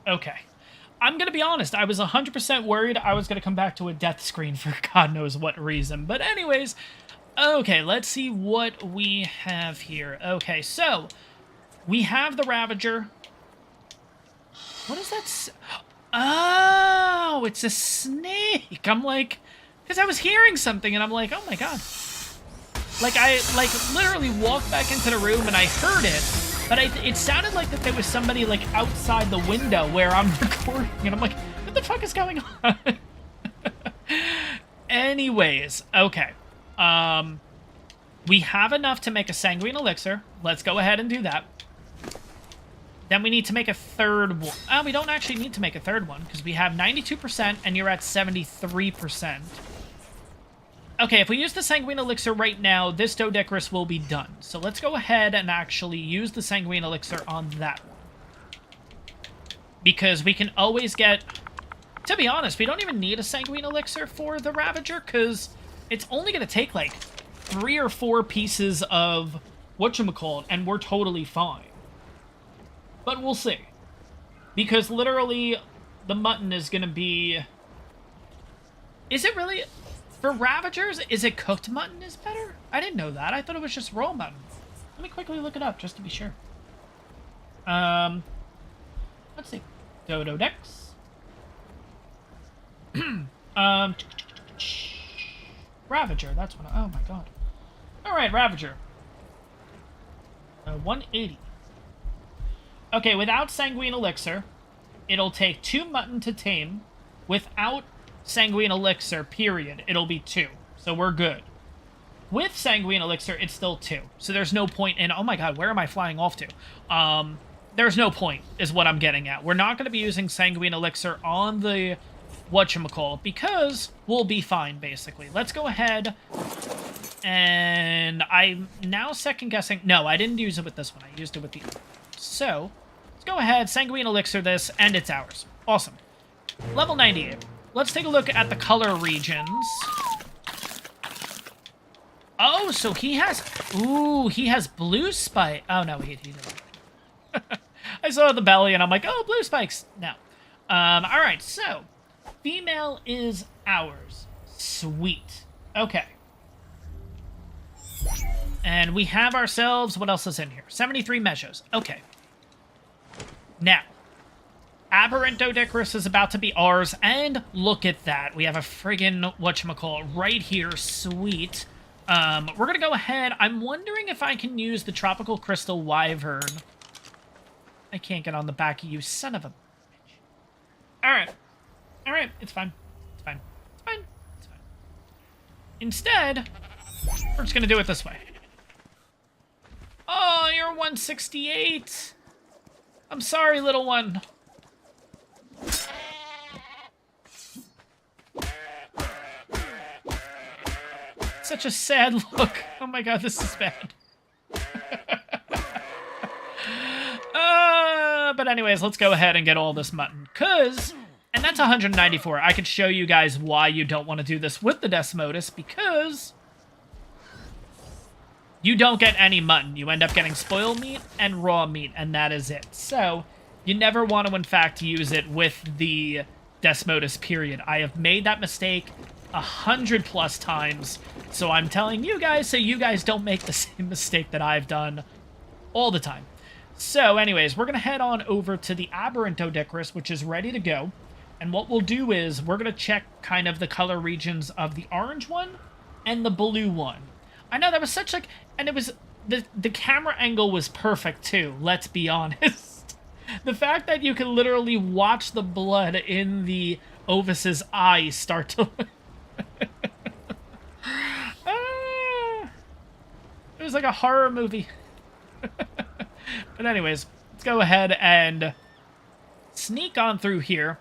Okay. I'm going to be honest, I was 100% worried I was going to come back to a death screen for God knows what reason. But anyways, okay, let's see what we have here. Okay, so we have the Ravager. What is that? Oh, it's a snake. I'm like, because I was hearing something and I'm like, oh my God. Like, I literally walked back into the room and I heard it, but it sounded like that there was somebody like outside the window where I'm recording, and I'm like, what the fuck is going on? Anyways, okay. We have enough to make a sanguine elixir. Let's go ahead and do that. Then we need to make a third one. We don't actually need to make a third one because we have 92% and you're at 73%. Okay, if we use the Sanguine Elixir right now, this Doedicurus will be done. So let's go ahead and actually use the Sanguine Elixir on that one. Because we can always get... To be honest, we don't even need a Sanguine Elixir for the Ravager, because it's only going to take, like, 3 or 4 pieces of whatchamacallit, and we're totally fine. But we'll see. Because literally, the mutton is going to be... Is it really... For Ravagers, is it cooked mutton is better? I didn't know that. I thought it was just raw mutton. Let me quickly look it up, just to be sure. Let's see. Dodo Dex. Ravager, that's what oh my God. Alright, Ravager. 180. Okay, without Sanguine Elixir, it'll take 2 mutton to tame. Without Sanguine Elixir, period, it'll be 2. So we're good. With Sanguine Elixir, it's still 2. So there's no point in... Oh my God, where am I flying off to? There's no point, is what I'm getting at. We're not going to be using Sanguine Elixir on the whatchamacallit, because we'll be fine, basically. Let's go ahead, and I'm now second-guessing... No, I didn't use it with this one. I used it with the other. So, let's go ahead, Sanguine Elixir this, and it's ours. Awesome. Level 98. Let's take a look at the color regions. Oh, so he has... Ooh, he has blue spike. Oh, no, he doesn't. I saw the belly, and I'm like, oh, blue spikes. No. Alright, so... Female is ours. Sweet. Okay. And we have ourselves... What else is in here? 73 measures. Okay. Now... Aberrant Doedicurus is about to be ours, and look at that. We have a friggin' whatchamacallit right here. Sweet. We're gonna go ahead. I'm wondering if I can use the Tropical Crystal Wyvern. I can't get on the back of you, son of a bitch. Alright. Alright, it's fine. It's fine. It's fine. It's fine. Instead, we're just gonna do it this way. Oh, you're 168. I'm sorry, little one. Such a sad look. Oh my God, this is bad. But anyways, let's go ahead and get all this mutton. And that's 194. I could show you guys why you don't want to do this with the Desmodus, because you don't get any mutton. You end up getting spoiled meat and raw meat, and that is it. So, you never want to, in fact, use it with the Desmodus, period. I have made that mistake 100+ times, so I'm telling you guys so you guys don't make the same mistake that I've done all the time. So, anyways, we're going to head on over to the Aberrant Doedicurus, which is ready to go. And what we'll do is we're going to check kind of the color regions of the orange one and the blue one. I know that was such like... And it was... The camera angle was perfect, too, let's be honest. The fact that you can literally watch the blood in the Ovis's eye start to... It was like a horror movie. But anyways, let's go ahead and sneak on through here.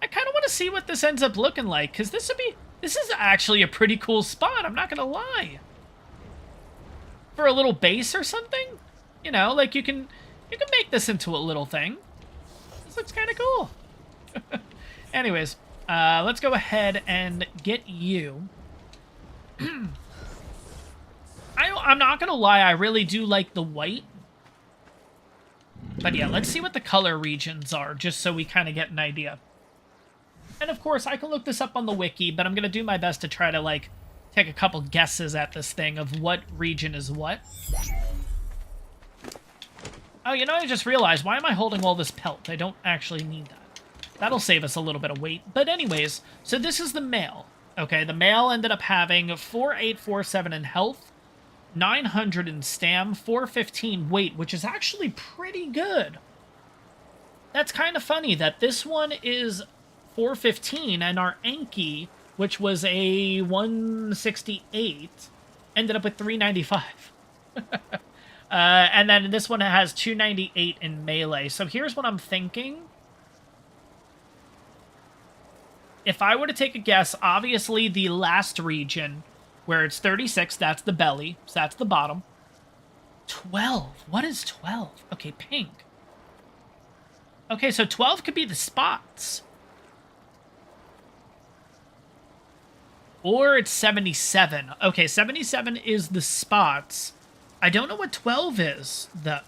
I kind of want to see what this ends up looking like, because this is actually a pretty cool spot, I'm not going to lie. For a little base or something? You know, like you can make this into a little thing. This looks kind of cool. Anyways, let's go ahead and get you. I'm not going to lie, I really do like the white. But yeah, let's see what the color regions are, just so we kind of get an idea. And of course, I can look this up on the wiki, but I'm going to do my best to try to, like, take a couple guesses at this thing of what region is what. Oh, you know, I just realized, why am I holding all this pelt? I don't actually need that. That'll save us a little bit of weight. But anyways, so this is the male. Okay, the male ended up having 4847 in health, 900 in stam, 415 weight, which is actually pretty good. That's kind of funny that this one is 415 and our Enki, which was a 168, ended up with 395. And then this one has 298 in melee. So here's what I'm thinking. If I were to take a guess, obviously the last region, where it's 36, that's the belly, so that's the bottom. 12. What is 12? Okay, pink. Okay, so 12 could be the spots. Or it's 77. Okay, 77 is the spots. I don't know what 12 is, though.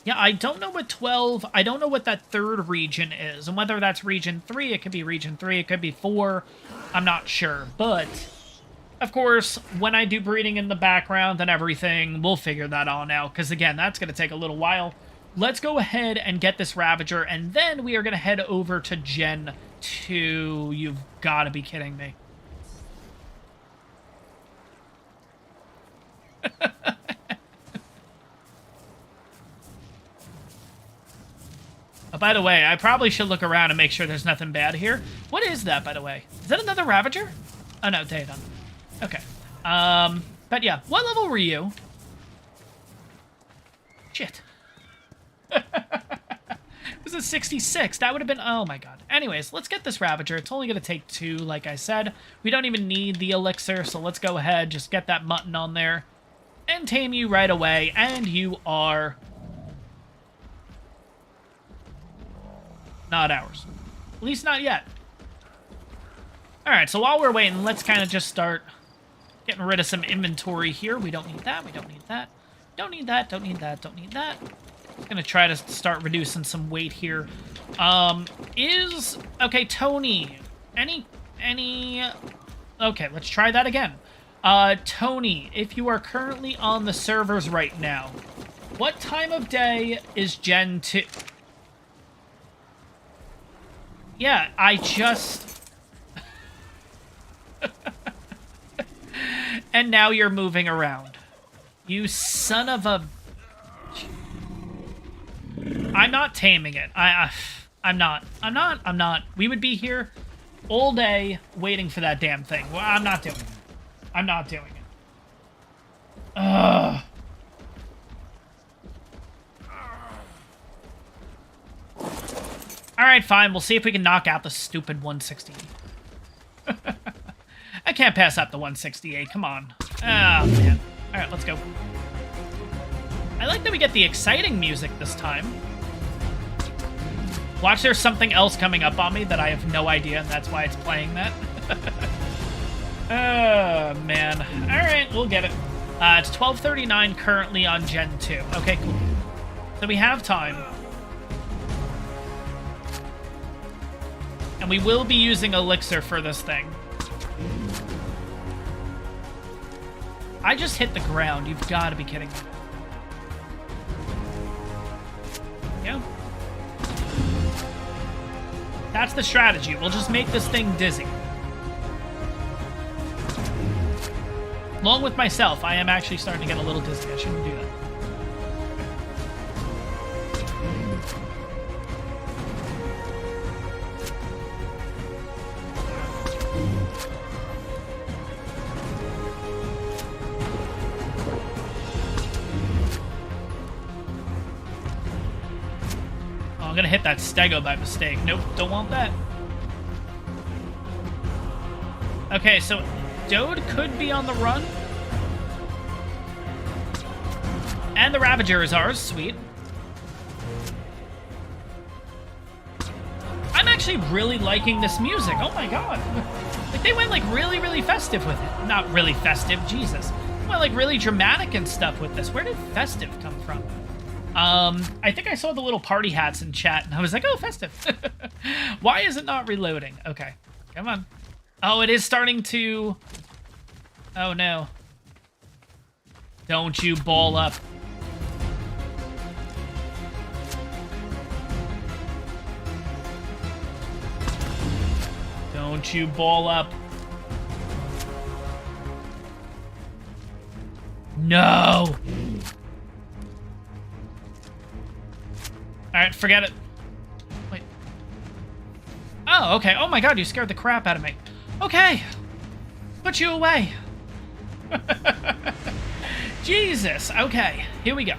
Yeah, I don't know what 12... I don't know what that third region is. And whether that's region 3, it could be region 3, it could be 4. I'm not sure. But, of course, when I do breeding in the background and everything, we'll figure that all out. Because, again, that's going to take a little while. Let's go ahead and get this Ravager, and then we are going to head over to Gen 2. You've got to be kidding me. Oh, by the way, I probably should look around and make sure there's nothing bad here. What is that, by the way? Is that another Ravager? Oh, no, Daedon. Okay. But yeah, what level were you? Shit. It was a 66. That would have been... Oh, my God. Anyways, let's get this Ravager. It's only going to take 2, like I said. We don't even need the elixir, so let's go ahead. Just get that mutton on there. And tame you right away. And you are... not ours. At least not yet. Alright, so while we're waiting, let's kind of just start getting rid of some inventory here. We don't need that. We don't need that. Don't need that. Don't need that. Don't need that. Just gonna try to start reducing some weight here. Okay, Tony. Any... Okay, let's try that again. Tony, if you are currently on the servers right now, what time of day is Gen 2? Yeah, I just... And now you're moving around. You son of a... I'm not taming it. I'm not. We would be here all day waiting for that damn thing. Well, I'm not doing it. I'm not doing it. Ugh. Alright, fine. We'll see if we can knock out the stupid 168. I can't pass up the 168. Come on. Ah, man. Alright, let's go. I like that we get the exciting music this time. Watch, there's something else coming up on me that I have no idea, and that's why it's playing that. Oh, man. Alright, we'll get it. It's 12:39 currently on Gen 2. Okay, cool. So we have time. And we will be using elixir for this thing. I just hit the ground. You've got to be kidding me. Yeah. That's the strategy. We'll just make this thing dizzy. Along with myself, I am actually starting to get a little dizzy. I shouldn't do that. I'm gonna hit that stego by mistake. Nope, don't want that. Okay, so Dode could be on the run. And the Ravager is ours. Sweet. I'm actually really liking this music. Oh my god. Like, they went, like, really, really festive with it. Not really festive, Jesus. Well, like, really dramatic and stuff with this. Where did festive come from? I think I saw the little party hats in chat, and I was like, oh, festive. Why is it not reloading? Okay, come on. Oh, it is starting to... Oh, no. Don't you ball up. Don't you ball up. No! Alright, forget it. Wait. Oh, okay. Oh my god, you scared the crap out of me. Okay. Put you away. Jesus. Okay, here we go.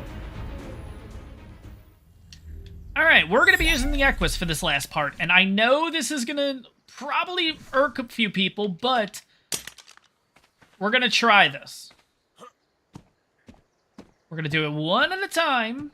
Alright, we're going to be using the Equus for this last part, and I know this is going to probably irk a few people, but we're going to try this. We're going to do it one at a time.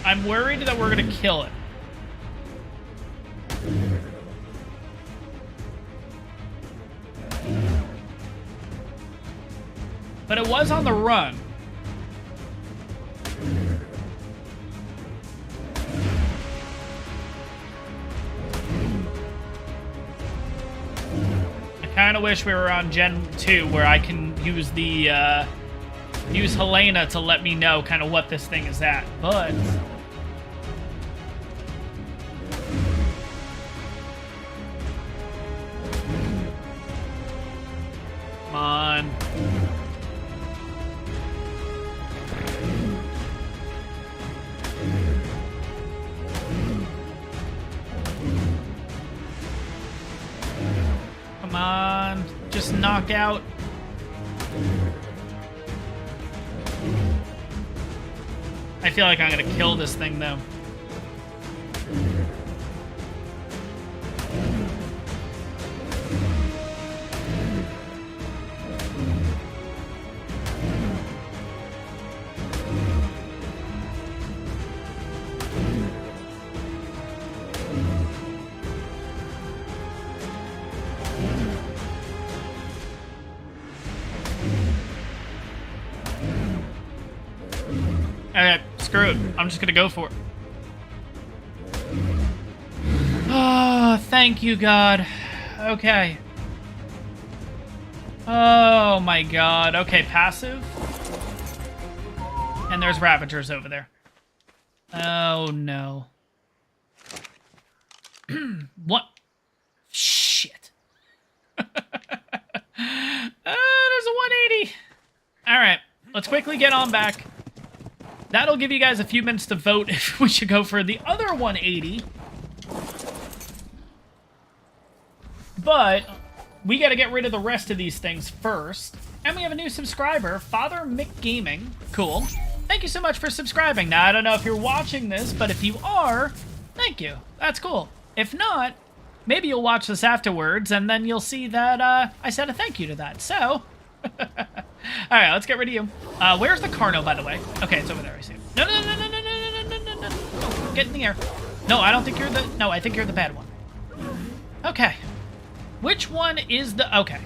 I'm worried that we're gonna kill it. But it was on the run. I kind of wish we were on Gen 2 where I can use the, use Helena to let me know kind of what this thing is at, but... Come on. Come on. Just knock out. I feel like I'm gonna kill this thing, though. Okay, screw it. I'm just gonna go for it. Oh, thank you, God. Okay. Oh my God. Okay, passive. And there's Ravagers over there. Oh no. What? Shit. There's a 180. All right, let's quickly get on back. That'll give you guys a few minutes to vote if we should go for the other 180. But we got to get rid of the rest of these things first. And we have a new subscriber, Father Mick Gaming. Cool. Thank you so much for subscribing. Now, I don't know if you're watching this, but if you are, thank you. That's cool. If not, maybe you'll watch this afterwards, and then you'll see that I said a thank you to that. So... Alright, let's get rid of you. Where's the Carno, by the way? Okay, it's over there, I see it. No, no, no, no, no, no, no, no, no, no. Oh, get in the air. No, I don't think you're the... No, I think you're the bad one. Okay. Which one is the... Okay.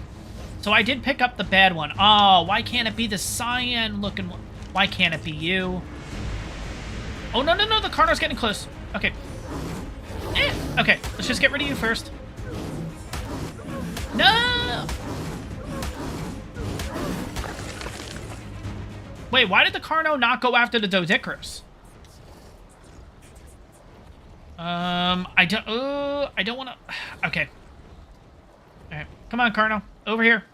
So I did pick up the bad one. Oh, why can't it be the cyan-looking one? Why can't it be you? Oh, no, no, no, the Carno's getting close. Okay. Okay, let's just get rid of you first. No! Wait, why did the Carno not go after the Dodicros? I don't want to... Okay. Alright, come on, Carno. Over here.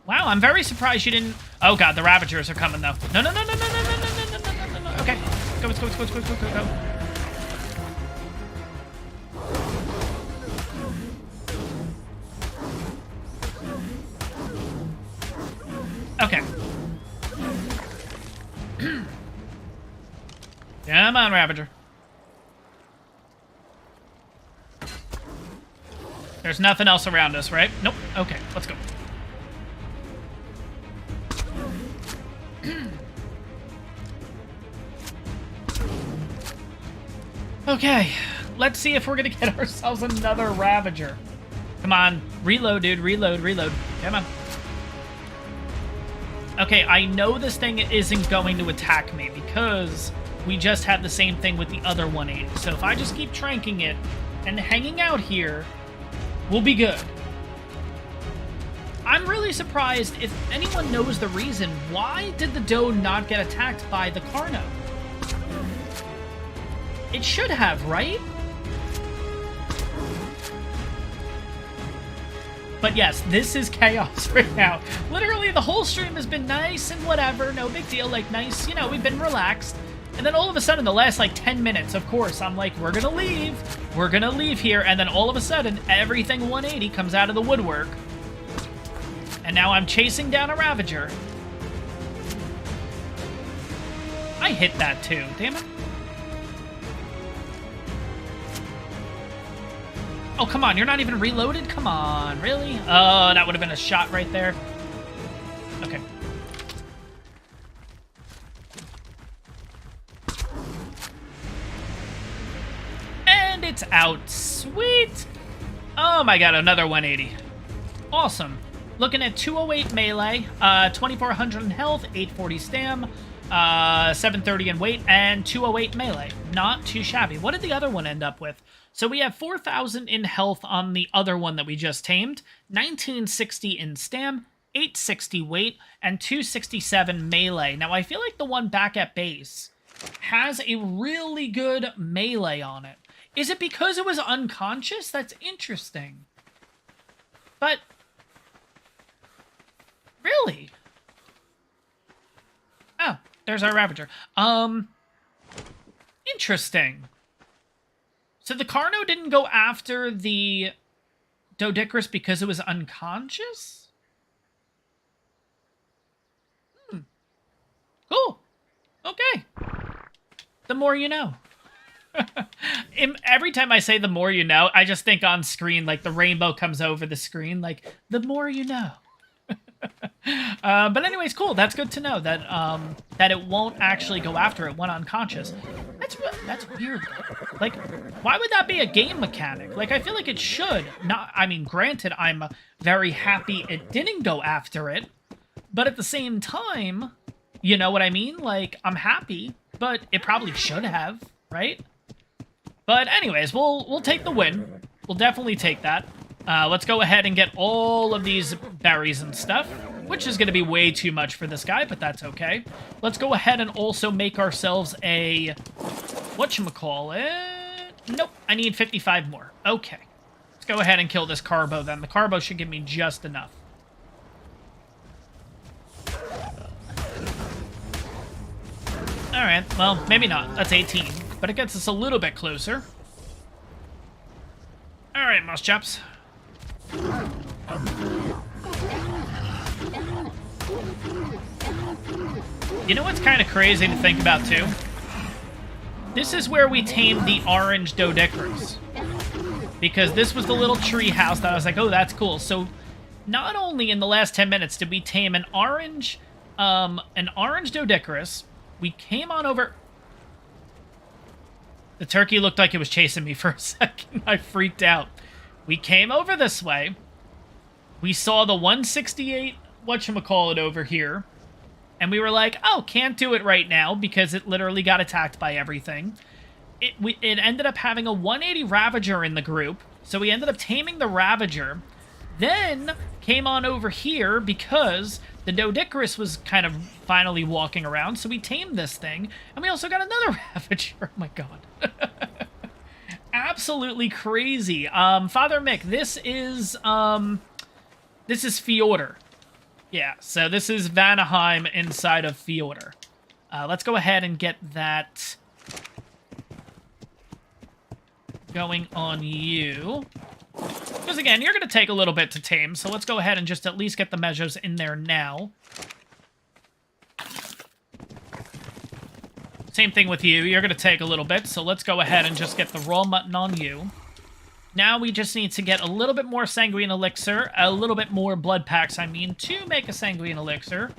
Wow, I'm very surprised you didn't... Oh, God, the Ravagers are coming, though. No, no, no, no, no, no, no, no, no, no, no, no, no. Okay. Go, let's go, let's go, let's go, let's go, let's go. Okay. Come on, Ravager. There's nothing else around us, right? Nope. Okay, let's go. Okay, let's see if we're gonna get ourselves another Ravager. Come on, reload, dude, reload, reload. Come on. Okay, I know this thing isn't going to attack me because we just had the same thing with the other 180. So if I just keep tranking it and hanging out here, we'll be good. I'm really surprised if anyone knows the reason. Why did the doe not get attacked by the Carno? It should have, right? But yes, this is chaos right now. Literally, the whole stream has been nice and whatever, no big deal, like nice, you know, we've been relaxed. And then all of a sudden, the last like 10 minutes, of course, I'm like, we're gonna leave here, and then all of a sudden, everything 180 comes out of the woodwork. And now I'm chasing down a Ravager. I hit that too, damn it. Oh, come on, you're not even reloaded? Come on, really? Oh, that would have been a shot right there. Okay. And it's out. Sweet! Oh my god, another 180. Awesome. Looking at 208 melee, 2400 in health, 840 stam, 730 in weight, and 208 melee. Not too shabby. What did the other one end up with? So we have 4,000 in health on the other one that we just tamed, 1960 in stam, 860 weight, and 267 melee. Now, I feel like the one back at base has a really good melee on it. Is it because it was unconscious? That's interesting. But, really? Oh, there's our Ravager. Interesting. So the Carno didn't go after the Doedicurus because it was unconscious? Cool. Okay. The more you know. Every time I say the more you know, I just think on screen, like the rainbow comes over the screen, like, the more you know. But anyways, cool. That's good to know that that it won't actually go after it when unconscious. That's weird. Like, why would that be a game mechanic? Like, I feel like it should. Not. I mean, granted, I'm very happy it didn't go after it, but at the same time, you know what I mean? Like, I'm happy, but it probably should have, right? But anyways, we'll take the win. We'll definitely take that. Let's go ahead and get all of these berries and stuff, which is going to be way too much for this guy, but that's okay. Let's go ahead and also make ourselves a... whatchamacallit? Nope, I need 55 more. Okay. Let's go ahead and kill this Carbo then. The Carbo should give me just enough. Alright, well, maybe not. That's 18. But it gets us a little bit closer. Alright, mouse chaps. You know what's kind of crazy to think about, too? This is where we tamed the orange Doedicurus. Because this was the little tree house that I was like, oh, that's cool. So, not only in the last 10 minutes did we tame an orange Doedicurus, we came on over... The turkey looked like it was chasing me for a second. I freaked out. We came over this way. We saw the 168 whatchamacallit over here. And we were like, oh, can't do it right now because it literally got attacked by everything. It ended up having a 180 Ravager in the group. So we ended up taming the Ravager. Then came on over here because the Doedicurus was kind of finally walking around. So we tamed this thing. And we also got another Ravager. Oh my god. Absolutely crazy. Father Mick, this is Fjordur. Yeah, so this is Vanaheim inside of Fjordur. Let's go ahead and get that going on you. Because again, you're going to take a little bit to tame, so let's go ahead and just at least get the measures in there now. Same thing with you. You're going to take a little bit, so let's go ahead and just get the raw mutton on you. Now we just need to get a little bit more sanguine elixir, a little bit more blood packs, I mean, to make a sanguine elixir.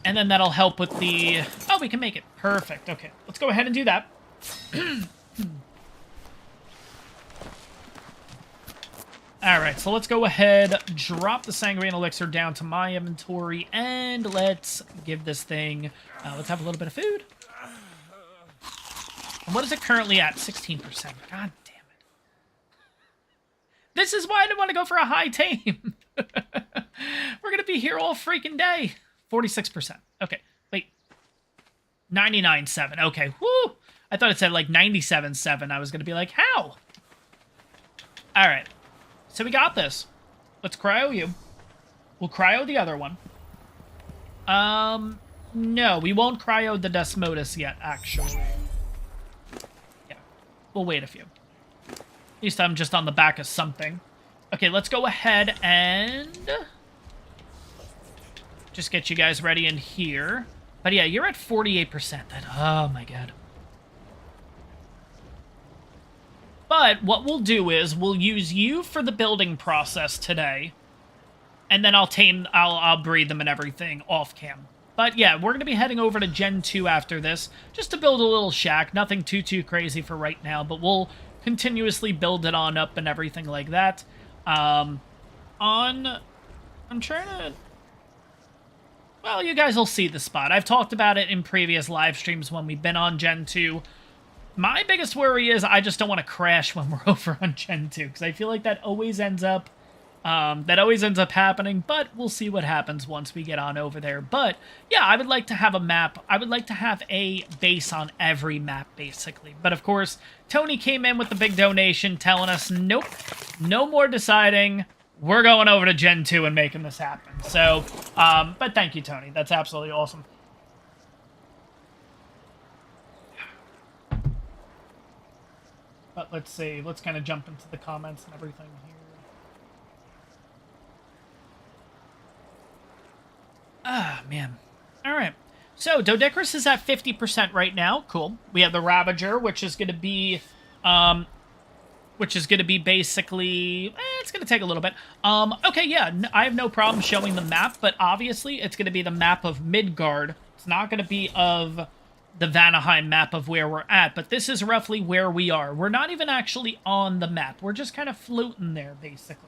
And then that'll help with the... Oh, we can make it. Perfect. Okay, let's go ahead and do that. Alright, so let's go ahead, drop the Sanguine Elixir down to my inventory, and let's give this thing... let's have a little bit of food. And what is it currently at? 16%. God damn it. This is why I didn't want to go for a high tame. We're going to be here all freaking day. 46%. Okay, wait. 99.7. Okay, whoo! I thought it said like 97.7. I was going to be like, how? Alright. So we got this. Let's cryo you. We'll cryo the other one. No, we won't cryo the Desmodus yet, actually. Yeah, we'll wait a few. At least I'm just on the back of something. Okay, let's go ahead and... just get you guys ready in here. But yeah, you're at 48%. Oh my god. But what we'll do is we'll use you for the building process today, and then I'll breed them and everything off cam. But yeah, we're gonna be heading over to Gen 2 after this, just to build a little shack. Nothing too crazy for right now, but we'll continuously build it on up and everything like that. I'm trying to... well, you guys will see the spot. I've talked about it in previous live streams when we've been on Gen 2. My biggest worry is I just don't want to crash when we're over on Gen 2, because I feel like that always ends up happening, but we'll see what happens once we get on over there. But yeah, I would like to have a map. I would like to have a base on every map, basically. But of course, Tony came in with the big donation telling us, nope, no more deciding. We're going over to Gen 2 and making this happen. So, but thank you, Tony. That's absolutely awesome. But let's see. Let's kind of jump into the comments and everything here. Ah, man. All right. So, Doedicurus is at 50% right now. Cool. We have the Ravager, which is going to be basically... it's going to take a little bit. Okay, yeah, I have no problem showing the map, but obviously it's going to be the map of Midgard. It's not going to be of the Vanaheim map of where we're at, but this is roughly where we are. We're not even actually on the map. We're just kind of floating there, basically.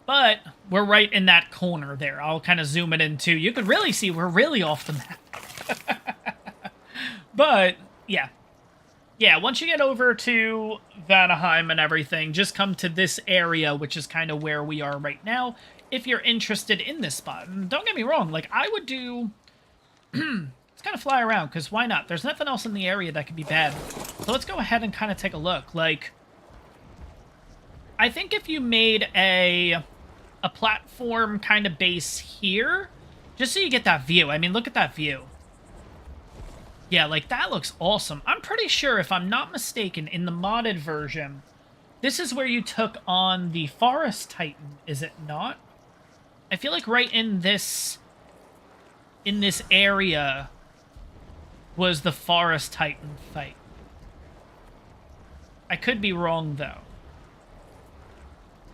But we're right in that corner there. I'll kind of zoom it in, too. You could really see we're really off the map. But, yeah. Yeah, once you get over to Vanaheim and everything, just come to this area, which is kind of where we are right now, if you're interested in this spot. And don't get me wrong, like, I would do... let's kind of fly around, because why not? There's nothing else in the area that could be bad. So let's go ahead and kind of take a look. Like, I think if you made a platform kind of base here, just so you get that view. I mean, look at that view. Yeah, like, that looks awesome. I'm pretty sure, if I'm not mistaken, in the modded version, this is where you took on the Forest Titan, is it not? I feel like right in this area was the Forest Titan fight. I could be wrong, though.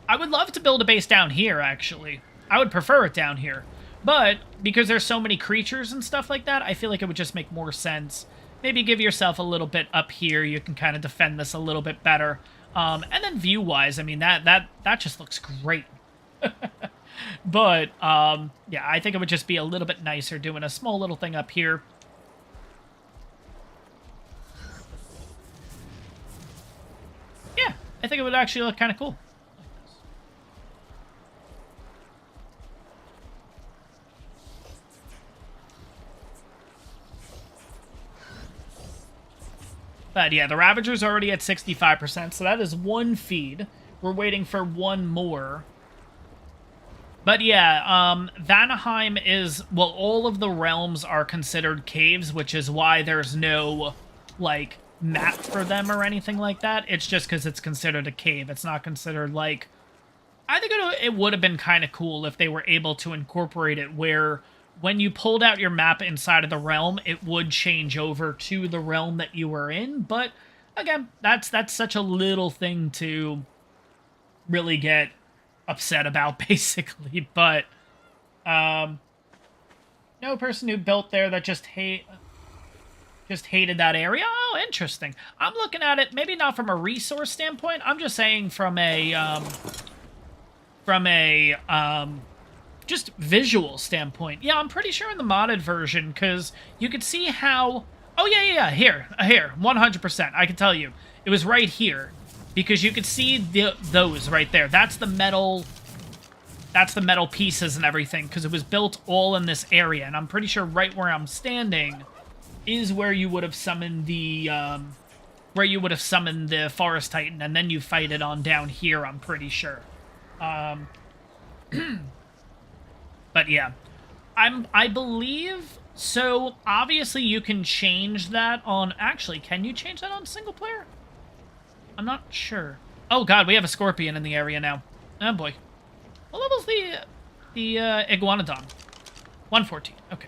I would love to build a base down here, actually. I would prefer it down here. But, because there's so many creatures and stuff like that, I feel like it would just make more sense. Maybe give yourself a little bit up here. You can kind of defend this a little bit better. And then view-wise, I mean, that just looks great. But, yeah, I think it would just be a little bit nicer doing a small little thing up here. Yeah, I think it would actually look kind of cool. But yeah, the Ravager's already at 65%, so that is one feed. We're waiting for one more. But yeah, Vanaheim is... well, all of the realms are considered caves, which is why there's no, like, map for them or anything like that. It's just because it's considered a cave. It's not considered, like... I think it would have been kind of cool if they were able to incorporate it where... when you pulled out your map inside of the realm, it would change over to the realm that you were in. But, again, that's such a little thing to really get upset about, basically. But, no person who built there that just hate... Just hated that area. Oh, interesting. I'm looking at it, maybe not from a resource standpoint. I'm just saying from a just visual standpoint. Yeah, I'm pretty sure in the modded version, because you could see how... Oh, yeah, here, 100%. I can tell you. It was right here, because you could see those right there. That's the metal pieces and everything, because it was built all in this area, and I'm pretty sure right where I'm standing is where you would have summoned the, Forest Titan, and then you fight it on down here, I'm pretty sure. But yeah, I believe, so obviously you can change that on, actually, can you change that on single player? I'm not sure. Oh god, we have a scorpion in the area now. Oh boy. What level's the Iguanodon? 114, okay.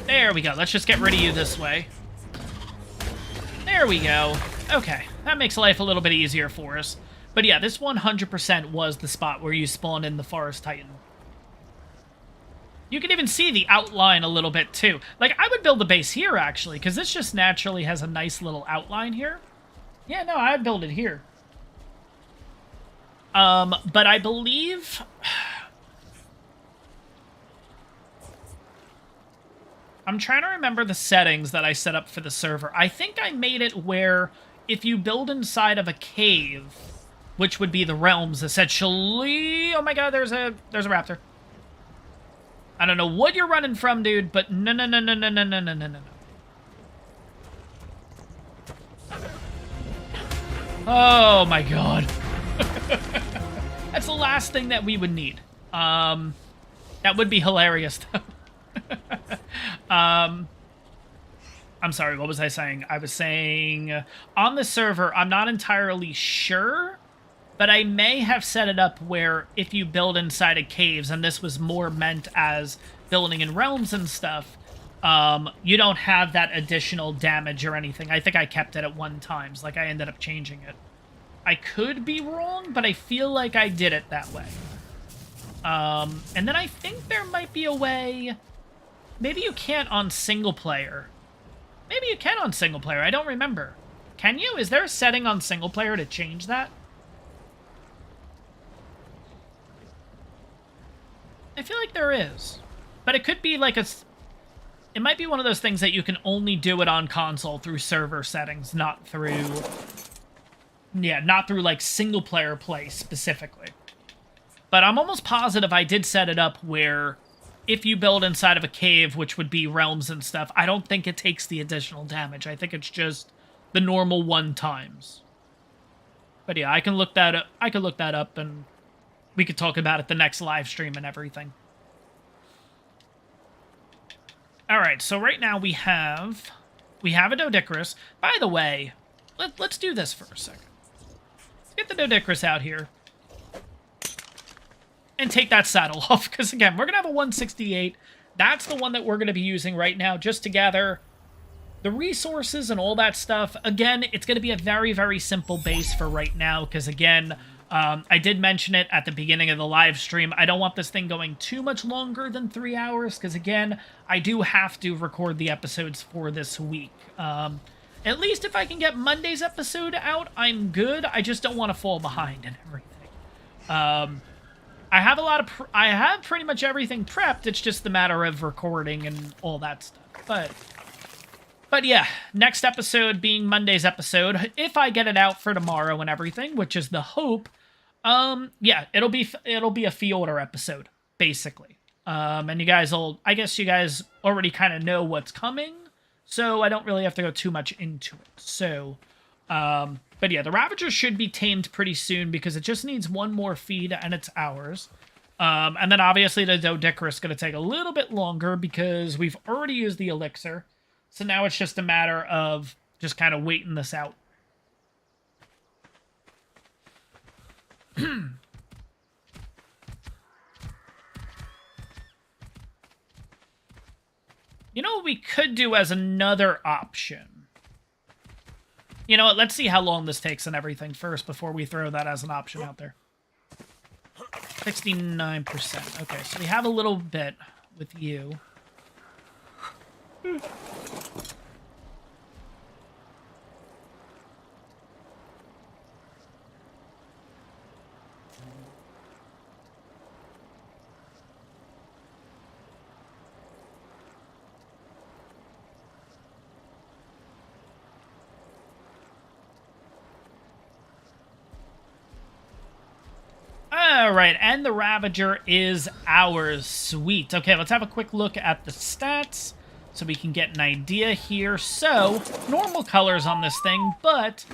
There we go, let's just get rid of you this way. There we go. Okay, that makes life a little bit easier for us. But yeah, this 100% was the spot where you spawn in the Forest Titan. You can even see the outline a little bit, too. Like, I would build a base here, actually, because this just naturally has a nice little outline here. Yeah, no, I'd build it here. But I believe... I'm trying to remember the settings that I set up for the server. I think I made it where if you build inside of a cave, which would be the realms, essentially... Oh my god, there's a raptor. I don't know what you're running from, dude, but no. Oh my god. That's the last thing that we would need. That would be hilarious, though. I'm sorry, what was I saying? I was saying, on the server, I'm not entirely sure, but I may have set it up where if you build inside of caves, and this was more meant as building in realms and stuff, you don't have that additional damage or anything. I think I kept it at 1 times, like I ended up changing it. I could be wrong, but I feel like I did it that way. And then I think there might be a way... Maybe you can't on single player. Maybe you can on single player, I don't remember. Can you? Is there a setting on single player to change that? I feel like there is. But it could be like a... It might be one of those things that you can only do it on console through server settings, not through... Yeah, not through, like, single-player play, specifically. But I'm almost positive I did set it up where if you build inside of a cave, which would be realms and stuff, I don't think it takes the additional damage. I think it's just the normal 1 times. But yeah, I can look that up. I could look that up, and we could talk about it the next live stream and everything. Alright, so right now we have a Doedicurus. By the way, let's do this for a second. Let's get the Doedicurus out here. And take that saddle off, because again, we're going to have a 168. That's the one that we're going to be using right now, just to gather the resources and all that stuff. Again, it's going to be a very, very simple base for right now, because again... I did mention it at the beginning of the live stream. I don't want this thing going too much longer than 3 hours, because again, I do have to record the episodes for this week. At least if I can get Monday's episode out, I'm good. I just don't want to fall behind and everything. I have pretty much everything prepped. It's just a matter of recording and all that stuff. But yeah, next episode being Monday's episode, if I get it out for tomorrow and everything, which is the hope, yeah, it'll be a Fjordur episode, basically. And you guys I guess you guys already kind of know what's coming, so I don't really have to go too much into it. So, but yeah, the Ravager should be tamed pretty soon because it just needs 1 more feed and it's ours. And then obviously the Doedicurus is going to take a little bit longer because we've already used the elixir. So now it's just a matter of just kind of waiting this out. You know what we could do as another option? You know what, let's see how long this takes and everything first before we throw that as an option out there. 69%. Okay, so we have a little bit with you. right, and the Ravager is ours. Sweet. Okay, let's have a quick look at the stats so we can get an idea here. So, normal colors on this thing, but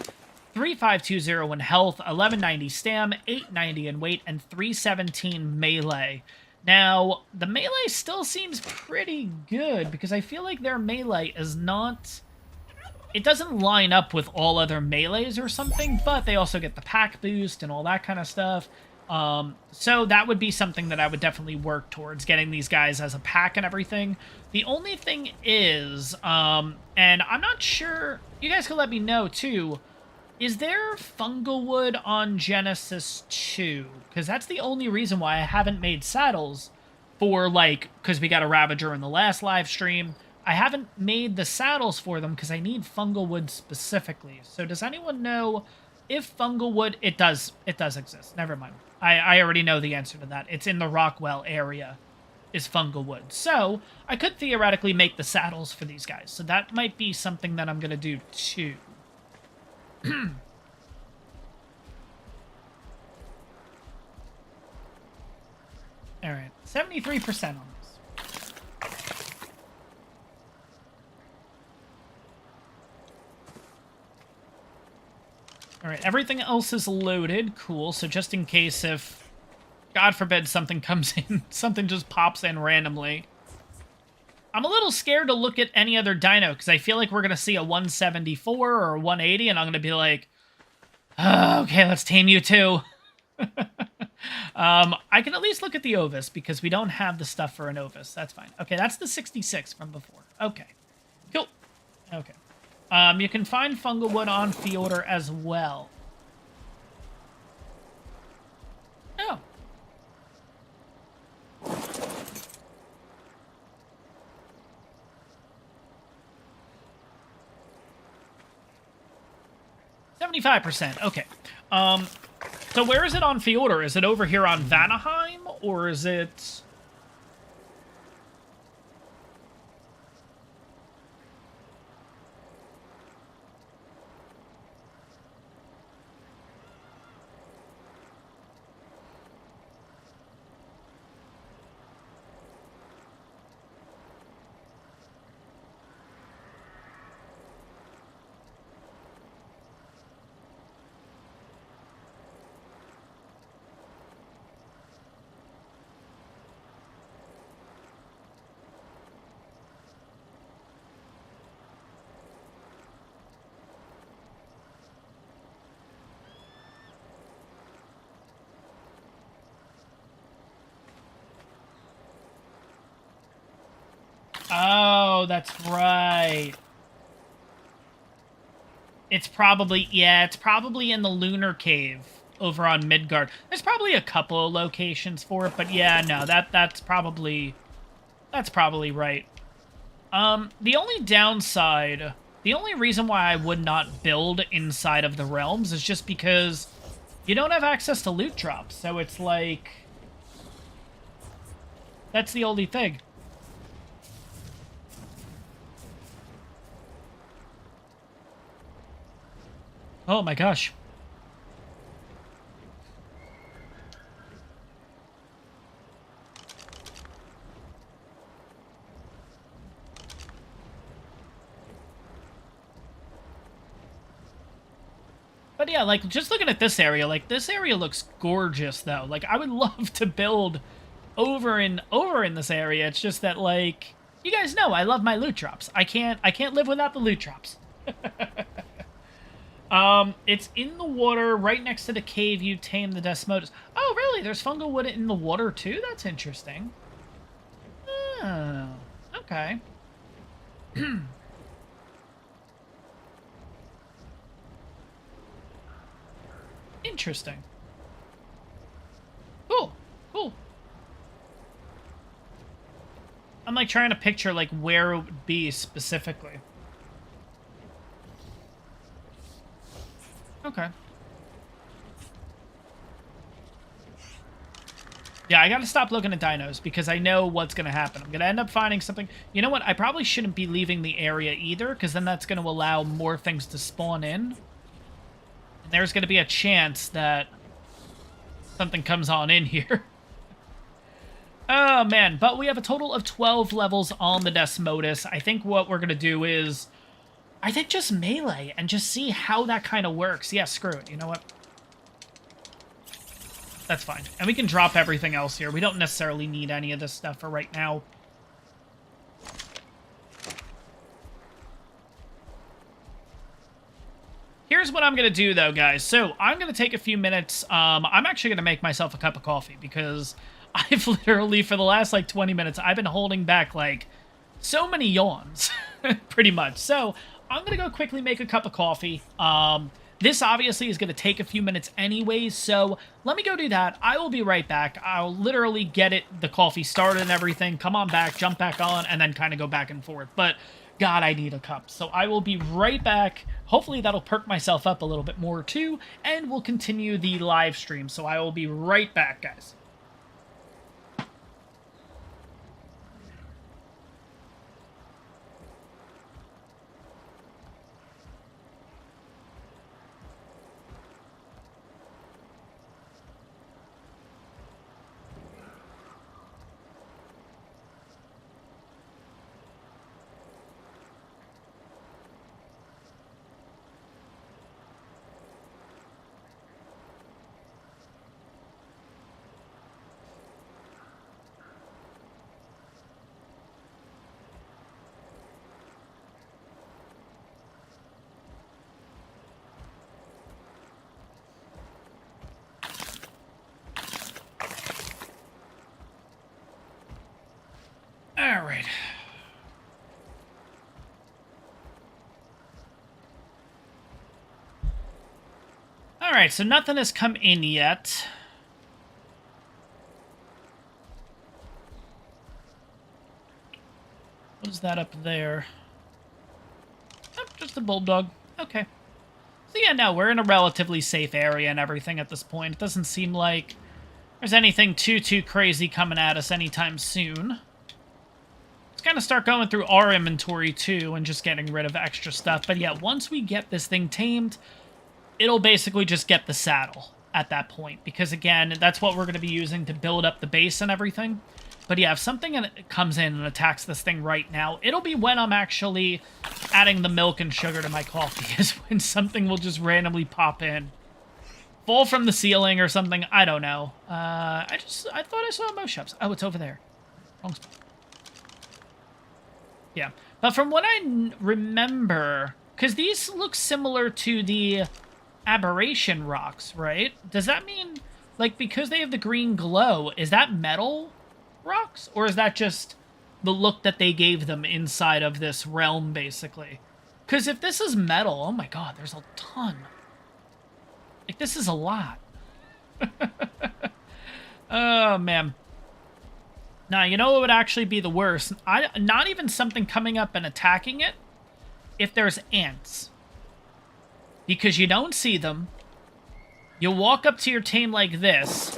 3520 in health, 1190 stam, 890 in weight, and 317 melee. Now, the melee still seems pretty good because I feel like their melee is not... It doesn't line up with all other melees or something, but they also get the pack boost and all that kind of stuff. So that would be something that I would definitely work towards, getting these guys as a pack and everything. The only thing is, and I'm not sure, you guys can let me know too, is there Funglewood on Genesis 2? Because that's the only reason why I haven't made saddles for, like, because we got a Ravager in the last live stream. I haven't made the saddles for them because I need Funglewood specifically. So does anyone know if Funglewood... It does exist. Never mind. I already know the answer to that. It's in the Rockwell area, is Funglewood. So I could theoretically make the saddles for these guys. So that might be something that I'm going to do too. All right, 73% on this. All right, everything else is loaded. Cool. So just in case if, God forbid, something comes in, something just pops in randomly. I'm a little scared to look at any other dino because I feel like we're going to see a 174 or a 180 and I'm going to be like, oh, okay, let's tame you too. I can at least look at the Ovis because we don't have the stuff for an Ovis. That's fine. Okay, that's the 66 from before. Okay, cool. Okay. You can find Funglewood on Fjordur as well. Oh. $75%. Okay. So where is it on Fjordur? Is it over here on Vanaheim, or is it... Oh, that's right. It's probably, yeah, it's probably in the Lunar Cave over on Midgard. There's probably a couple of locations for it, but yeah, no, that's probably right. The only downside, the only reason why I would not build inside of the realms is just because you don't have access to loot drops, so it's like, that's the only thing. Oh my gosh. But yeah, like, just looking at this area, like, this area looks gorgeous, though. Like, I would love to build over in this area. It's just that, like, you guys know I love my loot drops. I can't live without the loot drops. It's in the water, right next to the cave you tame the Desmodus. Oh, really? There's Funglewood in the water, too? That's interesting. Oh, okay. Interesting. Cool. Cool. I'm, like, trying to picture, like, where it would be specifically. Okay. Yeah, I gotta stop looking at dinos because I know what's gonna happen. I'm gonna end up finding something... You know what? I probably shouldn't be leaving the area either, because then that's gonna allow more things to spawn in. And there's gonna be a chance that something comes on in here. Oh, man. But we have a total of 12 levels on the Desmodus. I think what we're going to do is, I think just melee and just see how that kind of works. Yeah, screw it. You know what? That's fine. And we can drop everything else here. We don't necessarily need any of this stuff for right now. Here's what I'm going to do, though, guys. So I'm going to take a few minutes. I'm actually going to make myself a cup of coffee because I've literally, for the last, like, 20 minutes, I've been holding back, like, so many yawns, pretty much. So I'm going to go quickly make a cup of coffee. This obviously is going to take a few minutes anyways, so let me go do that. I will be right back. I'll literally get the coffee started and everything, come on back, jump back on, and then kind of go back and forth. But God, I need a cup. So I will be right back. Hopefully that'll perk myself up a little bit more too, and we'll continue the live stream. So I will be right back, guys. All right. All right, so nothing has come in yet. What is that up there? Oh, just a bulldog. Okay. So yeah, no, we're in a relatively safe area and everything at this point. It doesn't seem like there's anything too crazy coming at us anytime soon. Let's kind of start going through our inventory too and just getting rid of extra stuff. But yeah, once we get this thing tamed, it'll basically just get the saddle at that point. Because again, that's what we're going to be using to build up the base and everything. But yeah, if something comes in and attacks this thing right now, it'll be when I'm actually adding the milk and sugar to my coffee, is when something will just randomly pop in. Fall from the ceiling or something, I don't know. I thought I saw most shops. Oh, it's over there. Wrong spot. Yeah, but from what I remember, because these look similar to the aberration rocks, right? Does that mean, like, because they have the green glow, is that metal rocks? Or is that just the look that they gave them inside of this realm, basically? Because if this is metal, oh my god, there's a ton. Like, this is a lot. Oh, man. Now, you know what would actually be the worst? Not even something coming up and attacking it, if there's ants. Because you don't see them. You'll walk up to your tame like this,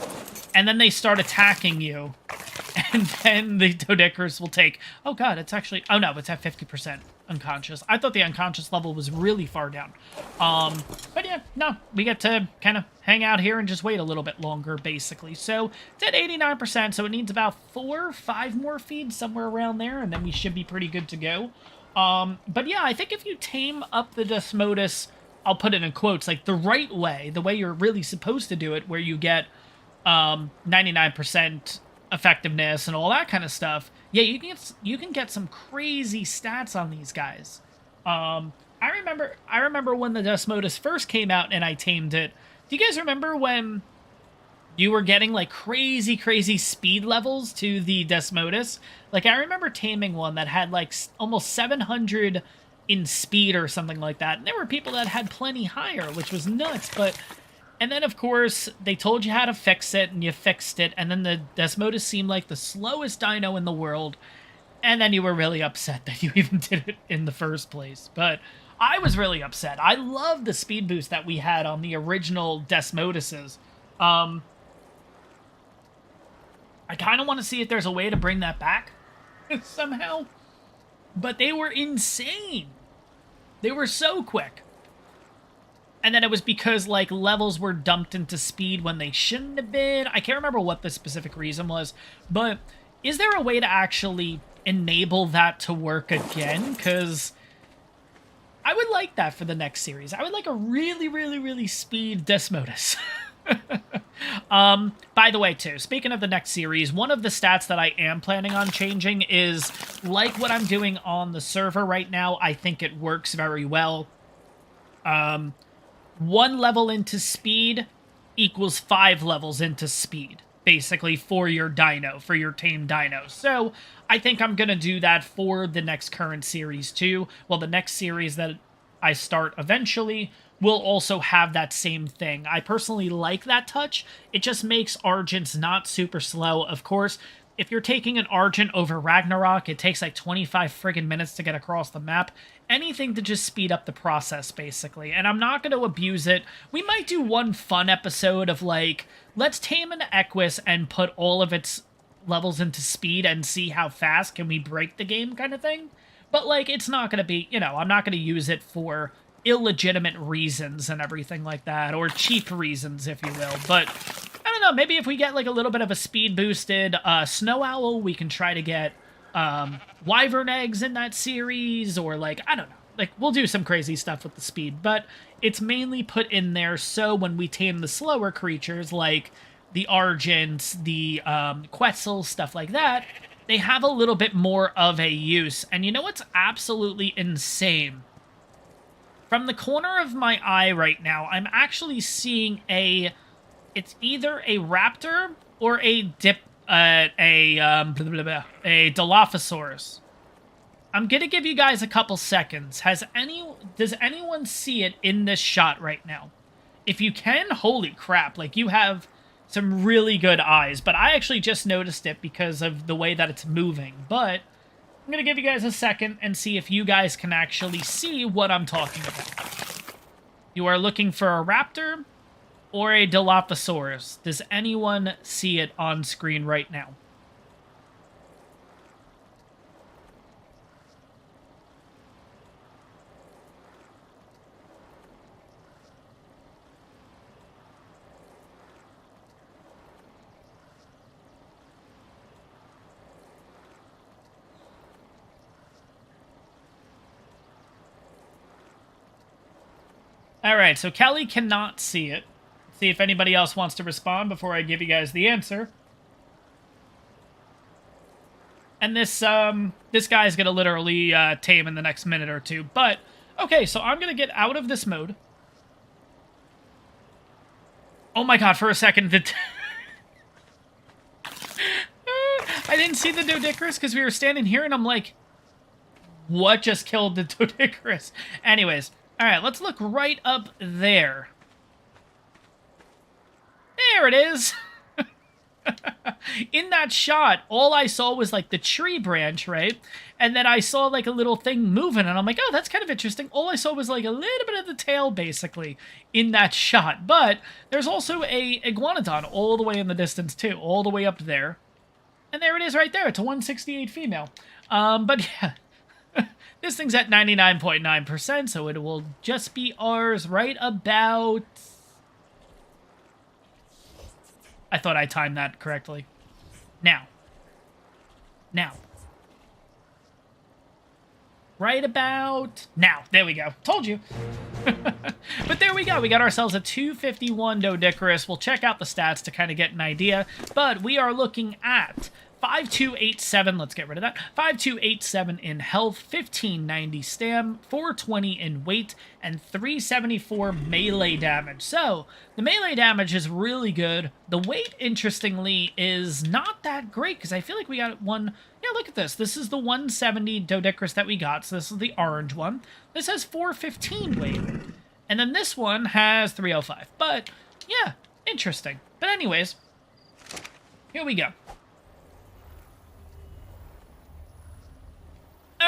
and then they start attacking you. And then the Doedicurus will take... Oh, God, it's actually... Oh, no, it's at 50% unconscious. I thought the unconscious level was really far down. But yeah, no, we get to kind of hang out here and just wait a little bit longer, basically. So, it's at 89%, so it needs about 4 or 5 more feeds, somewhere around there, and then we should be pretty good to go. But yeah, I think if you tame up the Desmodus, I'll put it in quotes, like the right way, the way you're really supposed to do it, where you get 99% effectiveness and all that kind of stuff, yeah, you can get some crazy stats on these guys. I remember when the Desmodus first came out and I tamed it. Do you guys remember when you were getting like crazy speed levels to the Desmodus? Like, I remember taming one that had like almost 700 in speed or something like that, and there were people that had plenty higher, which was nuts. But and then, of course, they told you how to fix it, and you fixed it, and then the Desmodus seemed like the slowest dino in the world, and then you were really upset that you even did it in the first place. But I was really upset. I love the speed boost that we had on the original Desmoduses. I kind of want to see if there's a way to bring that back somehow. But they were insane. They were so quick. and then it was because, like, levels were dumped into speed when they shouldn't have been. I can't remember what the specific reason was, but is there a way to actually enable that to work again? Because I would like that for the next series. I would like a really, really, really speed Desmodus. By the way, too, speaking of the next series, one of the stats that I am planning on changing is, like what I'm doing on the server right now, I think it works very well. 1 level into speed equals 5 levels into speed, basically, for your dino, for your tame dino. So I think I'm going to do that for the next current series, too. Well, the next series that I start eventually will also have that same thing. I personally like that touch. It just makes Argents not super slow. Of course, if you're taking an Argent over Ragnarok, it takes like 25 friggin' minutes to get across the map. Anything to just speed up the process, basically. And I'm not going to abuse it. We might do one fun episode of, like, let's tame an Equus and put all of its levels into speed and see how fast can we break the game kind of thing. But, like, it's not going to be, you know, I'm not going to use it for illegitimate reasons and everything like that, or cheap reasons, if you will. But I don't know, maybe if we get like a little bit of a speed boosted Snow Owl, we can try to get Wyvern eggs in that series, or like, I don't know, like we'll do some crazy stuff with the speed, but it's mainly put in there so when we tame the slower creatures like the Argents, the Quetzals, stuff like that, they have a little bit more of a use. And you know what's absolutely insane? From the corner of my eye right now, I'm actually seeing it's either a raptor or a Dilophosaurus. I'm gonna give you guys a couple seconds. Does anyone see it in this shot right now? If you can, holy crap, like you have some really good eyes, but I actually just noticed it because of the way that it's moving, but I'm going to give you guys a second and see if you guys can actually see what I'm talking about. You are looking for a raptor or a Dilophosaurus. Does anyone see it on screen right now? All right, so Kelly cannot see it. See if anybody else wants to respond before I give you guys the answer. And this guy's gonna literally tame in the next minute or two. But okay, so I'm gonna get out of this mode. Oh my god! For a second, I didn't see the Doedicurus because we were standing here, and I'm like, what just killed the Doedicurus? Anyways. All right, let's look right up there. There it is. In that shot, all I saw was like the tree branch, right? And then I saw like a little thing moving, and I'm like, oh, that's kind of interesting. All I saw was like a little bit of the tail, basically, in that shot. But there's also a iguanodon all the way in the distance, too, all the way up there. And there it is right there. It's a 168 female. But yeah. This thing's at 99.9%, so it will just be ours right about... I thought I timed that correctly. Now. Right about... Now. There we go. Told you. But there we go. We got ourselves a 251 Doedicurus. We'll check out the stats to kind of get an idea. But we are looking at 5287, let's get rid of that, 5287 in health, 1590 stam, 420 in weight, and 374 melee damage. So, the melee damage is really good. The weight, interestingly, is not that great, because I feel like we got one... Yeah, look at this. This is the 170 Doedicurus that we got, so this is the orange one. This has 415 weight. And then this one has 305. But, yeah, interesting. But anyways, here we go.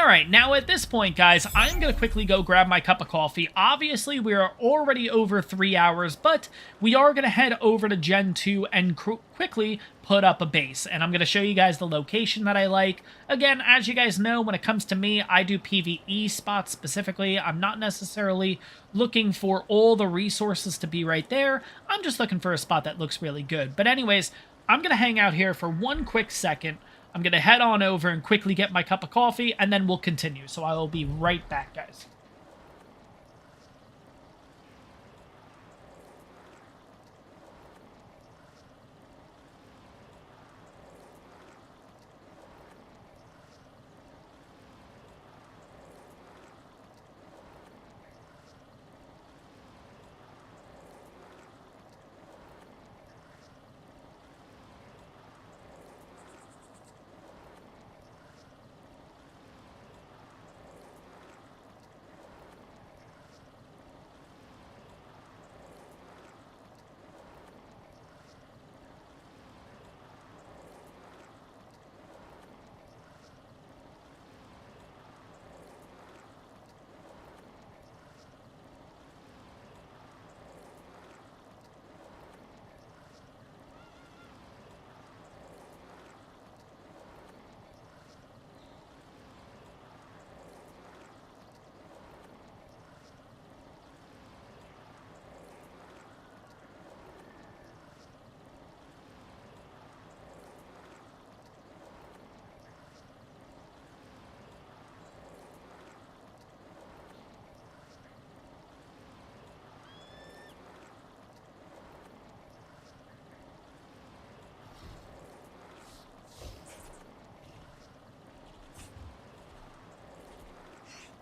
All right, now at this point, guys, I'm going to quickly go grab my cup of coffee. Obviously, we are already over 3 hours, but we are going to head over to Gen 2 and quickly put up a base. And I'm going to show you guys the location that I like. Again, as you guys know, when it comes to me, I do PvE spots specifically. I'm not necessarily looking for all the resources to be right there. I'm just looking for a spot that looks really good. But anyways, I'm going to hang out here for one quick second. I'm going to head on over and quickly get my cup of coffee, and then we'll continue. So I will be right back, guys.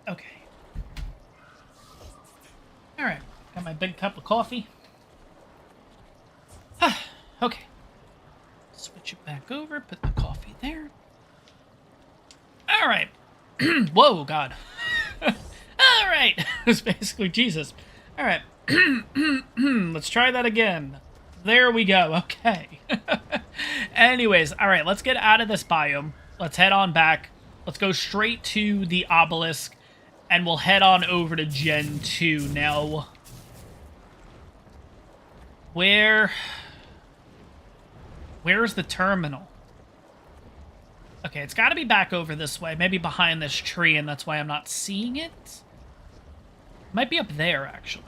Okay. All right. Got my big cup of coffee. Okay. Switch it back over. Put the coffee there. All right. Whoa, God. All right. It's basically Jesus. All right. Let's try that again. There we go. Okay. Anyways, all right. Let's get out of this biome. Let's head on back. Let's go straight to the obelisk. And we'll head on over to Gen 2. Now, where's the terminal? Okay, it's got to be back over this way. Maybe behind this tree, and that's why I'm not seeing it. Might be up there, actually.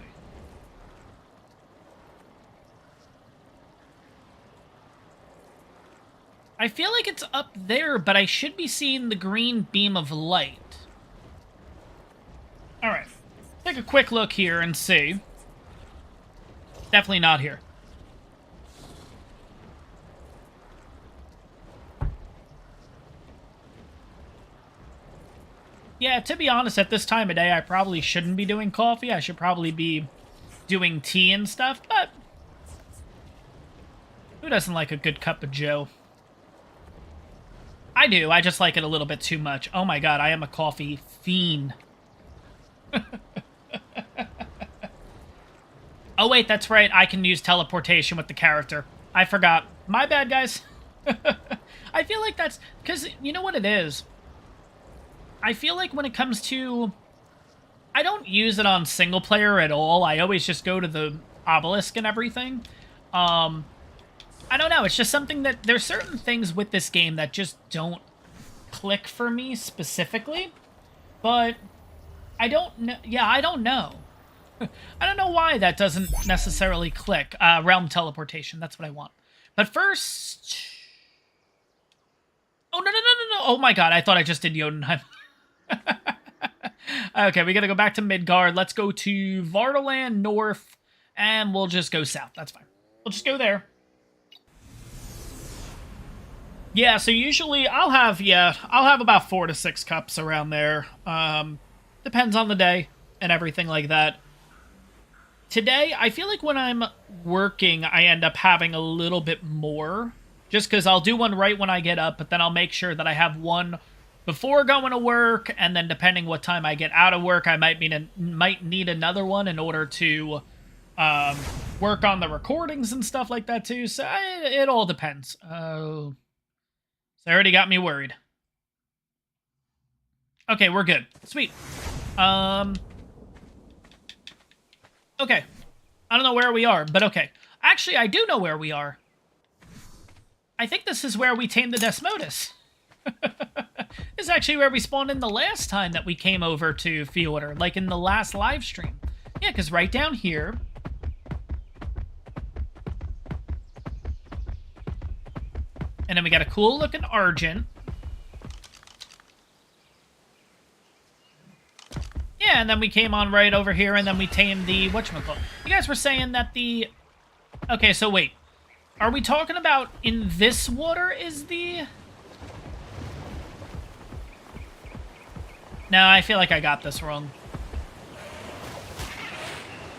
I feel like it's up there, but I should be seeing the green beam of light. Alright, take a quick look here and see. Definitely not here. Yeah, to be honest, at this time of day, I probably shouldn't be doing coffee. I should probably be doing tea and stuff, but who doesn't like a good cup of joe? I do, I just like it a little bit too much. Oh my god, I am a coffee fiend. Oh wait, that's right, I can use teleportation with the character. I forgot. My bad, guys. I feel like that's... because, you know what it is? I feel like when it comes to... I don't use it on single player at all. I always just go to the obelisk and everything. I don't know, it's just something that... there's certain things with this game that just don't click for me specifically. But... I don't know. Yeah, I don't know. I don't know why that doesn't necessarily click. Realm teleportation, that's what I want. But first... oh, no. Oh my god, I thought I just did Jotunheim. Okay, we gotta go back to Midgard. Let's go to Vardaland North, and we'll just go south. That's fine. We'll just go there. Yeah, so usually I'll have about 4 to 6 cups around there. Depends on the day and everything like that. Today, I feel like when I'm working, I end up having a little bit more. Just because I'll do one right when I get up, but then I'll make sure that I have one before going to work, and then depending what time I get out of work, I might need another one in order to work on the recordings and stuff like that too. So it all depends. Oh, they already got me worried. Okay, we're good. Sweet. Okay. I don't know where we are, but okay. Actually, I do know where we are. I think this is where we tamed the Desmodus. This is actually where we spawned in the last time that we came over to Fjordur, like in the last live stream. Yeah, because right down here... And then we got a cool-looking Argent. Yeah, and then we came on right over here, and then we tamed the... whatchamacallit. You guys were saying that the... Okay, so wait. Are we talking about in this water is the... No, I feel like I got this wrong.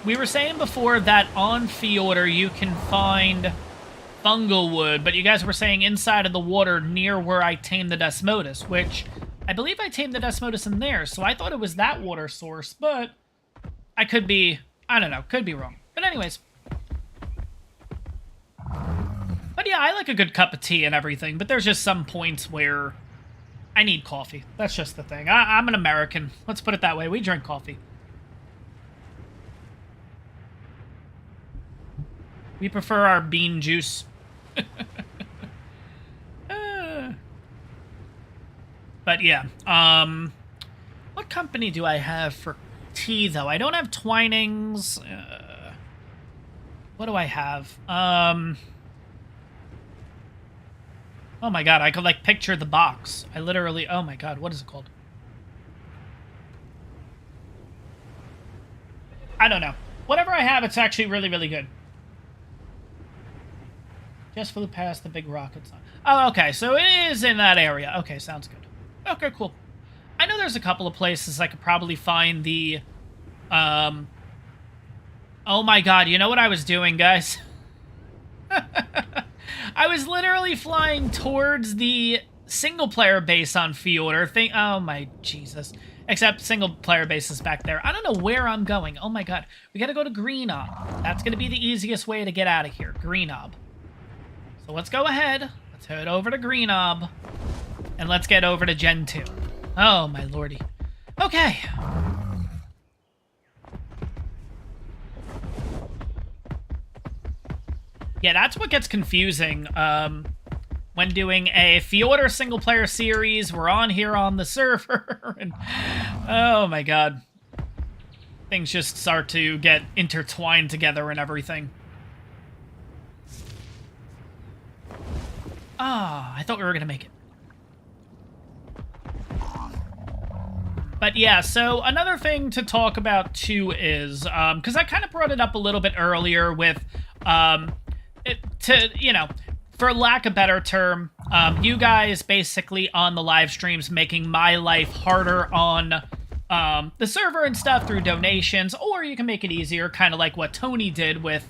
We were saying before that on Fjordur you can find fungal wood, but you guys were saying inside of the water near where I tamed the Desmodus, which I believe I tamed the Desmodus in there, so I thought it was that water source, but I could be, I don't know, could be wrong. But anyways. But yeah, I like a good cup of tea and everything, but there's just some points where I need coffee. That's just the thing. I'm an American. Let's put it that way. We drink coffee. We prefer our bean juice. But yeah. What company do I have for tea, though? I don't have Twinings. What do I have? Oh my god, I could, like, picture the box. I literally... Oh my god, what is it called? I don't know. Whatever I have, it's actually really, really good. Just flew past the big rockets. Oh, okay, so it is in that area. Okay, sounds good. Okay, cool. I know there's a couple of places I could probably find the... Oh my god, you know what I was doing, guys? I was literally flying towards the single-player base on Fjordur. Oh my Jesus. Except single-player base is back there. I don't know where I'm going. Oh my god. We gotta go to Greenob. That's gonna be the easiest way to get out of here. Greenob. So let's go ahead. Let's head over to Greenob. And let's get over to Gen 2. Oh my lordy. Okay. Yeah, that's what gets confusing when doing a Fjordur single-player series. We're on here on the server, and oh my god. Things just start to get intertwined together and everything. Ah, I thought we were going to make it. But yeah, so another thing to talk about, too, is, because I kind of brought it up a little bit earlier with... you know, for lack of a better term, you guys basically on the live streams making my life harder on the server and stuff through donations, or you can make it easier, kind of like what Tony did with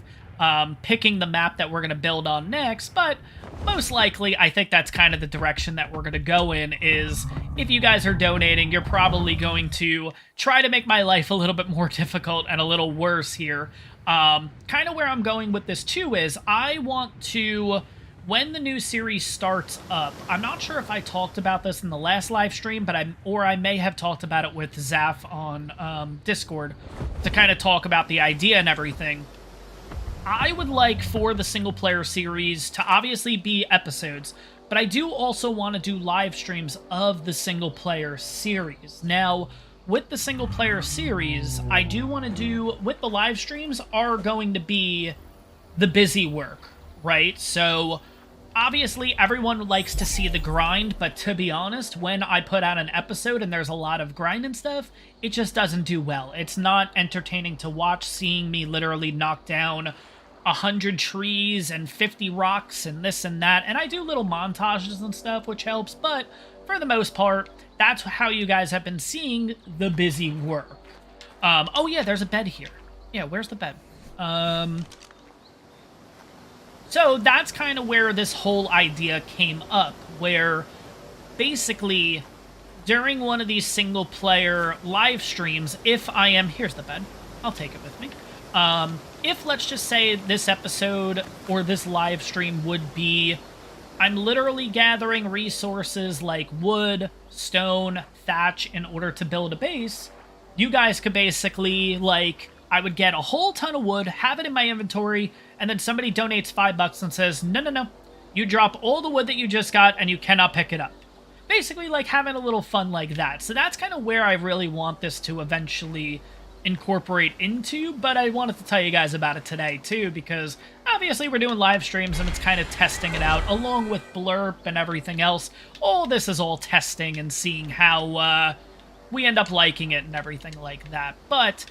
picking the map that we're going to build on next. But most likely, I think that's kind of the direction that we're going to go in, is if you guys are donating, you're probably going to try to make my life a little bit more difficult and a little worse here. Kind of where I'm going with this too is I want to, when the new series starts up, I'm not sure if I talked about this in the last live stream, but I may have talked about it with Zaf on Discord to kind of talk about the idea and everything. I would like for the single player series to obviously be episodes, but I do also want to do live streams of the single player series. Now, with the single-player series, I do want to do... With the live streams are going to be the busy work, right? So, obviously, everyone likes to see the grind, but to be honest, when I put out an episode and there's a lot of grind and stuff, it just doesn't do well. It's not entertaining to watch, seeing me literally knock down 100 trees and 50 rocks and this and that. And I do little montages and stuff, which helps, but for the most part... That's how you guys have been seeing the busy work. Oh yeah, there's a bed here. Yeah, where's the bed? So that's kind of where this whole idea came up, where basically during one of these single-player live streams, if I am... Here's the bed. I'll take it with me. If, let's just say, this episode or this live stream would be... I'm literally gathering resources like wood, stone, thatch in order to build a base, you guys could basically, like, I would get a whole ton of wood, have it in my inventory, and then somebody donates $5 and says, no, you drop all the wood that you just got and you cannot pick it up. Basically, like, having a little fun like that. So that's kind of where I really want this to eventually incorporate into, but I wanted to tell you guys about it today, too, because obviously we're doing live streams and it's kind of testing it out, along with Blurp and everything else. All this is all testing and seeing how we end up liking it and everything like that. But,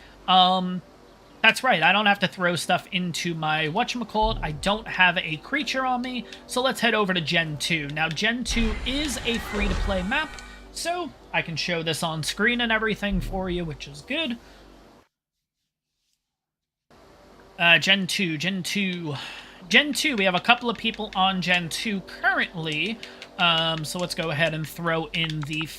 that's right, I don't have to throw stuff into my whatchamacallit. I don't have a creature on me, so let's head over to Gen 2. Now, Gen 2 is a free-to-play map, so I can show this on screen and everything for you, which is good. Gen 2, we have a couple of people on Gen 2 currently, so let's go ahead and throw in the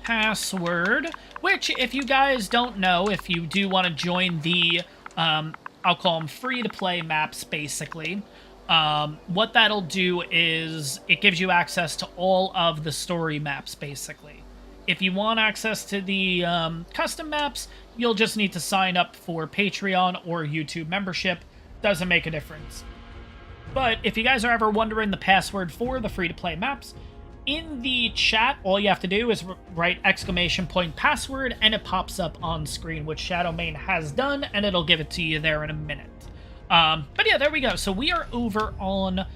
password, which, if you guys don't know, if you do want to join the, I'll call them free-to-play maps, basically, what that'll do is it gives you access to all of the story maps, basically. If you want access to the custom maps, you'll just need to sign up for Patreon or YouTube membership. Doesn't make a difference. But if you guys are ever wondering the password for the free-to-play maps, in the chat, all you have to do is write !password, and it pops up on screen, which Shadowmane has done, and it'll give it to you there in a minute. But yeah, there we go. So we are over on,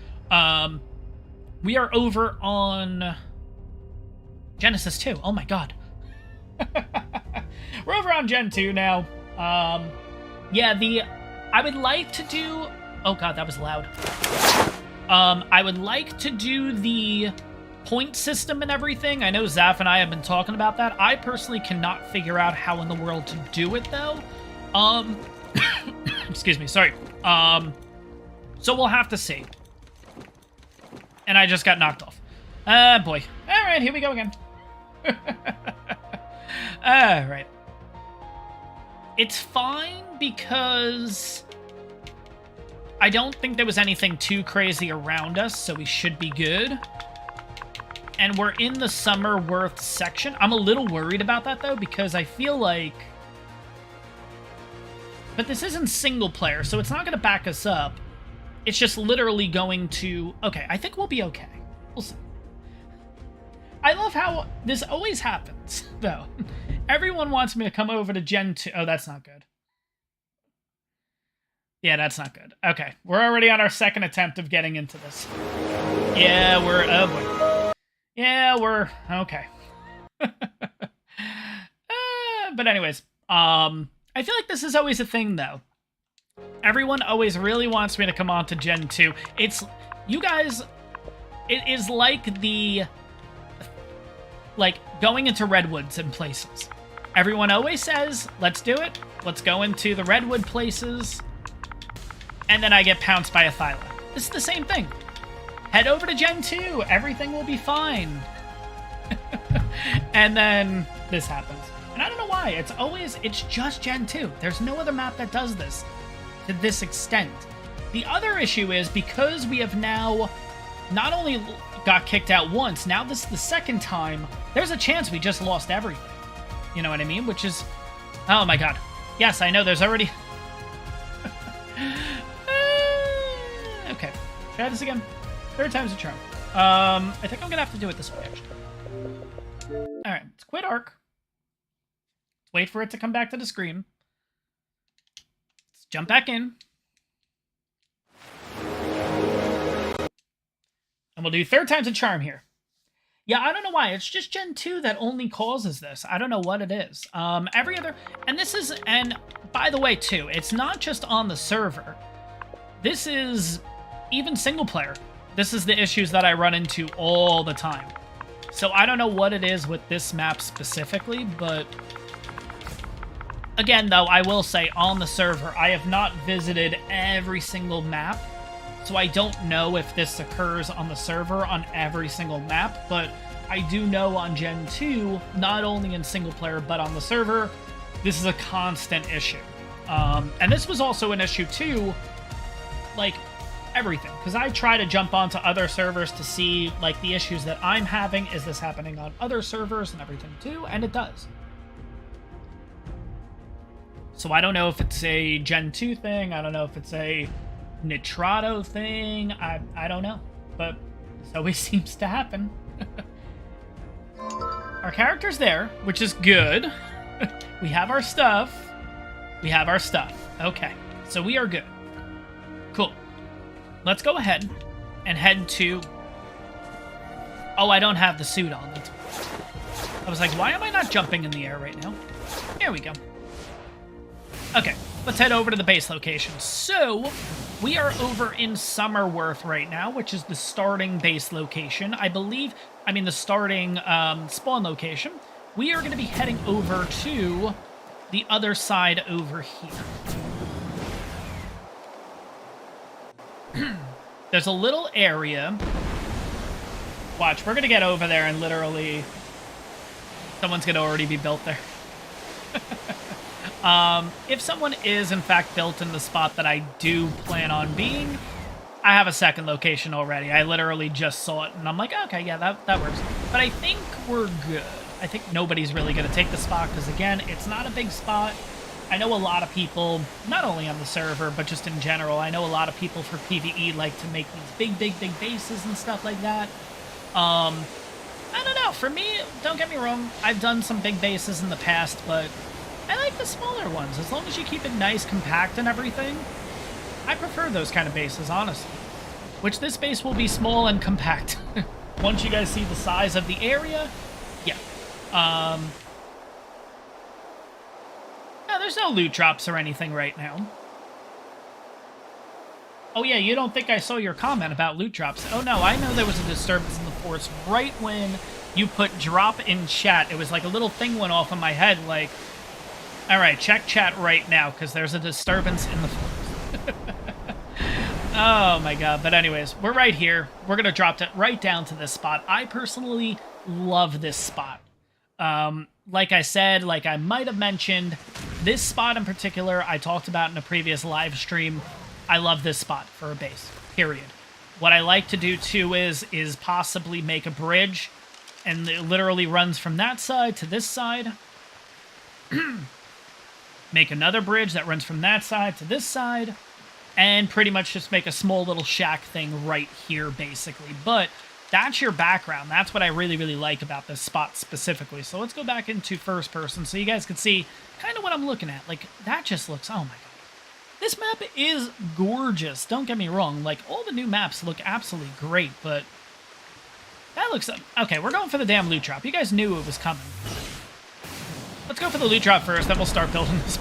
Genesis 2. Oh my god. We're over on Gen 2 now. Yeah, I would like to do... Oh god, that was loud. I would like to do the point system and everything. I know Zaf and I have been talking about that. I personally cannot figure out how in the world to do it, though. Excuse me, sorry. So we'll have to see. And I just got knocked off. Boy. Alright, here we go again. Alright. It's fine because I don't think there was anything too crazy around us, so we should be good. And we're in the summer worth section. I'm a little worried about that, though, because I feel like... But this isn't single player, so it's not going to back us up. It's just literally going to... Okay, I think we'll be okay. We'll see. I love how this always happens, though. Everyone wants me to come over to Gen 2. Oh, that's not good. Yeah, that's not good. Okay, we're already on our second attempt of getting into this. Yeah, we're... Oh, boy. Yeah, we're... Okay. But anyways, I feel like this is always a thing, though. Everyone always really wants me to come on to Gen 2. It's... You guys... It is like the... Like, going into redwoods and places. Everyone always says, let's do it. Let's go into the redwood places. And then I get pounced by a Thyla. This is the same thing. Head over to Gen 2. Everything will be fine. And then this happens. And I don't know why. It's just Gen 2. There's no other map that does this to this extent. The other issue is because we have now not only got kicked out once, now this is the second time, there's a chance we just lost everything. You know what I mean? Which is... Oh my god. Yes, I know there's already... Okay. Try this again. Third time's a charm. I think I'm gonna have to do it this way, actually. Alright, let's quit ARK. Let's wait for it to come back to the screen. Let's jump back in. And we'll do third time's a charm here. Yeah, I don't know why. It's just Gen 2 that only causes this. I don't know what it is. Every other... And this is... And by the way, too, it's not just on the server. This is even single player. This is the issues that I run into all the time. So I don't know what it is with this map specifically, but... Again, though, I will say, on the server, I have not visited every single map. So I don't know if this occurs on the server on every single map, but I do know on Gen 2, not only in single player, but on the server, this is a constant issue. And this was also an issue too, like, everything. Because I try to jump onto other servers to see, like, the issues that I'm having. Is this happening on other servers and everything too? And it does. So I don't know if it's a Gen 2 thing. I don't know if it's a Nitrato thing. I don't know. But this always seems to happen. Our character's there, which is good. We have our stuff. We have our stuff. Okay, so we are good. Cool. Let's go ahead and head to... Oh, I don't have the suit on. I was like, why am I not jumping in the air right now? Here we go. Okay, let's head over to the base location. So, we are over in Summerworth right now, which is the starting base location. I mean the starting spawn location. We are going to be heading over to the other side over here. There's a little area. Watch, we're going to get over there and literally... Someone's going to already be built there. If someone is, in fact, built in the spot that I do plan on being, I have a second location already. I literally just saw it, and I'm like, okay, yeah, that works. But I think we're good. I think nobody's really going to take the spot, because, again, it's not a big spot. I know a lot of people, not only on the server, but just in general, I know a lot of people for PvE like to make these big bases and stuff like that. I don't know. For me, don't get me wrong, I've done some big bases in the past, but I like the smaller ones. As long as you keep it nice, compact, and everything, I prefer those kind of bases, honestly. Which this base will be small and compact. Once you guys see the size of the area, yeah. No, there's no loot drops or anything right now. Oh yeah, you don't think I saw your comment about loot drops. Oh no, I know there was a disturbance in the force right when you put drop in chat. It was like a little thing went off in my head like, alright, check chat right now, because there's a disturbance in the force. Oh my god, but anyways, we're right here. We're going to drop it right down to this spot. I personally love this spot. Like I said, like I might have mentioned, this spot in particular, I talked about in a previous live stream. I love this spot for a base, period. What I like to do too is possibly make a bridge, and it literally runs from that side to this side. Make another bridge that runs from that side to this side, and pretty much just make a small little shack thing right here, basically. But that's your background. That's what I really, really like about this spot specifically. So let's go back into first person so you guys can see kind of what I'm looking at. Like, that just looks, oh my god. This map is gorgeous. Don't get me wrong. Like, all the new maps look absolutely great, but that looks... Okay, we're going for the damn loot drop. You guys knew it was coming. Let's go for the loot drop first, then we'll start building this.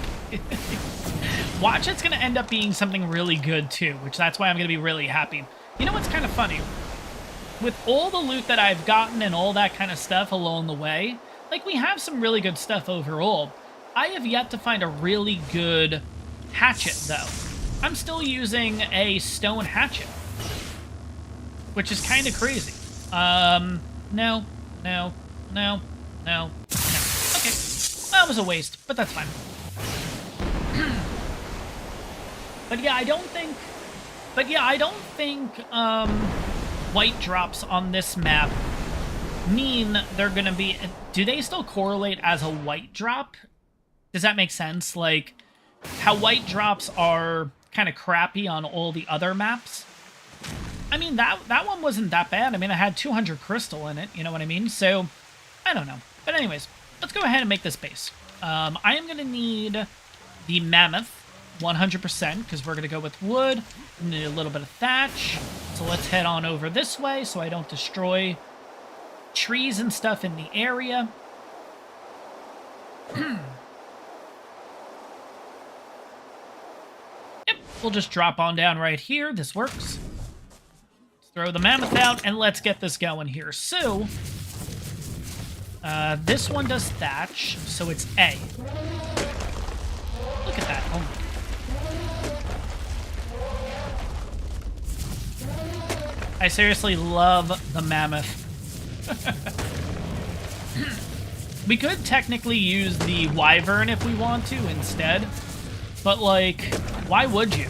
Watch, it's going to end up being something really good, too, which that's why I'm going to be really happy. You know what's kind of funny? With all the loot that I've gotten and all that kind of stuff along the way, like, we have some really good stuff overall. I have yet to find a really good hatchet, though. I'm still using a stone hatchet, which is kind of crazy. No. Okay. That was a waste, but that's fine. But yeah, I don't think white drops on this map mean they're gonna be... Do they still correlate as a white drop? Does that make sense? Like, how white drops are kind of crappy on all the other maps? I mean, that one wasn't that bad. I mean, I had 200 crystal in it, you know what I mean? So, I don't know. But anyways, let's go ahead and make this base. I am going to need the mammoth, 100%, because we're going to go with wood. We need a little bit of thatch. So let's head on over this way so I don't destroy trees and stuff in the area. Yep, we'll just drop on down right here. This works. Let's throw the mammoth out, and let's get this going here. So, this one does thatch, so it's A. Look at that. Oh my God. I seriously love the mammoth. We could technically use the wyvern if we want to instead, but, like, why would you?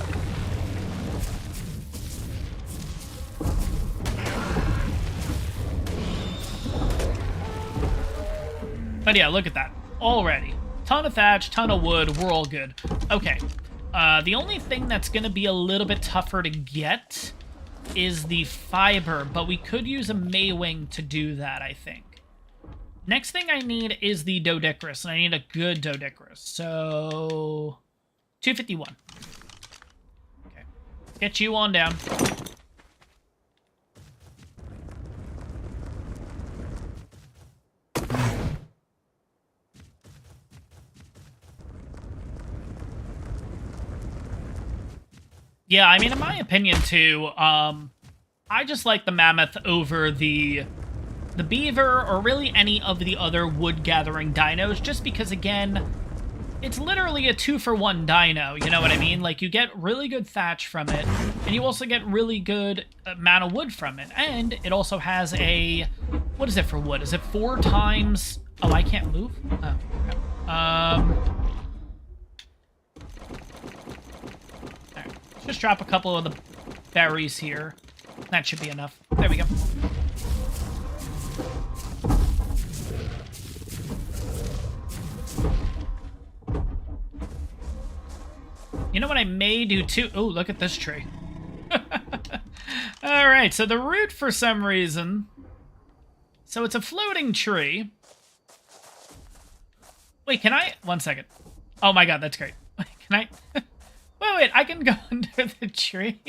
But yeah, look at that. Already. Ton of thatch, ton of wood, we're all good. Okay. The only thing that's going to be a little bit tougher to get is the fiber, but we could use a Maywing to do that, I think. Next thing I need is the Doedicurus, and I need a good Doedicurus. So, 251. Okay. Get you on down. Yeah, I mean, in my opinion, too, I just like the mammoth over the beaver, or really any of the other wood-gathering dinos, just because, again, it's literally a 2-for-1 dino, you know what I mean? Like, you get really good thatch from it, and you also get really good amount of wood from it, and it also has a... What is it for wood? Is it 4 times... Oh, I can't move? Oh, okay. Alright, let's just drop a couple of the berries here. That should be enough. There we go. You know what I may do too? Oh, look at this tree. Alright, so the root for some reason... So it's a floating tree. Wait, can I... One second. Oh my god, that's great. Can I... wait, I can go under the tree.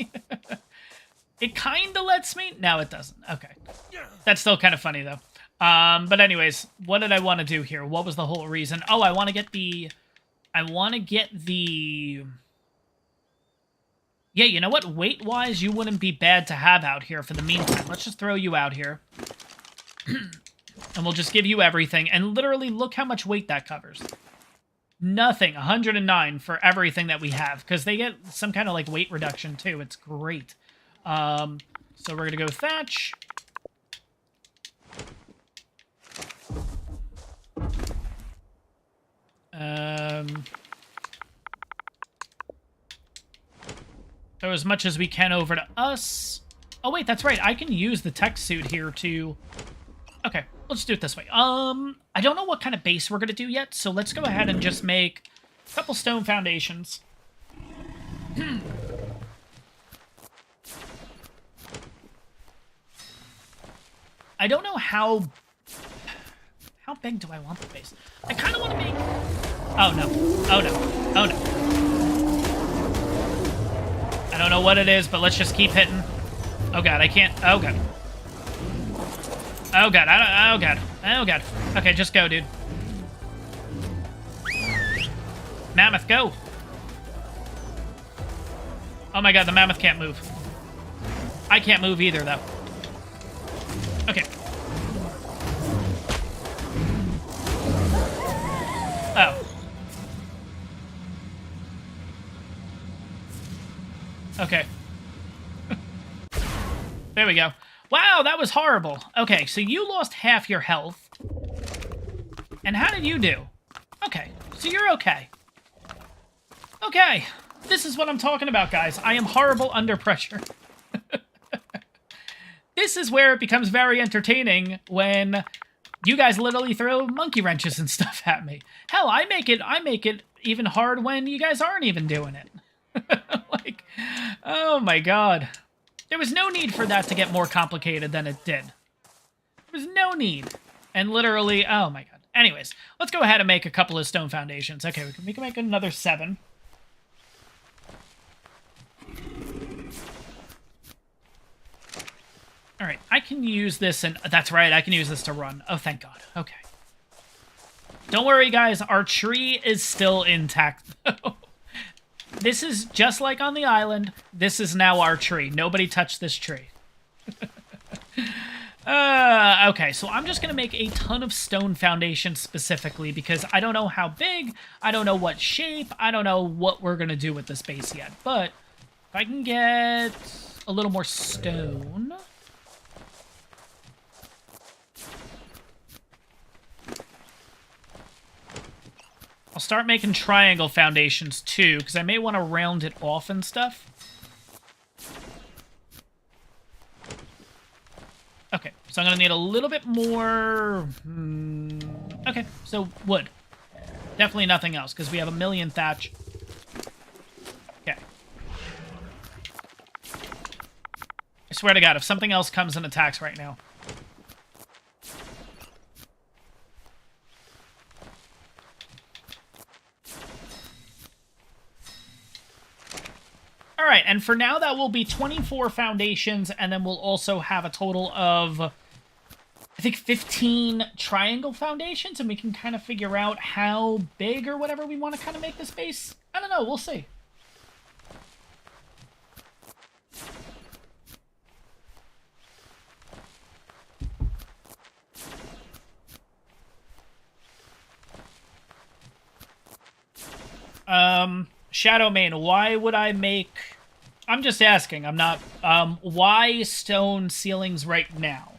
It kind of lets me... No, it doesn't. Okay. That's still kind of funny, though. But anyways, what did I want to do here? What was the whole reason? Oh, I want to get the... Yeah, you know what? Weight-wise, you wouldn't be bad to have out here for the meantime. Let's just throw you out here. And we'll just give you everything. And literally, look how much weight that covers. Nothing. 109 for everything that we have. Because they get some kind of, like, weight reduction, too. It's great. So we're going to go thatch. Throw as much as we can over to us. Oh, wait, that's right. I can use the tech suit here to... Okay, let's do it this way. I don't know what kind of base we're going to do yet, so let's go ahead and just make a couple stone foundations. I don't know how big do I want the base? I kind of want to make... Oh, no. Oh, no. Oh, no. I don't know what it is, but let's just keep hitting. Oh, God, I can't... Oh, God. Oh, God. Oh, God. Oh, God. Okay, just go, dude. Mammoth, go. Oh, my God, the mammoth can't move. I can't move either, though. Okay. Oh. Okay. There we go. Wow, that was horrible. Okay, so you lost half your health. And how did you do? Okay, so you're okay. Okay, this is what I'm talking about, guys. I am horrible under pressure. This is where it becomes very entertaining when you guys literally throw monkey wrenches and stuff at me. Hell, I make it even hard when you guys aren't even doing it. Like, oh my god. There was no need for that to get more complicated than it did. There was no need. And literally, oh my god. Anyways, let's go ahead and make a couple of stone foundations. Okay, we can make another 7. Alright, I can use this, and that's right, I can use this to run. Oh, thank god. Okay. Don't worry, guys, our tree is still intact, though. This is just like on the island. This is now our tree. Nobody touched this tree. Okay, so I'm just going to make a ton of stone foundations specifically because I don't know how big, I don't know what shape, I don't know what we're going to do with this base yet. But if I can get a little more stone... I'll start making triangle foundations too, because I may want to round it off and stuff. Okay, so I'm going to need a little bit more... Okay, so wood. Definitely nothing else, because we have a million thatch. Okay. I swear to God, if something else comes and attacks right now. All right, and for now, that will be 24 foundations, and then we'll also have a total of, I think, 15 triangle foundations, and we can kind of figure out how big or whatever we want to kind of make this base. I don't know, we'll see. Shadowmane, why would I make... I'm just asking, I'm not... why stone ceilings right now?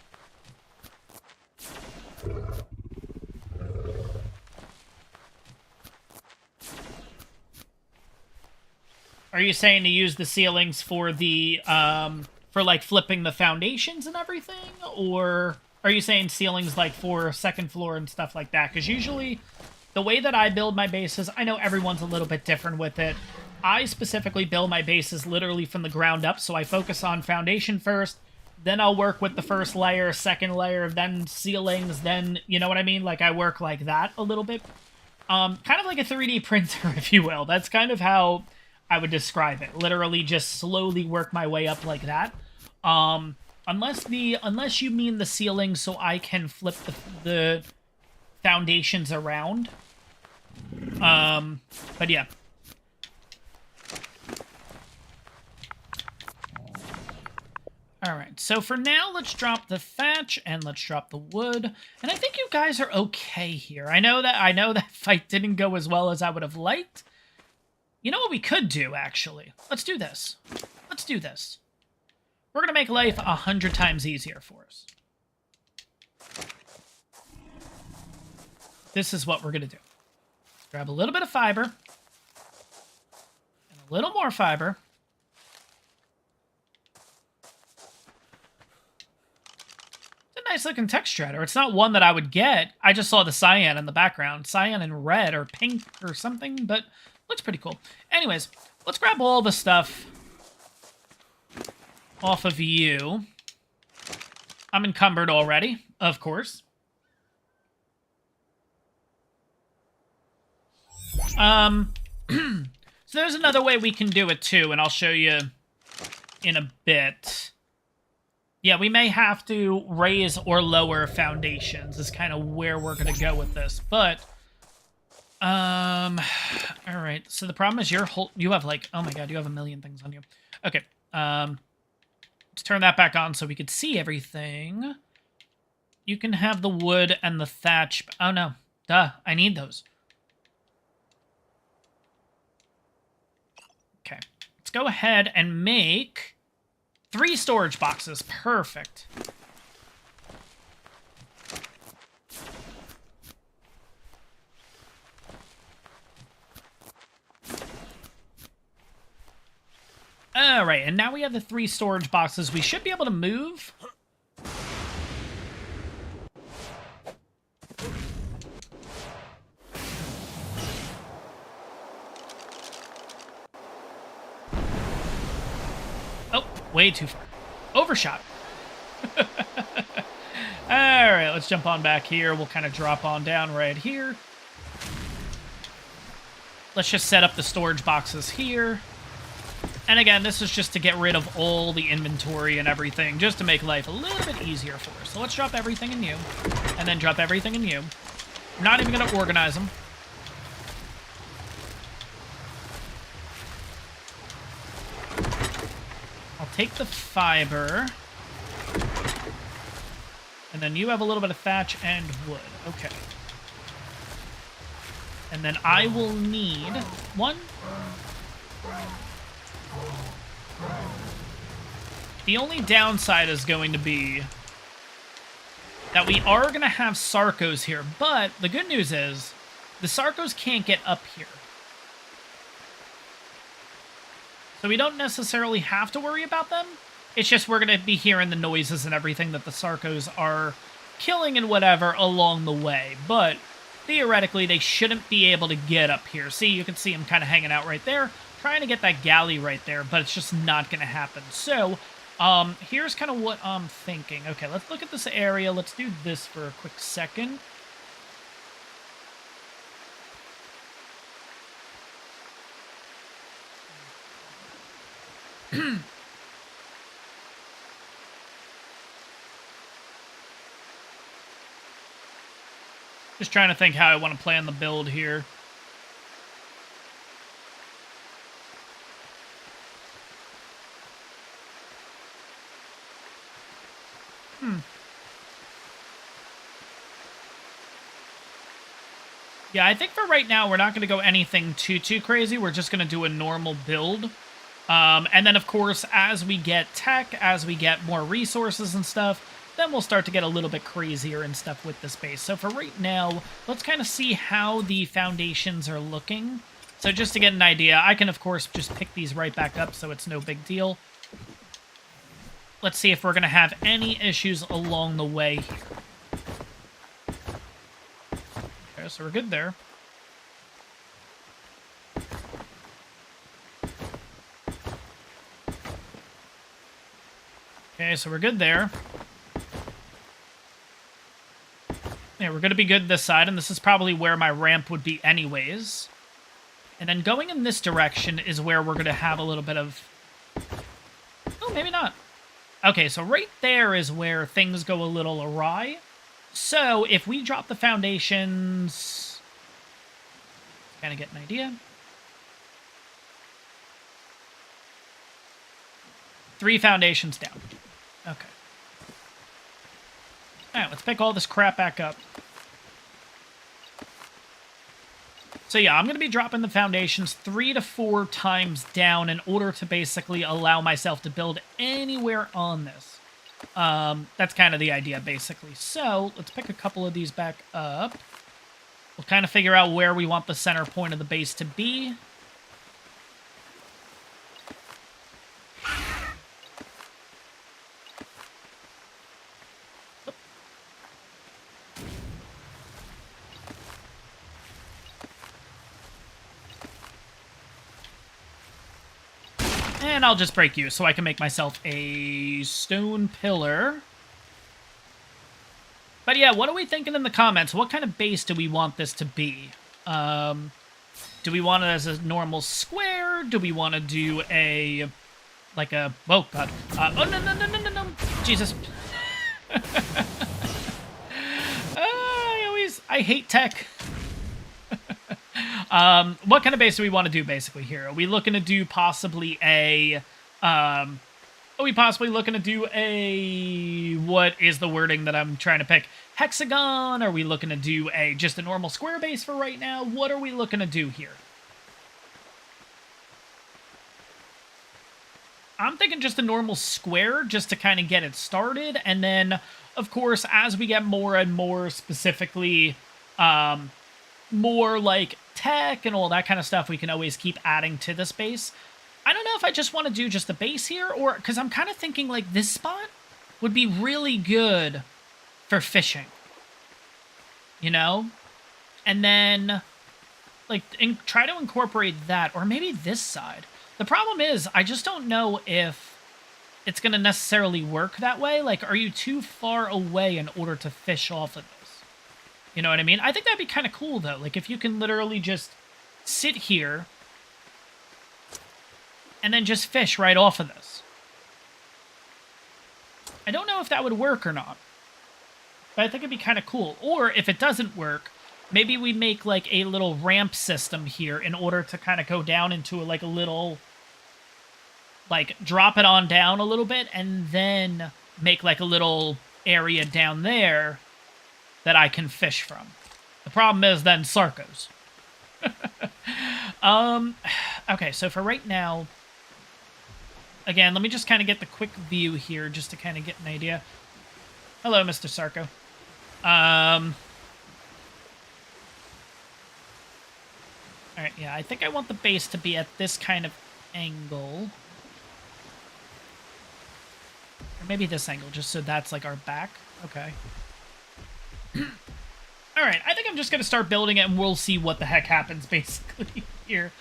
Are you saying to use the ceilings for the, for, like, flipping the foundations and everything? Or are you saying ceilings, like, for second floor and stuff like that? Because usually... the way that I build my bases, I know everyone's a little bit different with it. I specifically build my bases literally from the ground up, so I focus on foundation first, then I'll work with the first layer, second layer, then ceilings, then, you know what I mean? Like, I work like that a little bit. Kind of like a 3D printer, if you will. That's kind of how I would describe it. Literally just slowly work my way up like that. Unless you mean the ceilings so I can flip the foundations around. But yeah. Alright, so for now, let's drop the thatch, and let's drop the wood. And I think you guys are okay here. I know that fight didn't go as well as I would have liked. You know what we could do, actually? Let's do this. Let's do this. We're gonna make life 100 times easier for us. This is what we're gonna do. Grab a little bit of fiber. And a little more fiber. It's a nice looking texture editor. It's not one that I would get. I just saw the cyan in the background. Cyan and red or pink or something, but looks pretty cool. Anyways, let's grab all the stuff off of you. I'm encumbered already, of course. So there's another way we can do it too, and I'll show you in a bit. Yeah, we may have to raise or lower foundations is kind of where we're going to go with this, but, all right, so the problem is you have like, oh my god, you have a million things on you. Okay, let's turn that back on so we could see everything. You can have the wood and the thatch. Oh no, duh, I need those. Okay, let's go ahead and make 3 storage boxes. Perfect. All right, and now we have the 3 storage boxes. We should be able to move. Oh, way too far. Overshot. All right, let's jump on back here. We'll kind of drop on down right here. Let's just set up the storage boxes here. And again, this is just to get rid of all the inventory and everything, just to make life a little bit easier for us. So let's drop everything in you, and then drop everything in you. I'm not even going to organize them. I'll take the fiber. And then you have a little bit of thatch and wood. Okay. And then I will need 1. The only downside is going to be that we are going to have Sarcos here, but the good news is the Sarcos can't get up here. So we don't necessarily have to worry about them. It's just we're going to be hearing the noises and everything that the Sarcos are killing and whatever along the way. But theoretically, they shouldn't be able to get up here. See, you can see him kind of hanging out right there, trying to get that galley right there, but it's just not going to happen. So, here's kind of what I'm thinking. Okay, let's look at this area. Let's do this for a quick second. Just trying to think how I want to plan the build here. Yeah, I think for right now, we're not going to go anything too crazy. We're just going to do a normal build. And then, of course, as we get tech, as we get more resources and stuff, then we'll start to get a little bit crazier and stuff with this base. So for right now, let's kind of see how the foundations are looking. So just to get an idea, I can, of course, just pick these right back up, so it's no big deal. Let's see if we're going to have any issues along the way here. Okay, so we're good there. Okay, so we're good there. Yeah, we're going to be good this side, and this is probably where my ramp would be anyways. And then going in this direction is where we're going to have a little bit of... Oh, maybe not. Okay, so right there is where things go a little awry. So if we drop the foundations... Kind of get an idea. 3 foundations down. Okay. Alright, let's pick all this crap back up. So yeah, I'm going to be dropping the foundations 3 to 4 times down in order to basically allow myself to build anywhere on this. That's kind of the idea, basically. So, let's pick a couple of these back up. We'll kind of figure out where we want the center point of the base to be. And I'll just break you so I can make myself a stone pillar. But yeah, what are we thinking in the comments? What kind of base do we want this to be? Do we want it as a normal square? Do we want to do a... like a... Oh, God. Oh, no. Jesus. I hate tech. What kind of base do we want to do, basically, here? Are we looking to do possibly a... are we possibly looking to do a... What is the wording that I'm trying to pick? Hexagon? Are we looking to do a just a normal square base for right now? What are we looking to do here? I'm thinking just a normal square, just to kind of get it started. And then, of course, as we get more and more specifically... more like tech and all that kind of stuff, we can always keep adding to this base. I don't know if I just want to do just the base here, or because I'm kind of thinking like this spot would be really good for fishing, you know, and then like try to incorporate that, or maybe this side. The problem is I just don't know if it's going to necessarily work that way. Like, are you too far away in order to fish off of this? You know what I mean? I think that'd be kind of cool, though. Like, if you can literally just sit here and then just fish right off of this. I don't know if that would work or not, but I think it'd be kind of cool. Or, if it doesn't work, maybe we make, like, a little ramp system here in order to kind of go down into, like, a little... like, drop it on down a little bit, and then make, like, a little area down there that I can fish from. The problem is then Sarcos. Okay, so for right now, again, let me just kind of get the quick view here just to kind of get an idea. Hello, Mr. Sarko. Alright, yeah, I think I want the base to be at this kind of angle. Or maybe this angle, just so that's like our back. Okay. All right, I think I'm just going to start building it, and we'll see what the heck happens, basically, here.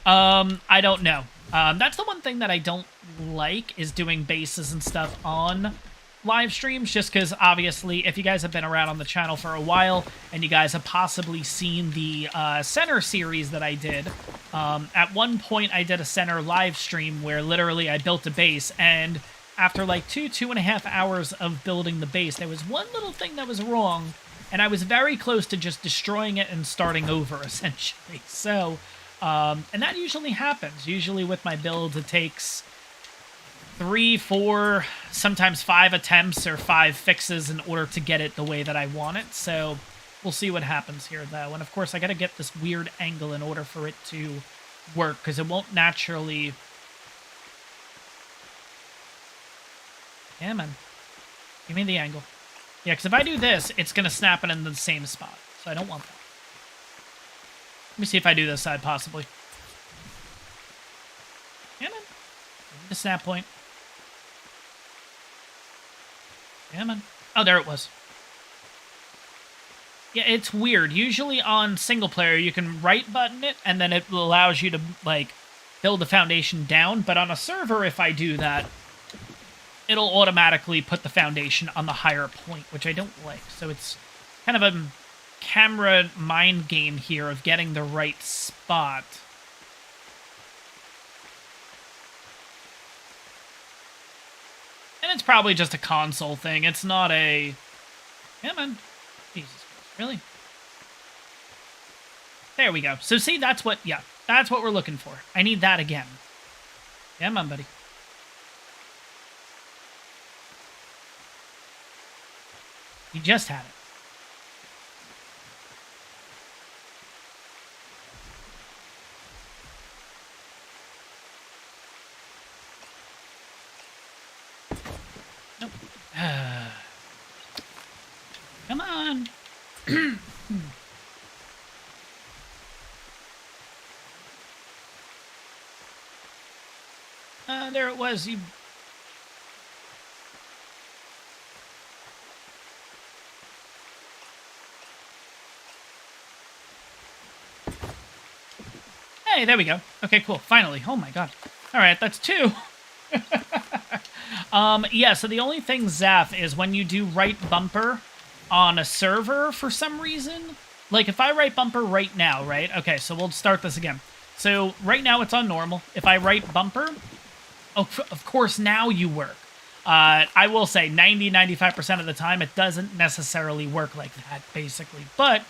I don't know. That's the one thing that I don't like, is doing bases and stuff on live streams, just because, obviously, if you guys have been around on the channel for a while, and you guys have possibly seen the center series that I did, at one point I did a center live stream where literally I built a base, and after like 2.5 hours of building the base, there was one little thing that was wrong, and I was very close to just destroying it and starting over, essentially. So, and that usually happens. Usually with my builds, it takes 3, 4, sometimes 5 attempts or 5 fixes in order to get it the way that I want it. So we'll see what happens here, though. And of course, I got to get this weird angle in order for it to work, because it won't naturally... Yeah, man. Give me the angle. Yeah, because if I do this, it's going to snap it in the same spot. So I don't want that. Let me see if I do this side, possibly. Yeah, man. The snap point. Yeah, man. Oh, there it was. Yeah, it's weird. Usually on single player, you can right button it, and then it allows you to, like, build the foundation down. But on a server, if I do that, it'll automatically put the foundation on the higher point, which I don't like. So it's kind of a camera mind game here of getting the right spot. And it's probably just a console thing. It's not a... Yeah, man. Jesus Christ, really? There we go. So see, that's what... Yeah, that's what we're looking for. I need that again. Yeah, man, buddy. You just had it. Nope. Come on. There it was. You... Hey, there we go. Okay, cool. Finally. Oh my god. All right, that's 2. Yeah, so the only thing, Zaf, is when you do right bumper on a server for some reason. Like, if I right bumper right now, right? Okay, so we'll start this again. So, right now it's on normal. If I right bumper, oh, of course, now you work. I will say 90-95% of the time, it doesn't necessarily work like that, basically. But...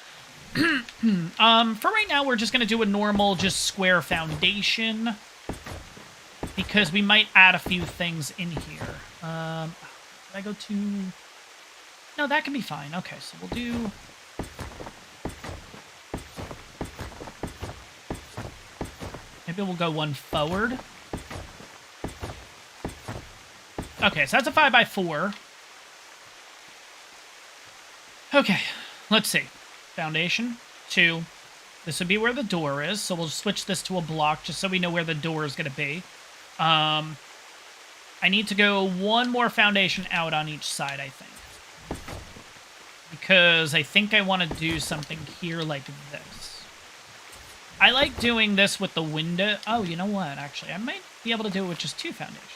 for right now, we're just going to do a normal, just square foundation, because we might add a few things in here. Did I go to... No, that can be fine. Okay, so we'll do... Maybe we'll go one forward. Okay, so that's a 5x4. Okay, let's see. Foundation, 2. This would be where the door is, so we'll switch this to a block just so we know where the door is going to be. I need to go one more foundation out on each side, I think. Because I think I want to do something here like this. I like doing this with the window. Oh, you know what? Actually, I might be able to do it with just 2 foundations.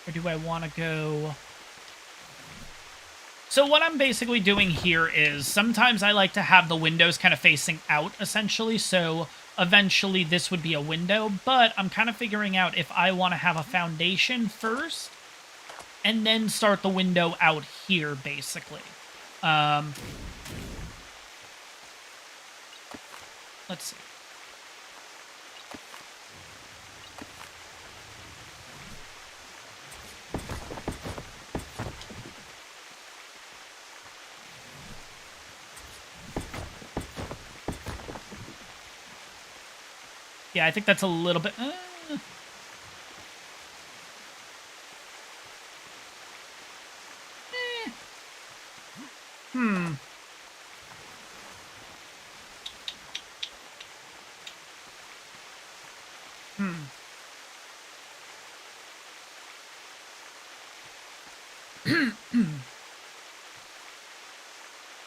Or do I want to go... So what I'm basically doing here is sometimes I like to have the windows kind of facing out, essentially. So eventually this would be a window. But I'm kind of figuring out if I want to have a foundation first and then start the window out here, basically. Let's see. Yeah, I think that's a little bit...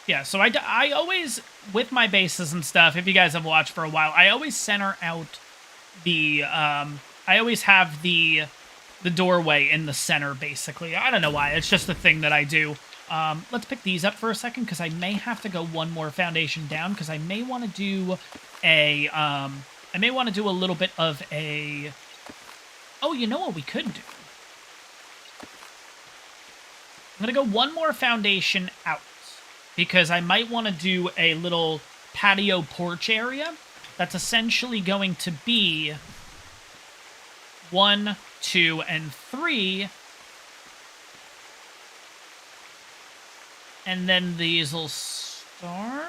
Yeah, so I always, with my bases and stuff, if you guys have watched for a while, I always center out the, I always have the doorway in the center, basically. I don't know why, it's just a thing that I do. Let's pick these up for a second, because I may have to go one more foundation down, because I may want to do a, I may want to do a little bit of a, oh, you know what we could do? I'm going to go one more foundation out, because I might want to do a little patio porch area that's essentially going to be 1, 2, and 3. And then these will start.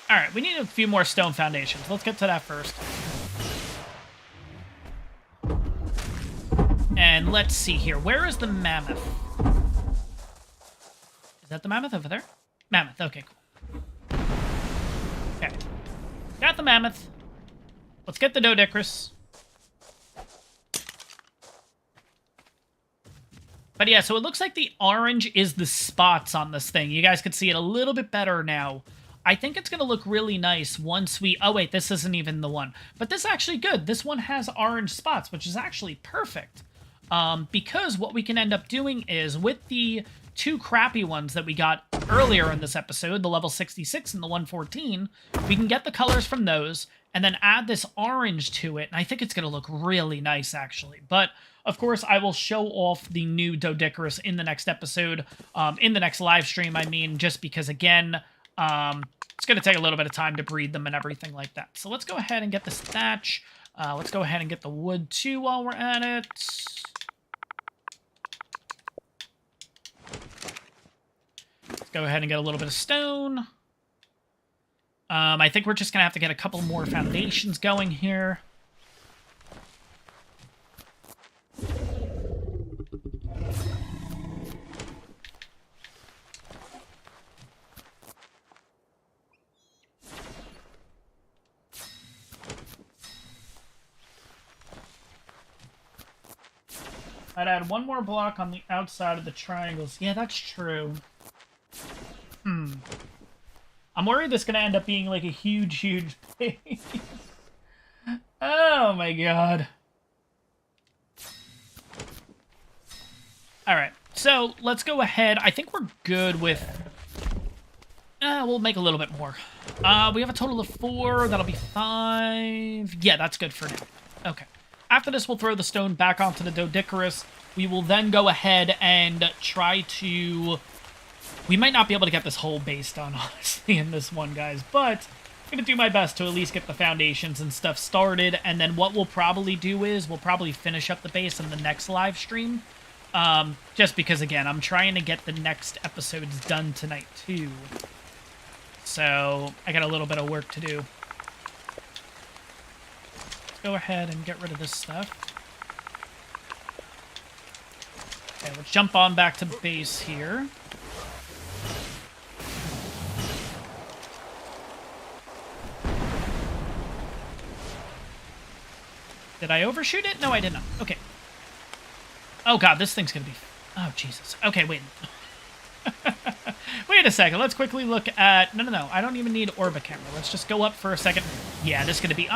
All right, we need a few more stone foundations. Let's get to that first. And let's see here. Where is the mammoth? Is that the mammoth over there? Mammoth, okay, cool. Okay. Got the mammoth. Let's get the Doedicurus. But yeah, so it looks like the orange is the spots on this thing. You guys can see it a little bit better now. I think it's going to look really nice once we... Oh, wait, this isn't even the one. But this is actually good. This one has orange spots, which is actually perfect. Because what we can end up doing is, with the 2 crappy ones that we got earlier in this episode, the level 66 and the 114, we can get the colors from those and then add this orange to it. And I think it's going to look really nice, actually. But, of course, I will show off the new Doedicurus in the next episode, in the next live stream, I mean, just because, again, it's going to take a little bit of time to breed them and everything like that. So let's go ahead and get this thatch. Let's go ahead and get the wood, too, while we're at it. Let's go ahead and get a little bit of stone. I think we're just going to have to get a couple more foundations going here. I'd add one more block on the outside of the triangles. Yeah, that's true. I'm worried this is going to end up being like a huge, huge base. Oh my god. Alright, so let's go ahead. I think we're good with... we'll make a little bit more. We have a total of 4. That'll be 5. Yeah, that's good for now. Okay. After this, we'll throw the stone back onto the Doedicurus. We will then go ahead and try to... We might not be able to get this whole base done, honestly, in this one, guys. But I'm going to do my best to at least get the foundations and stuff started. And then what we'll probably do is we'll probably finish up the base in the next live stream. Just because, again, I'm trying to get the next episodes done tonight, too. So I got a little bit of work to do. Go ahead and get rid of this stuff. Okay, let's jump on back to base here. Did I overshoot it? No, I did not. Okay. Oh god, this thing's gonna be... Oh, Jesus. Okay, wait. Wait a second, let's quickly look at... No, I don't even need orbit camera. Let's just go up for a second. Yeah, this is gonna be...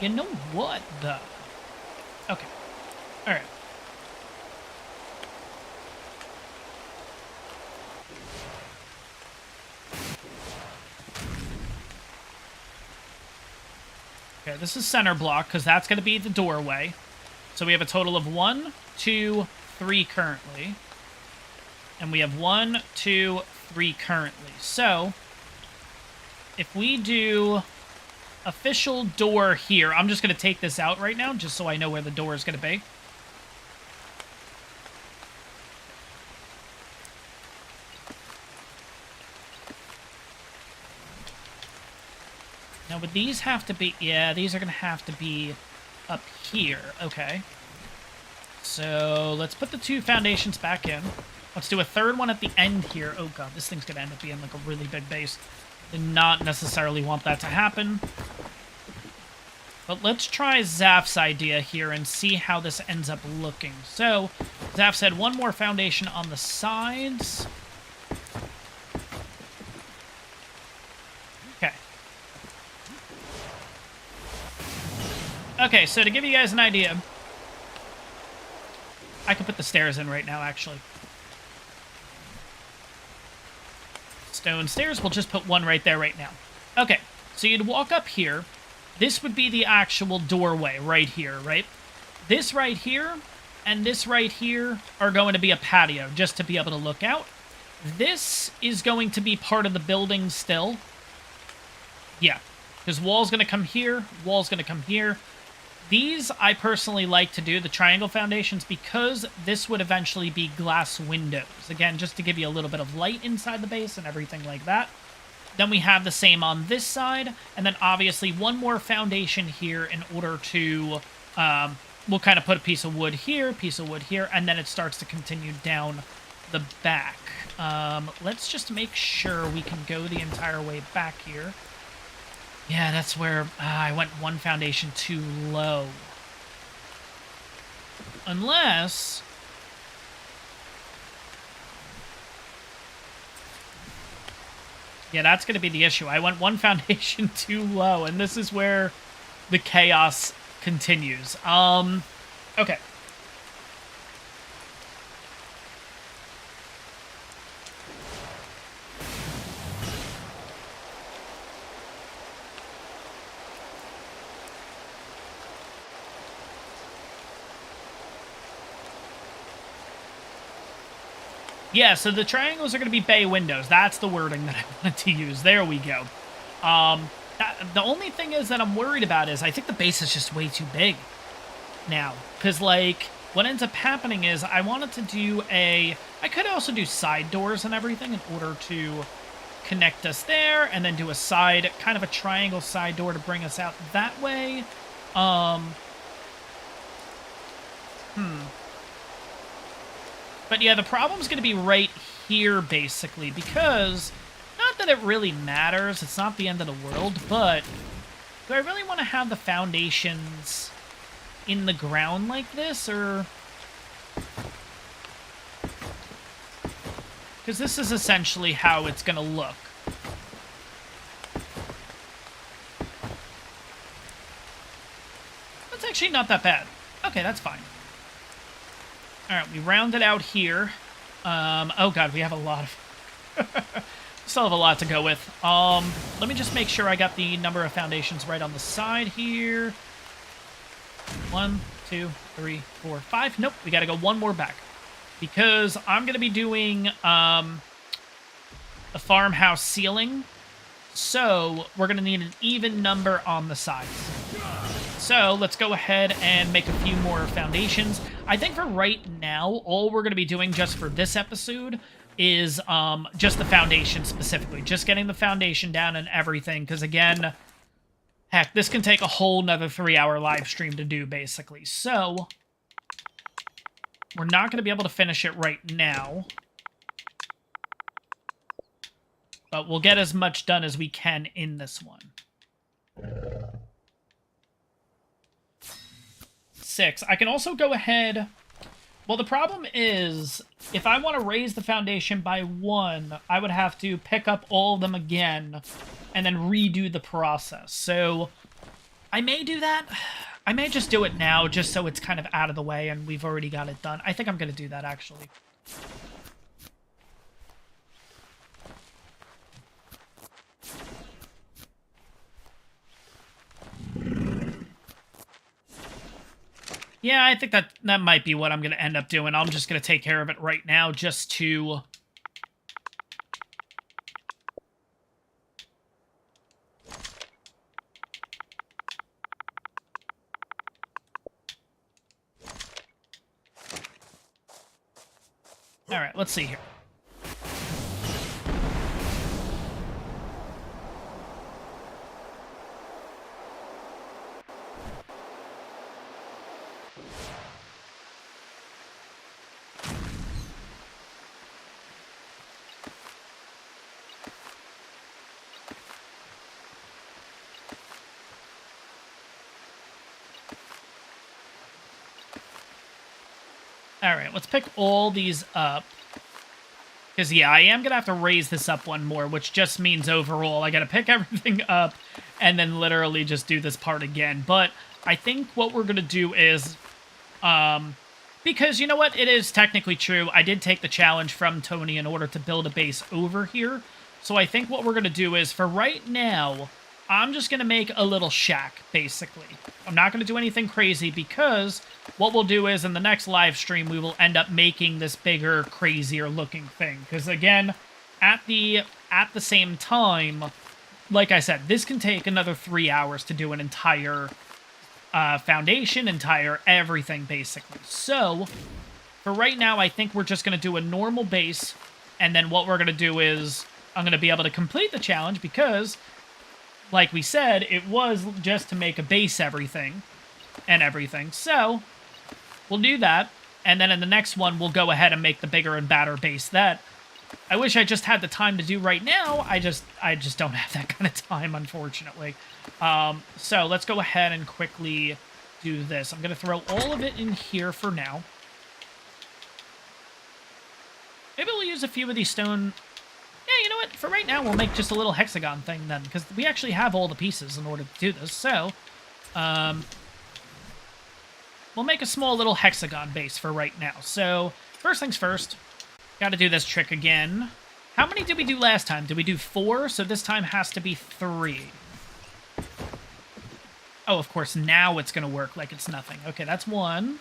You know what, though? Okay. Alright. Okay, this is center block, because that's going to be the doorway. So we have a total of 1, 2, 3 currently. And we have 1, 2, 3 currently. So, if we do... official door here. I'm just going to take this out right now, just so I know where the door is going to be. Now, would these have to be... Yeah, these are going to have to be up here. Okay. So, let's put the 2 foundations back in. Let's do a 3rd one at the end here. Oh, god, this thing's going to end up being like a really big base. Did not necessarily want that to happen. But let's try Zaf's idea here and see how this ends up looking. So, Zaf said one more foundation on the sides. Okay. Okay, so to give you guys an idea, I could put the stairs in right now, actually. Stone stairs, we'll just put one right there right now. Okay, so you'd walk up here. This would be the actual doorway right here, right? This right here and this right here are going to be a patio just to be able to look out. This is going to be part of the building still. Yeah, because wall's going to come here, wall's going to come here. These I personally like to do, the triangle foundations, because this would eventually be glass windows. Again, just to give you a little bit of light inside the base and everything like that. Then we have the same on this side, and then obviously one more foundation here in order to, we'll kind of put a piece of wood here, and then it starts to continue down the back. Let's just make sure we can go the entire way back here. Yeah, that's where I went one foundation too low. Unless... yeah, that's going to be the issue. I went one foundation too low, and this is where the chaos continues. Okay. Yeah, so the triangles are going to be bay windows. That's the wording that I wanted to use. There we go. The only thing is that I'm worried about is I think the base is just way too big now. Because, like, what ends up happening is I wanted to do a... I could also do side doors and everything in order to connect us there, and then do a side, kind of a triangle side door to bring us out that way. But yeah, the problem's going to be right here, basically, because, not that it really matters, it's not the end of the world, but do I really want to have the foundations in the ground like this, or... because this is essentially how it's going to look. That's actually not that bad. Okay, that's fine. Alright, we round it out here. Oh god, we have a lot of... still have a lot to go with. Let me just make sure I got the number of foundations right on the side here. 1, 2, 3, 4, 5. Nope, we gotta go one more back. Because I'm gonna be doing, a farmhouse ceiling. So, we're gonna need an even number on the sides. So, let's go ahead and make a few more foundations. I think for right now, all we're going to be doing just for this episode is just the foundation specifically. Just getting the foundation down and everything, because again, heck, this can take a whole nother 3-hour live stream to do, basically. So, we're not going to be able to finish it right now. But we'll get as much done as we can in this one. 6. I can also go ahead... well, the problem is, if I want to raise the foundation by 1, I would have to pick up all of them again and then redo the process. So, I may do that. I may just do it now, just so it's kind of out of the way and we've already got it done. I think I'm going to do that, actually. Yeah, I think that might be what I'm going to end up doing. I'm just going to take care of it right now just to... Alright, let's see here. All right, let's pick all these up. Because, yeah, I am going to have to raise this up one more, which just means overall I got to pick everything up and then literally just do this part again. But I think what we're going to do is, because you know what? It is technically true. I did take the challenge from Tony in order to build a base over here. So I think what we're going to do is, for right now, I'm just going to make a little shack, basically. I'm not going to do anything crazy because what we'll do is in the next live stream, we will end up making this bigger, crazier looking thing. Because again, at the same time, like I said, this can take another 3 hours to do an entire foundation, entire everything, basically. So, for right now, I think we're just going to do a normal base. And then what we're going to do is, I'm going to be able to complete the challenge because, like we said, it was just to make a base everything. So, we'll do that. And then in the next one, we'll go ahead and make the bigger and badder base that I wish I just had the time to do right now. I just don't have that kind of time, unfortunately. So let's go ahead and quickly do this. I'm going to throw all of it in here for now. Maybe we'll use a few of these stone... Yeah, you know what? For right now, we'll make just a little hexagon thing then, because we actually have all the pieces in order to do this. So, we'll make a small little hexagon base for right now. So, first things first, got to do this trick again. How many did we do last time? Did we do 4? So this time has to be 3. Oh, of course, now it's going to work like it's nothing. Okay, that's 1.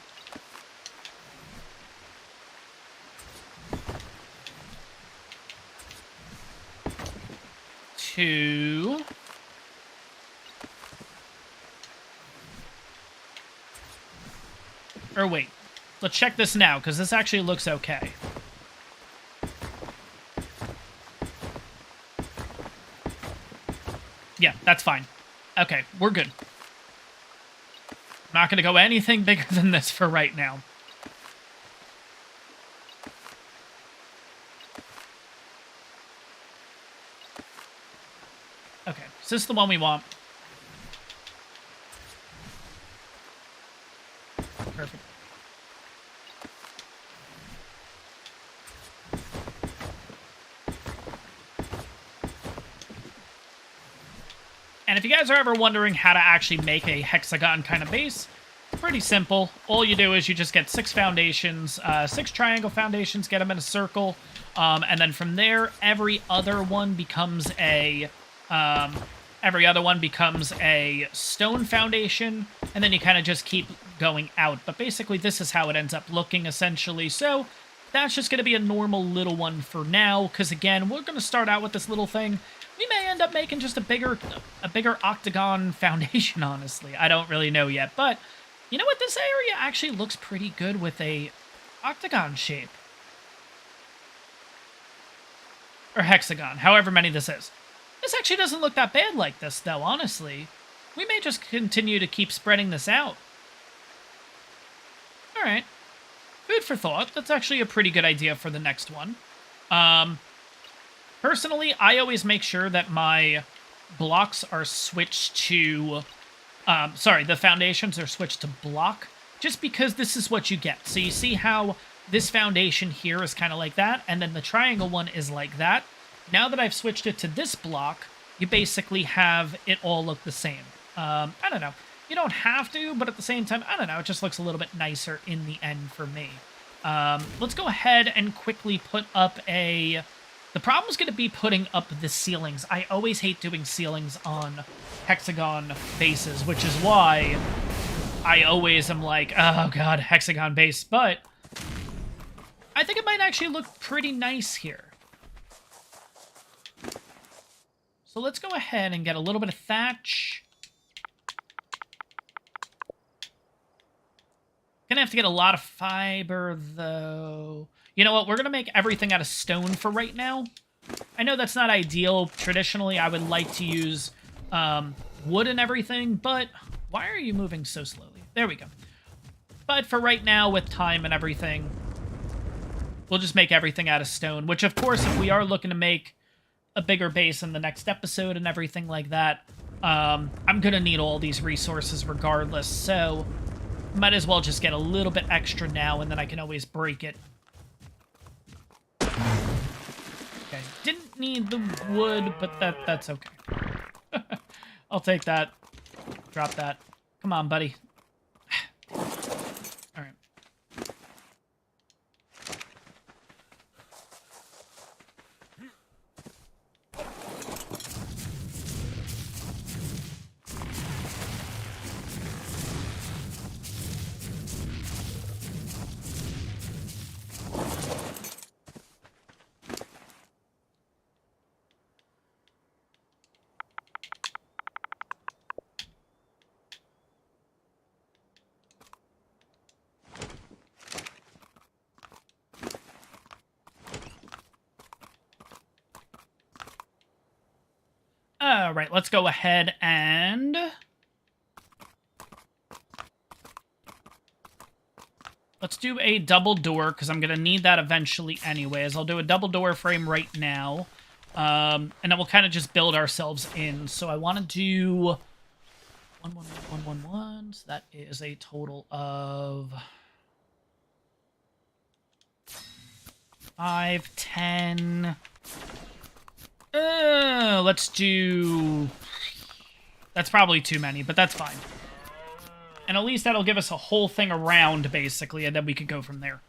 Two. Or wait, let's check this now, because this actually looks okay. Yeah, that's fine. Okay, we're good. Not going to go anything bigger than this for right now. Okay, is this the one we want? Perfect. And if you guys are ever wondering how to actually make a hexagon kind of base, it's pretty simple. All you do is you just get 6 foundations, 6 triangle foundations, get them in a circle, and then from there, every other one becomes a stone foundation, and then you kind of just keep going out. But basically, this is how it ends up looking, essentially. So that's just going to be a normal little one for now, because again, we're going to start out with this little thing. We may end up making just a bigger octagon foundation, honestly. I don't really know yet, but you know what? This area actually looks pretty good with a octagon shape. Or hexagon, however many this is. This actually doesn't look that bad like this, though, honestly. We may just continue to keep spreading this out. Alright. Food for thought. That's actually a pretty good idea for the next one. Personally, I always make sure that my blocks are switched to... the foundations are switched to block, just because this is what you get. So you see how this foundation here is kind of like that, and then the triangle one is like that. Now that I've switched it to this block, you basically have it all look the same. I don't know. You don't have to, but at the same time, I don't know. It just looks a little bit nicer in the end for me. Let's go ahead and quickly put up a... The problem is going to be putting up the ceilings. I always hate doing ceilings on hexagon bases, which is why I always am like, oh god, hexagon base. But I think it might actually look pretty nice here. So let's go ahead and get a little bit of thatch. Gonna have to get a lot of fiber, though. You know what? We're gonna make everything out of stone for right now. I know that's not ideal. Traditionally, I would like to use wood and everything, but why are you moving so slowly? There we go. But for right now, with time and everything, we'll just make everything out of stone, which, of course, if we are looking to make a bigger base in the next episode and everything like that, I'm gonna need all these resources regardless, so Might as well just get a little bit extra now, and then I can always break it. Okay, didn't need the wood, but that's okay. I'll take that. Drop that. Come on, buddy. All right. All right, let's go ahead and... let's do a double door, because I'm going to need that eventually anyways. I'll do a double door frame right now. And then we'll kind of just build ourselves in. So I want to do 1, 1, 1, 1, 1, 1. So that is a total of 5, 10... let's do... that's probably too many, but that's fine. And at least that'll give us a whole thing around, basically, and then we could go from there.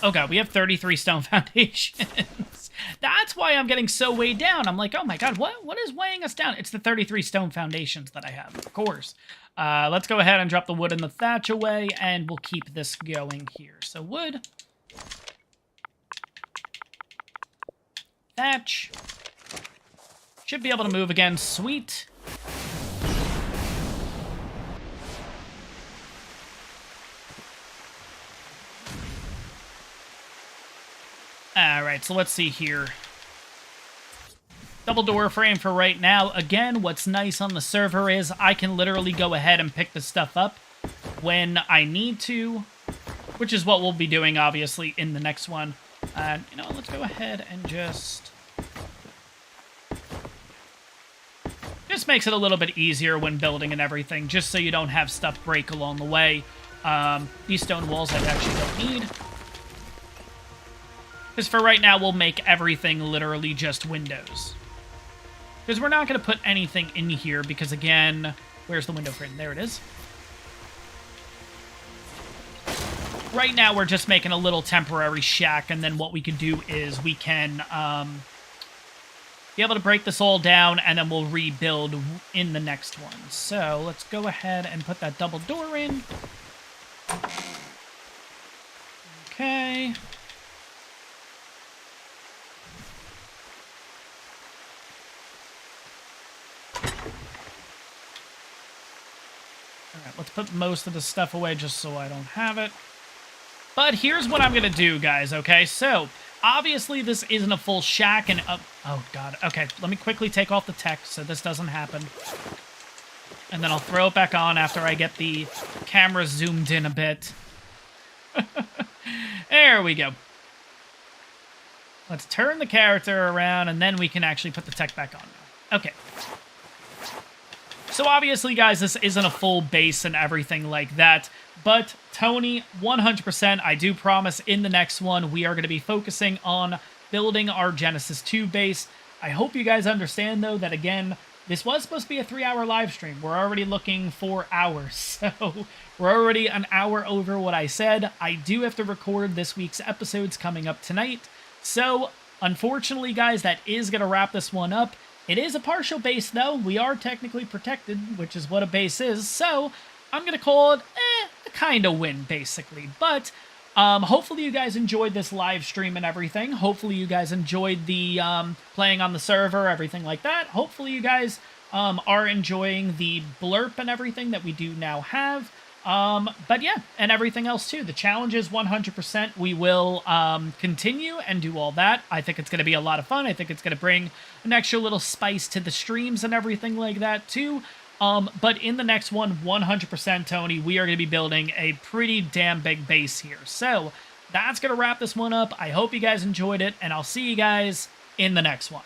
Oh god, we have 33 stone foundations. That's why I'm getting so weighed down. I'm like, oh my god, what is weighing us down? It's the 33 stone foundations that I have, of course. Let's go ahead and drop the wood and the thatch away, and we'll keep this going here. So wood. Thatch. Should be able to move again. Sweet. Alright, so let's see here. Double door frame for right now. Again, what's nice on the server is I can literally go ahead and pick this stuff up when I need to, which is what we'll be doing, obviously, in the next one. You know, let's go ahead and just makes it a little bit easier when building and everything, just so you don't have stuff break along the way. These stone walls I actually don't need. Because for right now, we'll make everything literally just windows. Because we're not going to put anything in here, because again, where's the window frame? There it is. Right now, we're just making a little temporary shack, and then what we can do is we can be able to break this all down, and then we'll rebuild in the next one. So let's go ahead and put that double door in. Okay. Alright, let's put most of the stuff away just so I don't have it. But here's what I'm going to do, guys, okay? So, obviously this isn't a full shack and... oh, God. Okay, let me quickly take off the text so this doesn't happen. And then I'll throw it back on after I get the camera zoomed in a bit. There we go. Let's turn the character around, and then we can actually put the tech back on now. Okay. So obviously, guys, this isn't a full base and everything like that, but Tony, 100%, I do promise in the next one, we are going to be focusing on building our Genesis 2 base. I hope you guys understand, though, that, again, this was supposed to be a 3-hour live stream. We're already looking 4 hours, so we're already an hour over what I said. I do have to record this week's episodes coming up tonight, so unfortunately, guys, that is going to wrap this one up. It is a partial base, though. We are technically protected, which is what a base is, so I'm going to call it a kind of win, basically. But hopefully you guys enjoyed this live stream and everything. Hopefully you guys enjoyed the playing on the server, everything like that. Hopefully you guys are enjoying the blurb and everything that we do now have. But yeah, and everything else too. The challenge is 100%. We will continue and do all that. I think it's going to be a lot of fun. I think it's going to bring an extra little spice to the streams and everything like that too. But in the next one, 100%, Tony, we are going to be building a pretty damn big base here. So that's going to wrap this one up. I hope you guys enjoyed it, and I'll see you guys in the next one.